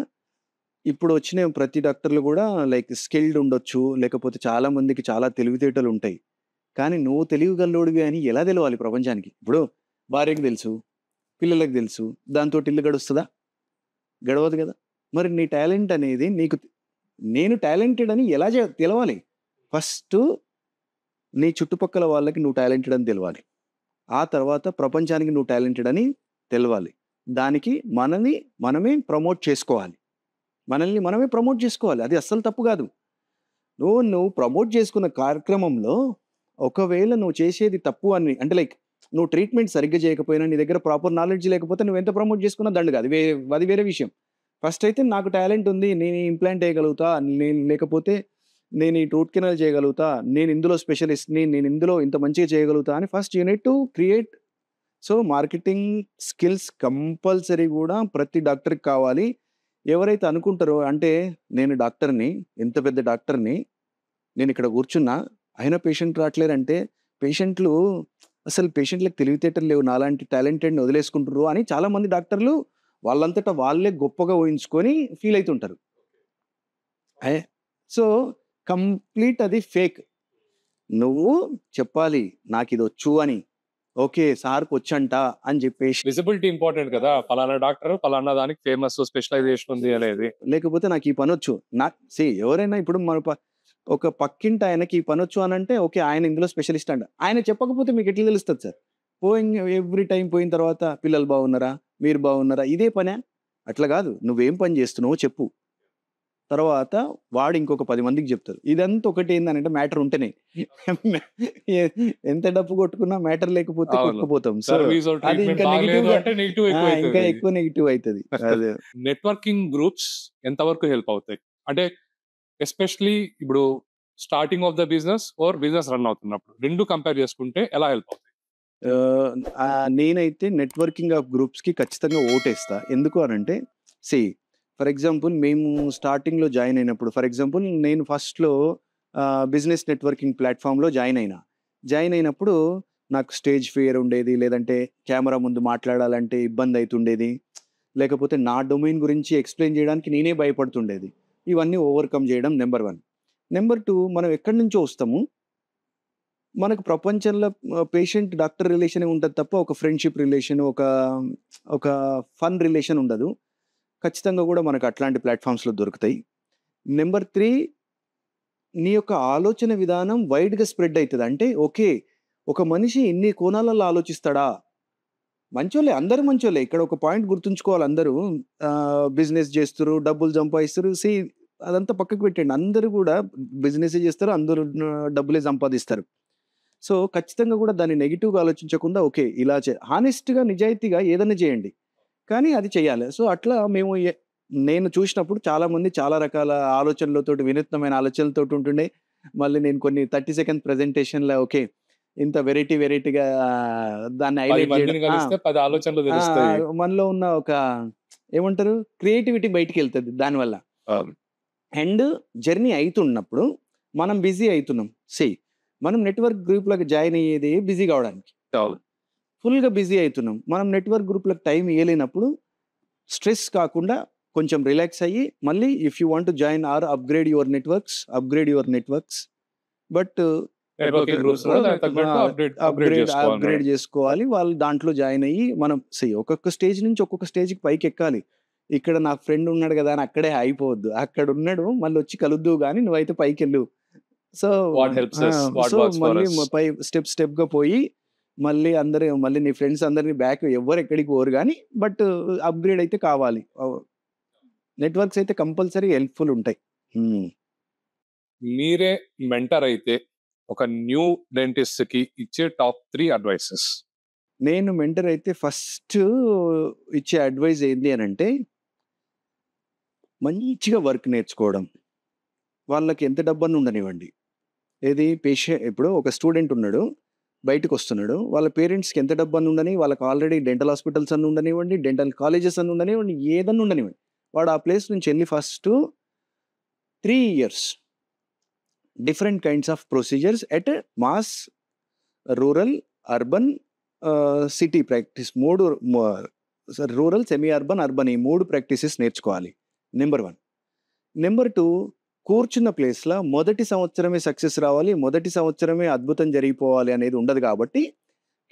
ఇప్పుడు వచ్చిన ప్రతి డాక్టర్‌లు గూడా లైక్ స్కిల్డ్ ఉండొచ్చు. లేకపోతే చాలా మందికి చాలా తెలివితేటలుంటాయి. కానీ నువ్వు తెలివిగల్లోడివి అని ఎలా తెలవాలి ప్రపంచానికి? ఇప్పుడు భార్యకి తెలుసు, పిల్లలకి తెలుసు. దాంతోటి ఇల్లు గడుస్తదా? గడవదు గదా! మరి నీ టాలెంట్ అనేది నేను టాలెంటెడ్ అని ఎలా తెలవాలి? ఫస్టు నీ చుట్టుపక్కల వాళ్ళకి నువ్వు టాలెంటెడ్ అని తెలవాలి. ఆ తర్వాత ప్రపంచానికి నువ్వు టాలెంటెడ్ అని తెలవాలి. దానికి మనమే ప్రమోట్ చేసుకోవాలి. మనల్ని మనమే ప్రమోట్ చేసుకోవాలి. అది అస్సలు తప్పు గాదు. నువ్వు ప్రమోట్ చేసుకున్న కార్యక్రమంలో ఒకవేళ నువ్వు చేసేది తప్పు అని అంటే లైక్ నువ్వు ట్రీట్మెంట్ సరిగ్గా చేయకపోయినా, నీ దగ్గర ప్రాపర్ నాలెడ్జ్ లేకపోతే నువ్వెంత ప్రమోట్ చేసుకున్నా దండగ. అది వేరే విషయం. ఫస్ట్ అయితే నాకు టాలెంట్ ఉంది. నేను ఇంప్లాంట్ చేయగలుగుతా. లేకపోతే నేను ఈ రూట్ కెనాల్ చేయగలుగుతా. నేను ఇందులో స్పెషలిస్ట్‌ని. నేను ఇందులో ఇంత మంచిగా చేయగలుగుతా అని first you need to create. So, marketing skills compulsory గూడా ప్రతి డాక్టర్‌కి కావాలి. ఎవరైతే అనుకుంటారో అంటే నేను డాక్టర్‌ని, ఎంత పెద్ద డాక్టర్‌ని, నేనిక్కడ కూర్చున్నా, అయినా పేషెంట్ రావట్లేదంటే పేషెంట్‌లకి తెలివితేటలు లేవు. నాలాంటి టాలెంటెడ్‌ని వదిలేసుకుంటుర్రు అని చాలామంది డాక్టర్లు వాళ్ళంతట వాళ్ళే గొప్పగా ఊహించుకొని ఫీల్ అయితుంటారు. సో, కంప్లీట్ అది ఫేక్. నువ్వు చెప్పాలి నాకిదొచ్చు అని. ఓకే. సార్‌కొచ్చంట అని చెప్పేసి. విజిబిలిటీ ఇంపార్టెంట్ కదా! పలానా డాక్టర్ పలానా దానికి ఫేమస్ స్పెషలైజేషన్ ఉంది అనేది. లేకపోతే నాకు ఈ పనొచ్చు. ఎవరైనా ఇప్పుడు ఒక పక్కింటి ఆయనకి ఈ పనొచ్చు అనంటే ఓకే. ఆయన ఇందులో స్పెషలిస్ట్ అంట. ఆయన చెప్పకపోతే మీకెట్లా తెలుస్తది సార్? ఎవ్రీ టైమ్ పోయిన తర్వాత పిల్లలు బాగున్నారా? మీరు బాగున్నారా? ఇదే పనా? అట్లా కాదు, నువ్వేం పని చేస్తున్నావో చెప్పు, తర్వాత వాడు ఇంకొక 10 మందికి చెప్తారు. ఇదంతా ఒకటి ఏందనంటే మ్యాటర్ ఉంటేనే. ఎంత డప్పు కొట్టుకున్నా మ్యాటర్ లేకపోతే అవును. కొట్టుకుపోతాం. సో సర్వీస్ అది ట్రీట్మెంట్ ఇంకా బాగాలేదు నెగెటివ్‌గా అంటే నెగిటివ్ ఇంకా ఎక్కువైతది. ఎక్కువ నెగెటివ్ అయితది. అదే. నెట్వర్కింగ్ గ్రూప్స్ ఎంతవరకు హెల్ప్ అవుతాయి? అంటే ఎస్పెషల్లీ ఇప్పుడు starting of the business or business run అవుతున్నప్పుడు 2 కంపేర్ చేసుకుంటే ఎలా హెల్ప్ అవుతాయి? నేనైతే నెట్వర్కింగ్ ఆఫ్ గ్రూప్స్‌కి ఖచ్చితంగా ఓటేస్తా. ఎందుకు అనంటే సీ ఫర్ ఎగ్జాంపుల్ మేము స్టార్టింగ్‌లో జాయిన్ అయినప్పుడు ఫర్ ఎగ్జాంపుల్ నేను ఫస్ట్‌లో బిజినెస్ నెట్వర్కింగ్ ప్లాట్‌ఫామ్‌లో జాయిన్ అయినా. జాయిన్ అయినప్పుడు నాకు స్టేజ్ ఫియర్ ఉండేది. లేదంటే కెమెరా ముందు మాట్లాడాలంటే ఇబ్బందయితుండేది. లేకపోతే నా డొమైన్ గురించి ఎక్స్‌ప్లెయిన్ చేయడానికి నేనే భయపడుతుండేది. ఇవన్నీ ఓవర్‌కమ్ చేయడం నంబర్ 1. నంబర్ 2 మనం ఎక్కడి నుంచో వస్తాము. మనకు ప్రపంచంలో పేషెంట్ డాక్టర్ రిలేషనే ఉంటది తప్ప ఒక ఫ్రెండ్‌షిప్ రిలేషన్, ఒక ఫన్ రిలేషన్ ఉండదు. ఖచ్చితంగా గూడా మనకు అట్లాంటి ప్లాట్‌ఫామ్స్‌లో దొరుకుతాయి. నంబర్ 3 నీ యొక్క ఆలోచన విధానం వైడ్‌గా స్ప్రెడ్ అయితది. అంటే ఓకే, ఒక మనిషి ఇన్ని కోణాలలో ఆలోచిస్తాడా? మంచోళ్ళే, అందరూ మంచోళ్ళే. ఇక్కడ ఒక పాయింట్ గుర్తుంచుకోవాలి అందరూ. బిజినెస్ జేస్తుర్రు, డబ్బులు సంపాదిస్తుర్రు. అదంతా పక్కకు పెట్టండి. అందరూ గూడా బిజినెసే జేస్తారు. అందరూ డబ్బులే సంపాదిస్తారు. సో, ఖచ్చితంగా గూడా దాన్ని నెగెటివ్‌గా ఆలోచించకుండా ఓకే, ఇలా హానెస్ట్‌గా, నిజాయితీగా ఏదన్నా చేయండి. కానీ అది చేయాలి. సో, అట్లా మేము నేను చూసినప్పుడు చాలామంది చాలా రకాల ఆలోచనలతోటి, వినూత్నమైన ఆలోచనలతోటి ఉంటుండే. మళ్ళీ నేను కొన్ని 30 సెకండ్ ప్రెజెంటేషన్‌లో ఓకే, ఇంత వెరైటీగా దాన్ని 10 హైలైట్ జేయడం. మందిని కలిస్తే 10 ఆలోచనలు ఆ! ఆ! తెలుస్తాయి. మనలో ఉన్న ఒక ఏమంటారు? క్రియేటివిటీ బయటికెళ్తది దానివల్ల. అవును. అండ్ జర్నీ అయితున్నప్పుడు మనం బిజీ అయితున్నాం. మనం నెట్వర్క్ గ్రూప్‌లోకి జాయిన్ అయ్యేదే బిజీ కావడానికి. అవును. ఫుల్‌గా బిజీ అయితున్నాం. మనం నెట్వర్క్ గ్రూప్‌లకు టైం ఇయ్యలేనప్పుడు స్ట్రెస్ కాకుండా కొంచెం రిలాక్స్ అయ్యి మళ్ళీ if you want to join or upgrade your networks. But networking groups కూడా దానికి తగ్గట్టు అప్‌గ్రేడ్ చేసుకోవాలన్నాడు. అప్‌గ్రేడ్ జేసుకోవాలి. వాళ్ళు దాంట్లో జాయిన్ అయ్యి మనం ఒక్కొక్క స్టేజ్ నుంచి ఒక్కొక్క స్టేజ్‌కి పైకెక్కాలి. ఇక్కడ నా ఫ్రెండ్ ఉన్నాడు గదా అని అక్కడే ఆగిపోవద్దు. అక్కడున్నాడు, మళ్ళొచ్చి కలుద్దువు గానీ నువ్వైతే పైకెళ్ళు. సో, వాట్ హెల్ప్స్ ఆ! అస్? వాట్ సో, వర్క్స్ ఫర్ మళ్ళీ అస్? పై స్టెప్‌గా పోయి మళ్ళీ నీ ఫ్రెండ్స్ అందరిని బ్యాక్ ఎవ్వరు ఎక్కడికి పోరు గానీ బట్ అప్‌గ్రేడ్ అయితే కావాలి. నెట్వర్క్స్ అయితే కంపల్సరీ హెల్ప్‌ఫుల్ ఉంటాయి. హ్మ్. మీరే మెంటర్ అయితే ఒక న్యూ డెంటిస్ట్‌కి ఇచ్చే టాప్ 3 అడ్వైసెస్. నేను మెంటర్ అయితే ఫస్ట్ ఇచ్చే అడ్వైస్ ఏంది అనంటే, మంచిగా వర్క్ నేర్చుకోవడం. వాళ్ళకి ఎంత డబ్బన్నా ఉండనివ్వండి. ఏది ఇప్పుడు ఒక స్టూడెంట్ ఉన్నాడు. బయటకొస్తున్నాడు. వాళ్ళ పేరెంట్స్‌కి ఎంత డబ్బన్నా ఉండని, వాళ్ళకి ఆల్రెడీ డెంటల్ హాస్పిటల్స్ అన్నా ఉండనివ్వండి, డెంటల్ కాలేజెస్ అన్నా ఉండనివ్వండి, ఏదన్నా ఉండనివ్వండి. వాడు ఆ ప్లేస్ నుంచి ఎళ్లి first 3 years different kinds of procedures at mass, rural, urban, city practice 3 rural, semi urban, urban ఈ 3 ప్రాక్టీసెస్ నేర్చుకోవాలి. నంబర్ 1. నంబర్ 2 కూర్చున్న ప్లేస్‌ల మొదటి సంవత్సరమే సక్సెస్ రావాలి. మొదటి సంవత్సరమే అద్భుతం జరిగిపోవాలి అనేది ఉండదు కాబట్టి,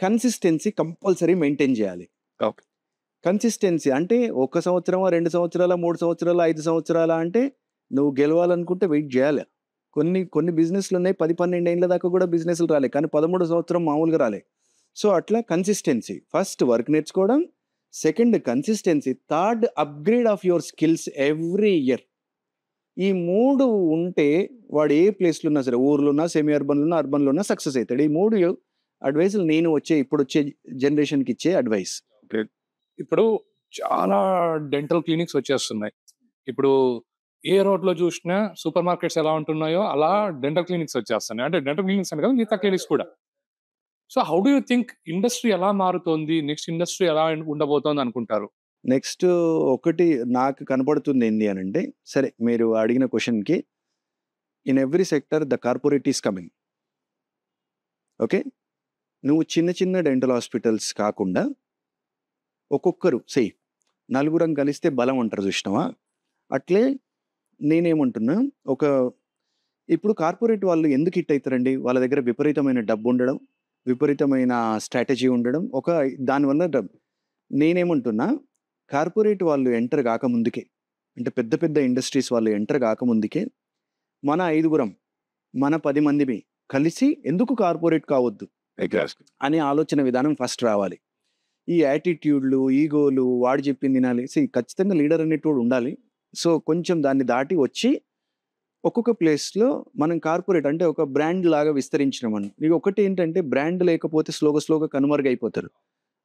కన్సిస్టెన్సీ కంపల్సరీ మెయింటైన్ జేయాలి. ఓకే. కన్సిస్టెన్సీ అంటే 1 సంవత్సరమా, 2 సంవత్సరాలా, 3 సంవత్సరాలా, 5 సంవత్సరాలా అంటే నువ్వు గెలవాలనుకుంటే వెయిట్ జేయాలి. కొన్ని బిజినెస్‌లున్నాయి 10, 12 ఏండ్ల దాకా గూడా బిజినెస్‌లు రాలే. కానీ 13 సంవత్సరం మామూలుగా రాలే. సో, అట్లా కన్సిస్టెన్సీ. ఫస్ట్ వర్క్ నేర్చుకోవడం. Second consistency. Third upgrade of your skills every year. ఈ 3 ఉంటే వాడు ఏ ప్లేస్‌లో ఉన్నా సరే, ఊర్లో ఉన్నా, సెమీ అర్బన్‌లో ఉన్నా, అర్బన్‌లో ఉన్నా సక్సెస్ అయితాడు. ఈ 3 అడ్వైస్‌లు నేను ఇప్పుడొచ్చే జనరేషన్‌కి ఇచ్చే అడ్వైస్. ఓకే. ఇప్పుడు చాలా డెంటల్ క్లినిక్స్ వచ్చేస్తున్నాయి. ఇప్పుడు ఏ రోడ్‌లో చూసినా సూపర్ మార్కెట్స్ ఎలా ఉంటున్నాయో అలా డెంటల్ క్లినిక్స్ వచ్చేస్తున్నాయి. అంటే డెంటల్ క్లినిక్స్ అని కాదు, మిగతా క్లినిక్స్ కూడా. So, how do you think industry ఎలా మారుతోంది? నెక్స్ట్ ఇండస్ట్రీ ఎలా ఉండబోతోంది అనుకుంటారు? నెక్స్ట్ ఒకటి నాకు కనపడుతుంది ఏంది అనంటే, సరే మీరు అడిగిన క్వెషన్‌కి in every sector the corporate is coming. Okay. నువ్వు చిన్న చిన్న డెంటల్ హాస్పిటల్స్ కాకుండా ఒక్కొక్కరు నలుగురం కలిస్తే బలం అంటారు చూసినావా? అట్లే నేనేమంటున్నా, ఒక ఇప్పుడు కార్పొరేట్ వాళ్ళు ఎందుకు హిట్ అయితారండి? వాళ్ళ దగ్గర విపరీతమైన డబ్బుండడం, విపరీతమైన స్ట్రాటజీ ఉండడం, దానివల్ల నేనేమంటున్నా, కార్పొరేట్ వాళ్ళు ఎంటర్ గాకముందుకే, అంటే పెద్ద పెద్ద ఇండస్ట్రీస్ వాళ్ళు ఎంటర్ గాకముందుకే, మన ఐదుగురం, మన 10 మందిమి కలిసి ఎందుకు కార్పొరేట్ కావద్దు ఎగ్జాక్ట్‌లీ. అనే ఆలోచన విధానం ఫస్ట్ రావాలి. ఈ యాటిట్యూడ్లు, ఈగోలు, వాడు చెప్పింది వినాలి. ఖచ్చితంగా లీడర్ అనేటోడు ఉండాలి. సో, కొంచెం దాన్ని దాటి వచ్చి ఒక్కొక్క ప్లేస్‌లో మనం కార్పొరేట్ అంటే ఒక బ్రాండ్ లాగా విస్తరించినామని. ఇక ఒకటేంటంటే బ్రాండ్ లేకపోతే స్లోగా కనుమరుగైపోతారు.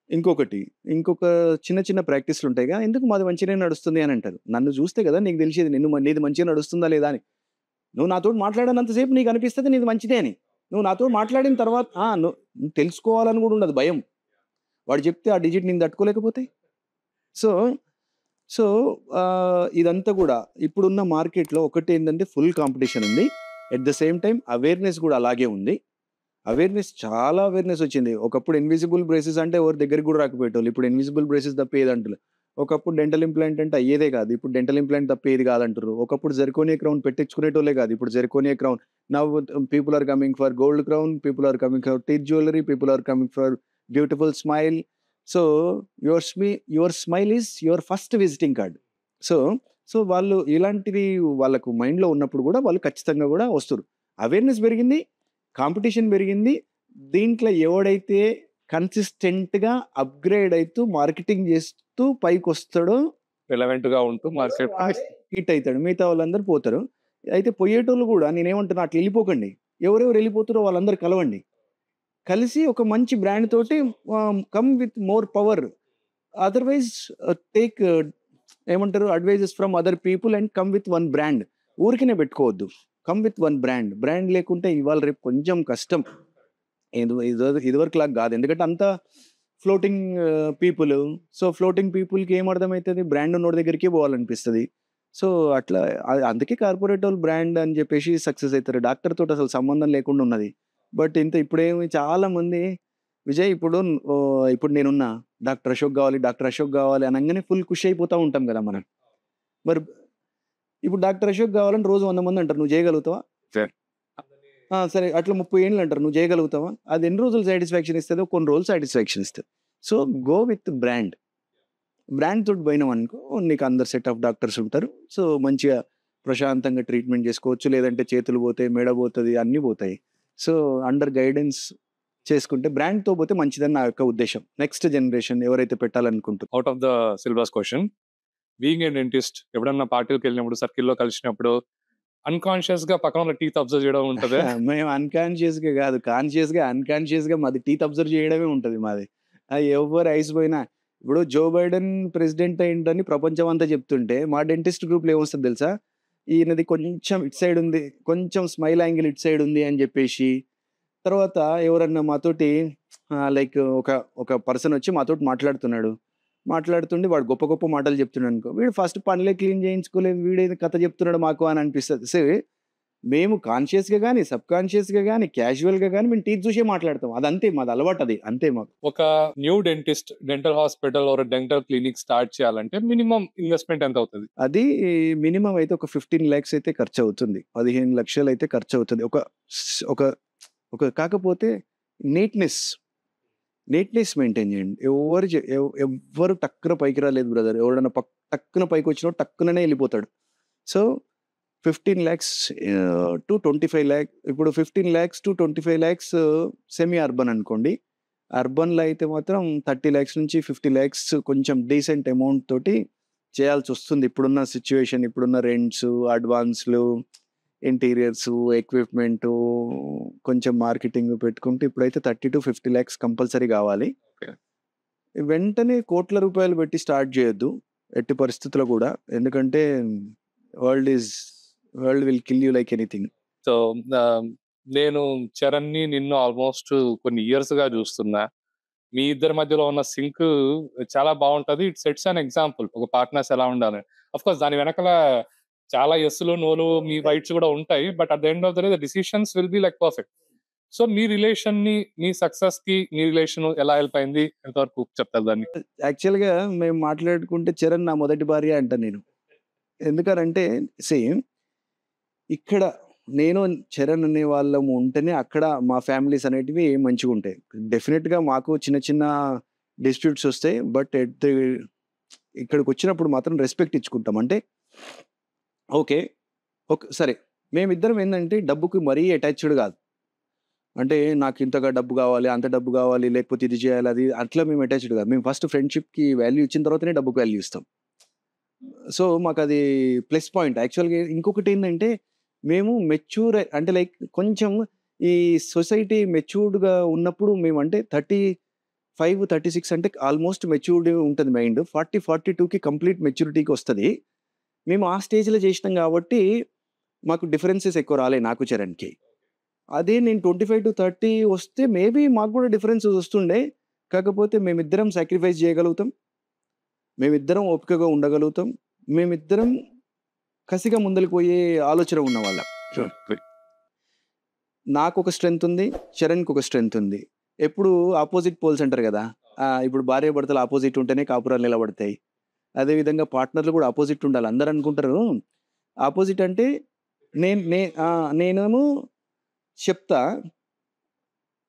ఇంకొక చిన్న చిన్న ప్రాక్టీస్‌లుంటాయిగా, ఎందుకు మాది మంచిగానే నడుస్తుంది అని అంటారు. నన్ను చూస్తే కదా నీకు తెలిసేది నీది మంచిగా నడుస్తుందా లేదా అని. నువ్వు నాతోటి మాట్లాడనంత సేపు నీకు అనిపిస్తది నీది మంచిదే అని. నువ్వు నాతోటి మాట్లాడిన తర్వాత నువ్వు తెలుసుకోవాలని కూడా ఉండదు భయం. వాడు చెప్తే ఆ డిజిట్ నేను తట్టుకోలేకపోతే. సో, సో ఇదంతా కూడా ఇప్పుడున్న మార్కెట్‌లో ఒకటేంటంటే ఫుల్ కాంపిటీషన్ ఉంది. At the same time awareness కూడా అలాగే ఉంది. చాలా అవేర్‌నెస్ వచ్చింది. ఒకప్పుడు ఇన్విజిబుల్ బ్రేసెస్ అంటే ఎవరి దగ్గరికి కూడా రాకపోయేటోళ్ళు. ఇప్పుడు ఇన్విజిబుల్ బ్రేసెస్ తప్ప ఏదంటున్నారు. ఒకప్పుడు డెంటల్ ఇంప్లాంట్ అంటే అయ్యేదే కాదు. ఇప్పుడు డెంటల్ ఇంప్లాంట్ తప్ప ఏది కాదంటుర్రు. ఒకప్పుడు జెర్కోనియా క్రౌన్ పెట్టించుకునేటోళ్ళే కాదు. ఇప్పుడు zirconia crown. Now people are coming for gold crown, people are coming for teeth jewellery, people are coming for beautiful smile. So, your smile is your first visiting card. So, so వాళ్ళు ఇలాంటివి వాళ్ళకు మైండ్‌లో ఉన్నప్పుడు కూడా వాళ్ళు ఖచ్చితంగా కూడా వస్తుర్రు. Awareness పెరిగింది. కాంపిటీషన్ పెరిగింది. దీంట్లో ఎవడైతే కన్సిస్టెంట్‌గా అప్‌గ్రేడ్ అయితూ మార్కెటింగ్ చేస్తూ పైకొస్తాడో రిలవెంట్‌గా ఉంటూ మార్కెట్ హిట్ అయితాడు. మిగతా వాళ్ళందరూ పోతారు. అయితే పోయేటోళ్ళు కూడా నేనేమంటున్నా అట్లా వెళ్ళిపోకండి. ఎవరెవరు వెళ్ళిపోతారో వాళ్ళందరూ కలవండి. కలిసి ఒక మంచి బ్రాండ్ తోటి come with more power. Otherwise take ఏమంటారు advises from other people and come with one brand. ఊరికనే పెట్టుకోవద్దు. Come with one brand. Brand లేకుంటే ఇవాళ రేపు కొంచెం కష్టం. ఇదివరకులాగా కాదు. ఎందుకంటే అంతా ఫ్లోటింగ్ పీపుల్. సో, ఫ్లోటింగ్ పీపుల్‌కి ఏం అర్థమైతది? బ్రాండ్ ఉన్నోడి దగ్గరికే పోవాలనిపిస్తది. సో, అట్లా అందుకే కార్పొరేటోళ్ళు బ్రాండ్ అని చెప్పేసి సక్సెస్ అయితారు. డాక్టర్ తోటి అసలు సంబంధం లేకుండా ఉన్నది. బట్ ఇప్పుడేమి చాలామంది విజయ్ ఇప్పుడు నేనున్నా. డాక్టర్ అశోక్ గావాలి అనంగానే ఫుల్ ఖుషి అయిపోతా ఉంటాం కదా మనం. మరి ఇప్పుడు డాక్టర్ అశోక్ కావాలని రోజు 100 మంది అంటారు. నువ్వు చేయగలుగుతావా? సరే. సరే అట్లా 30 ఏండ్లు అంటారు. నువ్వు చేయగలుగుతావా? అది ఎన్ని రోజులు సాటిస్ఫాక్షన్ ఇస్తదో కొన్ని రోజులు సాటిస్ఫాక్షన్ ఇస్తది. So, go with brand. Brand తోటి పోయినావనుకో నీకు అందరు సెట్ ఆఫ్ డాక్టర్స్ ఉంటారు. సో, మంచిగా ప్రశాంతంగా ట్రీట్మెంట్ చేసుకోవచ్చు. లేదంటే చేతులు పోతాయి, మెడ పోతది, అన్నీ పోతాయి. సో, అండర్ గైడెన్స్ చేసుకుంటే బ్రాండ్‌తో పోతే మంచిదని నా యొక్క ఉద్దేశం. నెక్స్ట్ జనరేషన్ ఎవరైతే పెట్టాలనుకుంటున్నారో. Out of the syllabus question. Being a dentist ఎప్పుడన్నా పార్టీ‌లకెళ్ళినప్పుడు, సర్కిల్‌లో కలిసినప్పుడు అన్‌కాన్షియస్‌గా పక్కన ఉన్న టీత్ అబ్జర్వ్ చేయడం ఉంటదా? మేము అన్‌కాన్షియస్‌గా కాదు. అన్‌కాన్షియస్‌గా మాది టీత్ అబ్జర్వ్ చేయడమే ఉంటది మాది. ఎవ్వరు ఐస్ పోయినా ఇప్పుడు జో బైడెన్ ప్రెసిడెంట్ అయిండని ప్రపంచం అంతా చెప్తుంటే, మా డెంటిస్ట్ గ్రూప్‌లో ఏమొస్తది తెలుసా? ఈయనది కొంచెం ఇటు సైడ్ ఉంది. కొంచెం స్మైల్ యాంగిల్ ఇటు సైడ్ ఉంది అని చెప్పేసి, తర్వాత ఎవరన్నా మాతోటి లైక్ ఒక పర్సన్ వచ్చి మాతోటి మాట్లాడుతుండి వాడు గొప్ప గొప్ప మాటలు చెప్తున్నాడనుకో, వీడు ఫస్ట్ పనులే క్లీన్ చేయించుకోలేదు. వీడేదో కథ చెప్తున్నాడు మాకు అని అనిపిస్తది. మేము కాన్షియస్‌గా గాని, సబ్‌కాన్షియస్‌గా గాని, క్యాజువల్‌గా గాని మేము టీత్ చూసే మాట్లాడతాం. అదంతే మాది అలవాటది. అంతే మాకు. ఒక new dentist dental hospital are dental clinic start చేయాలంటే మినిమమ్ ఇన్వెస్ట్‌మెంట్ ఎంత అవుతది? అది మినిమమ్ అయితే ఒక 15,00,000 అయితే ఖర్చవుతుంది. 15,00,000 అయితే ఖర్చవుతది. ఒక ఒక కాకపోతే నీట్‌నెస్ మెయింటైన్ చేయండి. ఎవ్వరు టక్కున పైకి రాలేదు బ్రదర్. ఎవడన్నా టక్కున పైకొచ్చినోడు టక్కుననే ఎళ్ళిపోతాడు. సో, 15,00,000 టు 25,00,000 ఇప్పుడు 15,00,000 to 25,00,000 సెమీ అర్బన్ అనుకోండి. అర్బన్‌లో అయితే మాత్రం 30,00,000 నుంచి 50,00,000 కొంచెం డీసెంట్ అమౌంట్ తోటి చేయాల్సొస్తుంది. ఇప్పుడున్న సిట్యుయేషన్, ఇప్పుడున్న రెంట్సు, అడ్వాన్స్‌లు, ఇంటీరియర్సు, ఎక్విప్‌మెంటు, కొంచెం మార్కెటింగ్ పెట్టుకుంటే ఇప్పుడైతే 30,00,000 to 50,00,000 కంపల్సరీ కావాలి. ఓకే. వెంటనే కోట్ల రూపాయలు పెట్టి స్టార్ట్ చేయొద్దు. ఎట్టి పరిస్థితిలో కూడా. ఎందుకంటే world will kill you like anything. So, నేను చరణ్‌ని నిన్ను ఆల్మోస్ట్ కొన్ని ఇయర్స్‌గా చూస్తున్నా. మీ ఇద్దరి మధ్యలో ఉన్న సింక్ చాలా బావుంటది. It sets an example. ఒక పార్ట్నర్స్ ఎలా ఉండాలని. ఆఫ్‌కోర్స్ దాని వెనకాల చాలా యెస్‌లు, నోలు, మీ ఫైట్స్ కూడా ఉంటాయి. But at the end of the day the decisions will be like perfect. So, మీ రిలేషన్‌ని, మీ సక్సెస్‌కి మీ రిలేషన్ ఎలా హెల్ప్ అయింది? ఎంతవరకు చెప్తారు దాన్ని? యాక్చువల్‌గా మేము మాట్లాడుకుంటే చరణ్ నా మొదటి భార్య అంట నేను. ఎందుకనంటే ఇక్కడ నేను, చరణ్ అనే వాళ్ళము ఉంటేనే అక్కడ మా ఫ్యామిలీస్ అనేటివి మంచిగుంటాయి. డెఫినిట్‌గా మాకు చిన్న చిన్న డిస్ప్యూట్స్ వస్తాయి. బట్ ఇక్కడికొచ్చినప్పుడు మాత్రం రెస్పెక్ట్ ఇచ్చుకుంటాం. అంటే ఓకే. సరే. మేమిద్దరం ఏందంటే డబ్బుకి మరీ అటాచ్డ్ కాదు. అంటే నాకు ఇంతగా డబ్బు కావాలి, అంత డబ్బు కావాలి, లేకపోతే ఇది చేయాలి, అది అట్లా మేము అటాచ్డ్ కాదు. మేము ఫస్ట్ ఫ్రెండ్‌షిప్‌కి వాల్యూ ఇచ్చిన తర్వాతనే డబ్బుకి వాల్యూ ఇస్తాం. సో, మాకది ప్లస్ పాయింట్. యాక్చువల్‌గా ఇంకొకటేందంటే, మేము మెచ్యూర్ అంటే లైక్ కొంచెం ఈ సొసైటీ మెచ్యూర్డ్‌గా ఉన్నప్పుడు మేమంటే 35, 36 అంటే ఆల్మోస్ట్ మెచ్యూర్డ్ ఉంటది మైండ్. 40, 42కి కంప్లీట్ మెచ్యూరిటీకొస్తది. మేము ఆ స్టేజ్‌లో చేసినాం కాబట్టి, మాకు డిఫరెన్సెస్ ఎక్కువ రాలే నాకు చరణ్‌కి. అదే నేను 25-30 వస్తే మేబీ మాకు కూడా డిఫరెన్సెస్ వస్తుండే. కాకపోతే మేమిద్దరం సాక్రిఫైస్ చేయగలుగుతాం. మేమిద్దరం ఓపికగా ఉండగలుగుతాం. మేమిద్దరం కసిగా ముందలకి పోయే ఆలోచన ఉన్నవాళ్ళం. నాకొక స్ట్రెంత్ ఉంది. చరణ్‌కొక స్ట్రెంత్ ఉంది. ఎప్పుడు అపోజిట్ పోల్స్ అంటారు గదా! ఇప్పుడు భార్యాభర్తలు అపోజిట్ ఉంటేనే కాపురాలు నిలబడతాయి. అదే విధంగా పార్ట్నర్‌లు కూడా అపోజిట్ ఉండాలి. అందరూ అనుకుంటారు అపోజిట్ అంటే నేనేమో చెప్తా,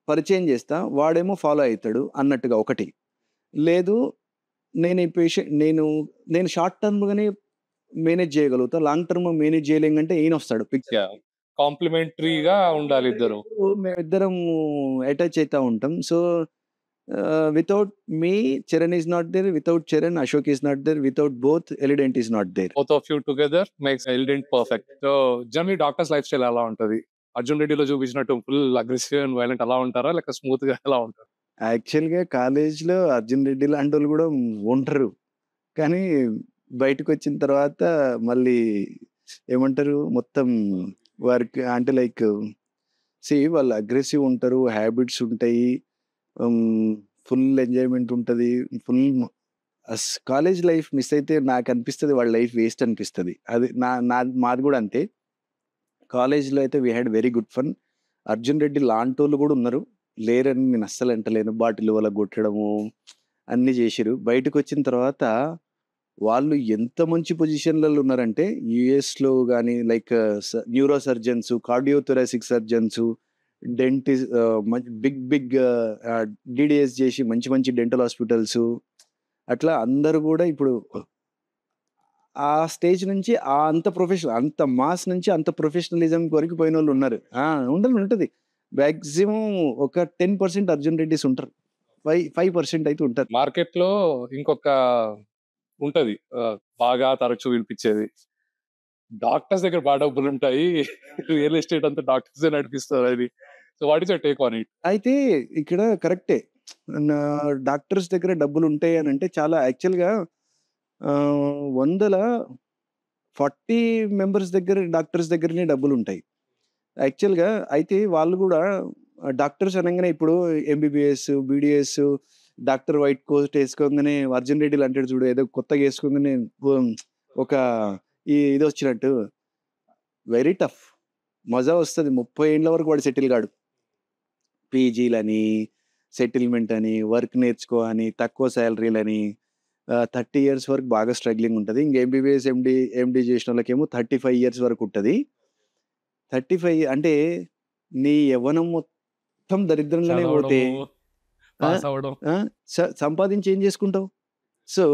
పరిచయం చేస్తా. వాడేమో ఫాలో అయితాడు అన్నట్టుగా ఒకటి. లేదు నేను ఈ పేషె నేను నేను షార్ట్ టర్మ్‌గానే మేనేజ్ చేయగలుగుతా. లాంగ్ టర్మ్ మేనేజ్ చేయలేంగంటే ఈయనొస్తాడు. యాహ్! కాంప్లిమెంటరీగా ఉండాలి ఇద్దరు. మేమిద్దరం అటాచ్ అయితా ఉంటాం. సో, వితౌట్ మీ Charan is not there. Without Charan Ashok is not there. Without both Elident is not there. Both of you together makes Elident perfect. So, generally doctors life style ఎలా ఉంటది? 'అర్జున్ రెడ్డిలో' చూపించినట్టు ఫుల్ అగ్రెసివ్ అండ్ వయలెంట్ అలా ఉంటారా? లేక స్మూత్‌గా ఎలా ఉంటారు? యాక్చువల్‌గా కాలేజ్‌లో అర్జున్ రెడ్డి లాంటోళ్ళు గూడా ఉంటారు. కానీ బయటకొచ్చిన తర్వాత మళ్ళీ ఏమంటారు మొత్తం వర్క్ అంటే లైక్ వాళ్ళు అగ్రెసివ్ ఉంటారు. హ్యాబిట్స్ ఉంటాయి. హ్మ్. ఫుల్ ఎంజాయ్‌మెంట్ ఉంటది. ఫుల్ కాలేజ్ లైఫ్ మిస్ అయితే నాకనిపిస్తది వాళ్ళ లైఫ్ వేస్ట్ అనిపిస్తది. అది మాది గూడా అంతే. కాలేజ్‌లో అయితే we had very good fun. Arjun Reddy లాంటోళ్ళు గూడా ఉన్నారు. లేరని నేను అస్సలు అంటలేను. బాటిల్ పలగొట్టడము అన్నీ జేసిర్రు. బయటకొచ్చిన తర్వాత వాళ్ళు ఎంత మంచి పొజిషన్‌లలో ఉన్నారంటే యూఎస్‌లో గాని like neuro surgeons, cardiothoracic surgeons, big big DDS జేసి మంచి మంచి డెంటల్ హాస్పిటల్సు అట్లా అందరూ గూడా ఇప్పుడు ఆ స్టేజ్ నుంచి అంత మాస్ నుంచి అంత ప్రొఫెషనలిజం వరకు పోయినోళ్ళున్నారు. ఉంటది. మాక్సిమం ఒక 10% అర్జున్ రెడ్డిస్ ఉంటారు. 5% అయితే ఉంటారు. మార్కెట్‌లో ఇంకొక ఉంటది. బాగా తరచూ వినిపించేది. డాక్టర్స్ దగ్గర బాగా డబ్బులుంటాయి. రియల్ ఎస్టేట్ అంతా డాక్టర్సే నడిపిస్తారని. So, what is your take on it? అయితే ఇక్కడ కరెక్టే. నా డాక్టర్స్ దగ్గర డబ్బులుంటాయి అనంటే చాలా యాక్చువల్‌గా వందల 40 మెంబర్స్ దగ్గర డాక్టర్స్ దగ్గరనే డబ్బులుంటాయి. యాక్చువల్‌గా అయితే వాళ్ళు గూడా డాక్టర్స్ అనంగానే ఇప్పుడు MBBS, BDS, doctor white coat ఏసుకోంగానే అర్జున్ రెడ్డిలు అంటాడు చూడు ఏదో కొత్తగా ఏసుకోంగానే బుమ్ ఒక ఇదొచ్చినట్టు వెరీ టఫ్. మజా వస్తది. 30 ఏండ్ల వరకు వాడు సెటిల్ గాడు. పీజీలని, సెటిల్‌మెంట్ అని, వర్క్ నేర్చుకో అని, తక్కువ సాలరీలని 30 ఇయర్స్ వరకు బాగా స్ట్రగ్లింగ్ ఉంటది. ఇంక ఎంబీబీఎస్, ఎండీ చేసినోళ్ళకేమో 35 ఇయర్స్ వరకు ఉంటది. 35 అంటే నీ యవ్వనం మొత్తం దరిద్రంగానే పోతే చదవడము, ఆ! పాస్ అవ్వడం. ఆ! సంపాదించి ఏం చేసుకుంటావు? సో,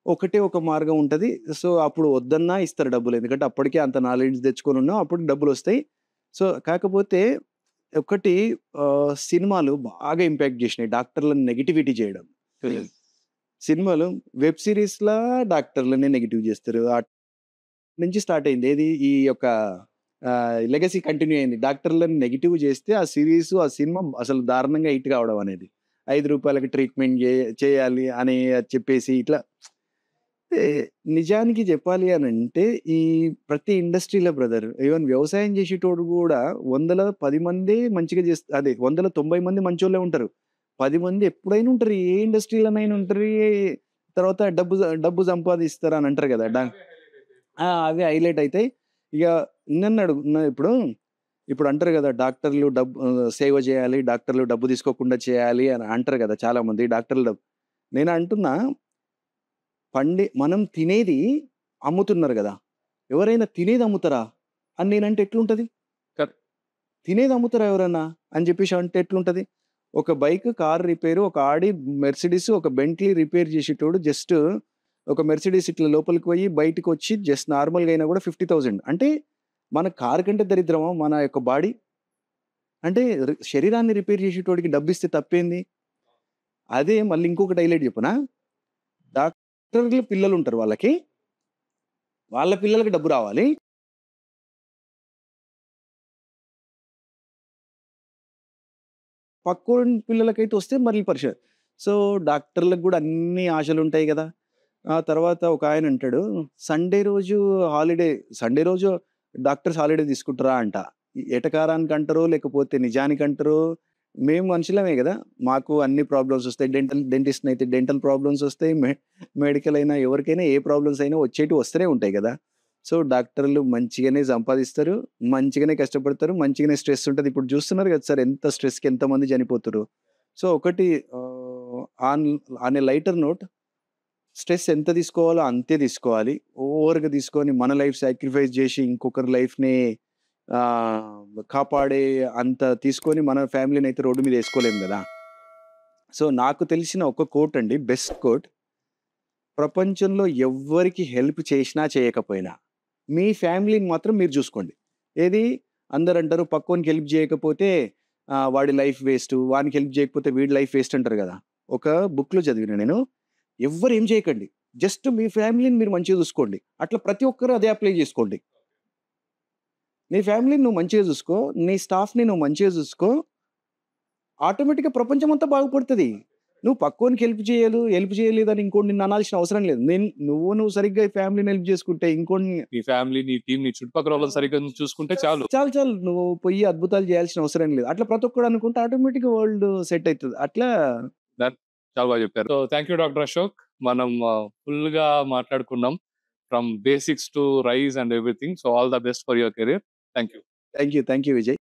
ఒకటే ఒక మార్గం ఉంటది. సో, అప్పుడు వద్దన్నా ఇస్తారు డబ్బులు. ఎందుకంటే అప్పటికే అంత నాలెడ్జ్ తెచ్చుకొనున్నాం. అప్పుడు డబ్బులొస్తాయి. సో, కాకపోతే ఒకటి సినిమాలు బాగా ఇంపాక్ట్ జేసినాయి. డాక్టర్‌లని నెగటివిటీ చేయడం. సినిమాలు వెబ్ సీరీస్‌లా డాక్టర్‌లని నెగెటివ్ జేస్తారు. నుంచి స్టార్ట్ అయింది. ఏది ఈ యొక్క లెగసీ కంటిన్యూ అయింది. డాక్టర్‌లని నెగెటివ్ జేస్తే ఆ సీరీసు, ఆ సినిమా అసలు దారుణంగా హిట్ కావడం అనేది. రూ. 5కి ట్రీట్మెంట్ చేయాలి అని చెప్పేసి ఇట్లా ఏ నిజానికి చెప్పాలి అనంటే ఈ ప్రతి ఇండస్ట్రీలో బ్రదర్ ఈవెన్ వ్యవసాయం చేసేటోడు గూడా 10 మందే మంచిగా అదే 90 మంది మంచోళ్ళే ఉంటారు. 10 మంది ఎప్పుడైనా ఉంటారు. ఏ ఇండస్ట్రీలోనైనా ఉంటారు. తర్వాత డబ్బు సంపాదిస్తారు అని అంటారు గదా! అవి హైలైట్ అయితాయి. ఇగ ఇప్పుడు అంటారు గదా! డాక్టర్లు సేవ జేయాలి. డాక్టర్లు డబ్బు తీసుకోకుండా చేయాలి అని అంటారు గదా! చాలామంది డాక్టర్లు నేను అంటున్నా మనం తినేది అమ్ముతున్నారు గదా! ఎవరైనా తినేది అమ్ముతారా? అని నేనంటే ఎట్లుంటది? కరెక్ట్. తినేది అమ్ముతారా ఎవరన్నా? అని జెప్పేసి అంటే ఎట్లుంటది? ఒక బైక్, కార్ రిపేరు, ఒక ఆడి, మెర్సిడీస్, ఒక బెంట్లీ రిపేర్ జేసేటోడు జస్ట్ ఒక మెర్సిడీస్ ఇట్లా లోపలికి పోయి బయటికొచ్చి జస్ట్ నార్మల్‌గా అయినా గూడా 50,000 అంటే మన కార్ కంటే దరిద్రమా మన యొక్క బాడీ? అంటే శరీరాన్ని రిపేర్ చేసేటోడికి డబ్బిస్తే తప్పేంది? అదే మళ్ళీ ఇంకొకటి హైలైట్ చెప్పనా? డాక్టర్‌లు పిల్లలుంటారు వాళ్ళకి. వాళ్ళ పిల్లలకి డబ్బు రావాలి. పక్కోని పిల్లలకైతే వస్తే మళ్ళీ పరిషత్. సో, డాక్టర్‌లకు గూడా అన్ని ఆశలుంటాయి గదా! ఆ తర్వాత ఒకాయన అంటాడు, "సండే రోజు హాలిడే సండే రోజు డాక్టర్స్ హాలిడే తీసుకుంటారా" అంట. ఎటకారానికంటారో, లేకపోతే నిజానికంటారో, మేము మనుషులమే గదా! మాకు అన్ని ప్రాబ్లమ్స్ ఒస్తాయి. డెంటిస్ట్‌నయితే డెంటల్ ప్రాబ్లమ్స్ ఒస్తాయి. మెడికల్ అయినా ఎవరికైనా ఏ ప్రాబ్లమ్స్ అయినా వచ్చేటివి వస్తూనే ఉంటాయి గదా! సో, డాక్టర్లు మంచిగానే సంపాదిస్తారు. మంచిగానే కష్టపడతారు. మంచిగానే స్ట్రెస్ ఉంటది. ఇప్పుడు చూస్తున్నారు గదా సార్ ఎంత స్ట్రెస్‌కి ఎంతమంది చనిపోతుర్రు. సో, ఒకటి on on a lighter note stress ఎంత తీసుకోవాలో అంతే తీసుకోవాలి. ఓవర్‌గా తీసుకొని మన లైఫ్ సాక్రిఫైస్ జేసి ఇంకొకరి లైఫ్‌ని కాపాడే అంత తీసుకొని మన ఫ్యామిలీనయితే రోడ్డు మీద ఏసుకోలేము గదా! సో, నాకు తెలిసిన ఒక కోట్ అండి. Best quote. ప్రపంచంలో ఎవ్వరికి హెల్ప్ చేసినా, చేయకపోయినా, మీ ఫ్యామిలీని మాత్రం మీరు జూసుకోండి. ఏది అందరంటారు పక్కోనికి హెల్ప్ జేయకపోతే వాడి లైఫ్ వేస్టు. వానికి హెల్ప్ జేయకపోతే వీడి లైఫ్ వేస్ట్ అంటారు గదా! ఒక బుక్‌లో చదివిన నేను. ఎవ్వరు ఏం చేయకండి. జస్ట్ మీ ఫ్యామిలీని మీరు మంచిగా జూసుకోండి. అట్లా ప్రతి ఒక్కరు అదే అప్లై జేసుకోండి. నీ ఫ్యామిలీని నువ్వు మంచిగా జూసుకో. నీ స్టాఫ్‌ని నువ్వు మంచిగా జూసుకో. ఆటోమేటిక్‌గా ప్రపంచమంతా బాగుపడతది. నువ్వు పక్కోనికి హెల్ప్ చేయలేదని ఇంకోడిని నిన్ను అనాల్సిన అవసరం లేదు. నువ్వు సరిగ్గా ఈ ఫ్యామిలీని హెల్ప్ చేసుకుంటే ఇంకోడిని నీ ఫ్యామిలీ, నీ టీమ్, నీ చుట్టుపక్కల వాళ్ళని సరిగ్గా నువ్వు చూసుకుంటే చాలు. చాలు. నువ్వు పొయ్యి అద్భుతాలు చేయాల్సిన అవసరం లేదు. అట్లా ప్రతి ఒక్కడు అనుకుంటే ఆటోమేటిక్‌గా వరల్డ్ సెట్ అయితది. అట్లా డన్. చాలా బాగా చెప్పారు. So, thank you doctor Ashok. మనం ఫుల్‌గా మాట్లాడుకున్నాం. From basics to rise and everything. So, all the best for your career. Thank you. Thank you Vijay.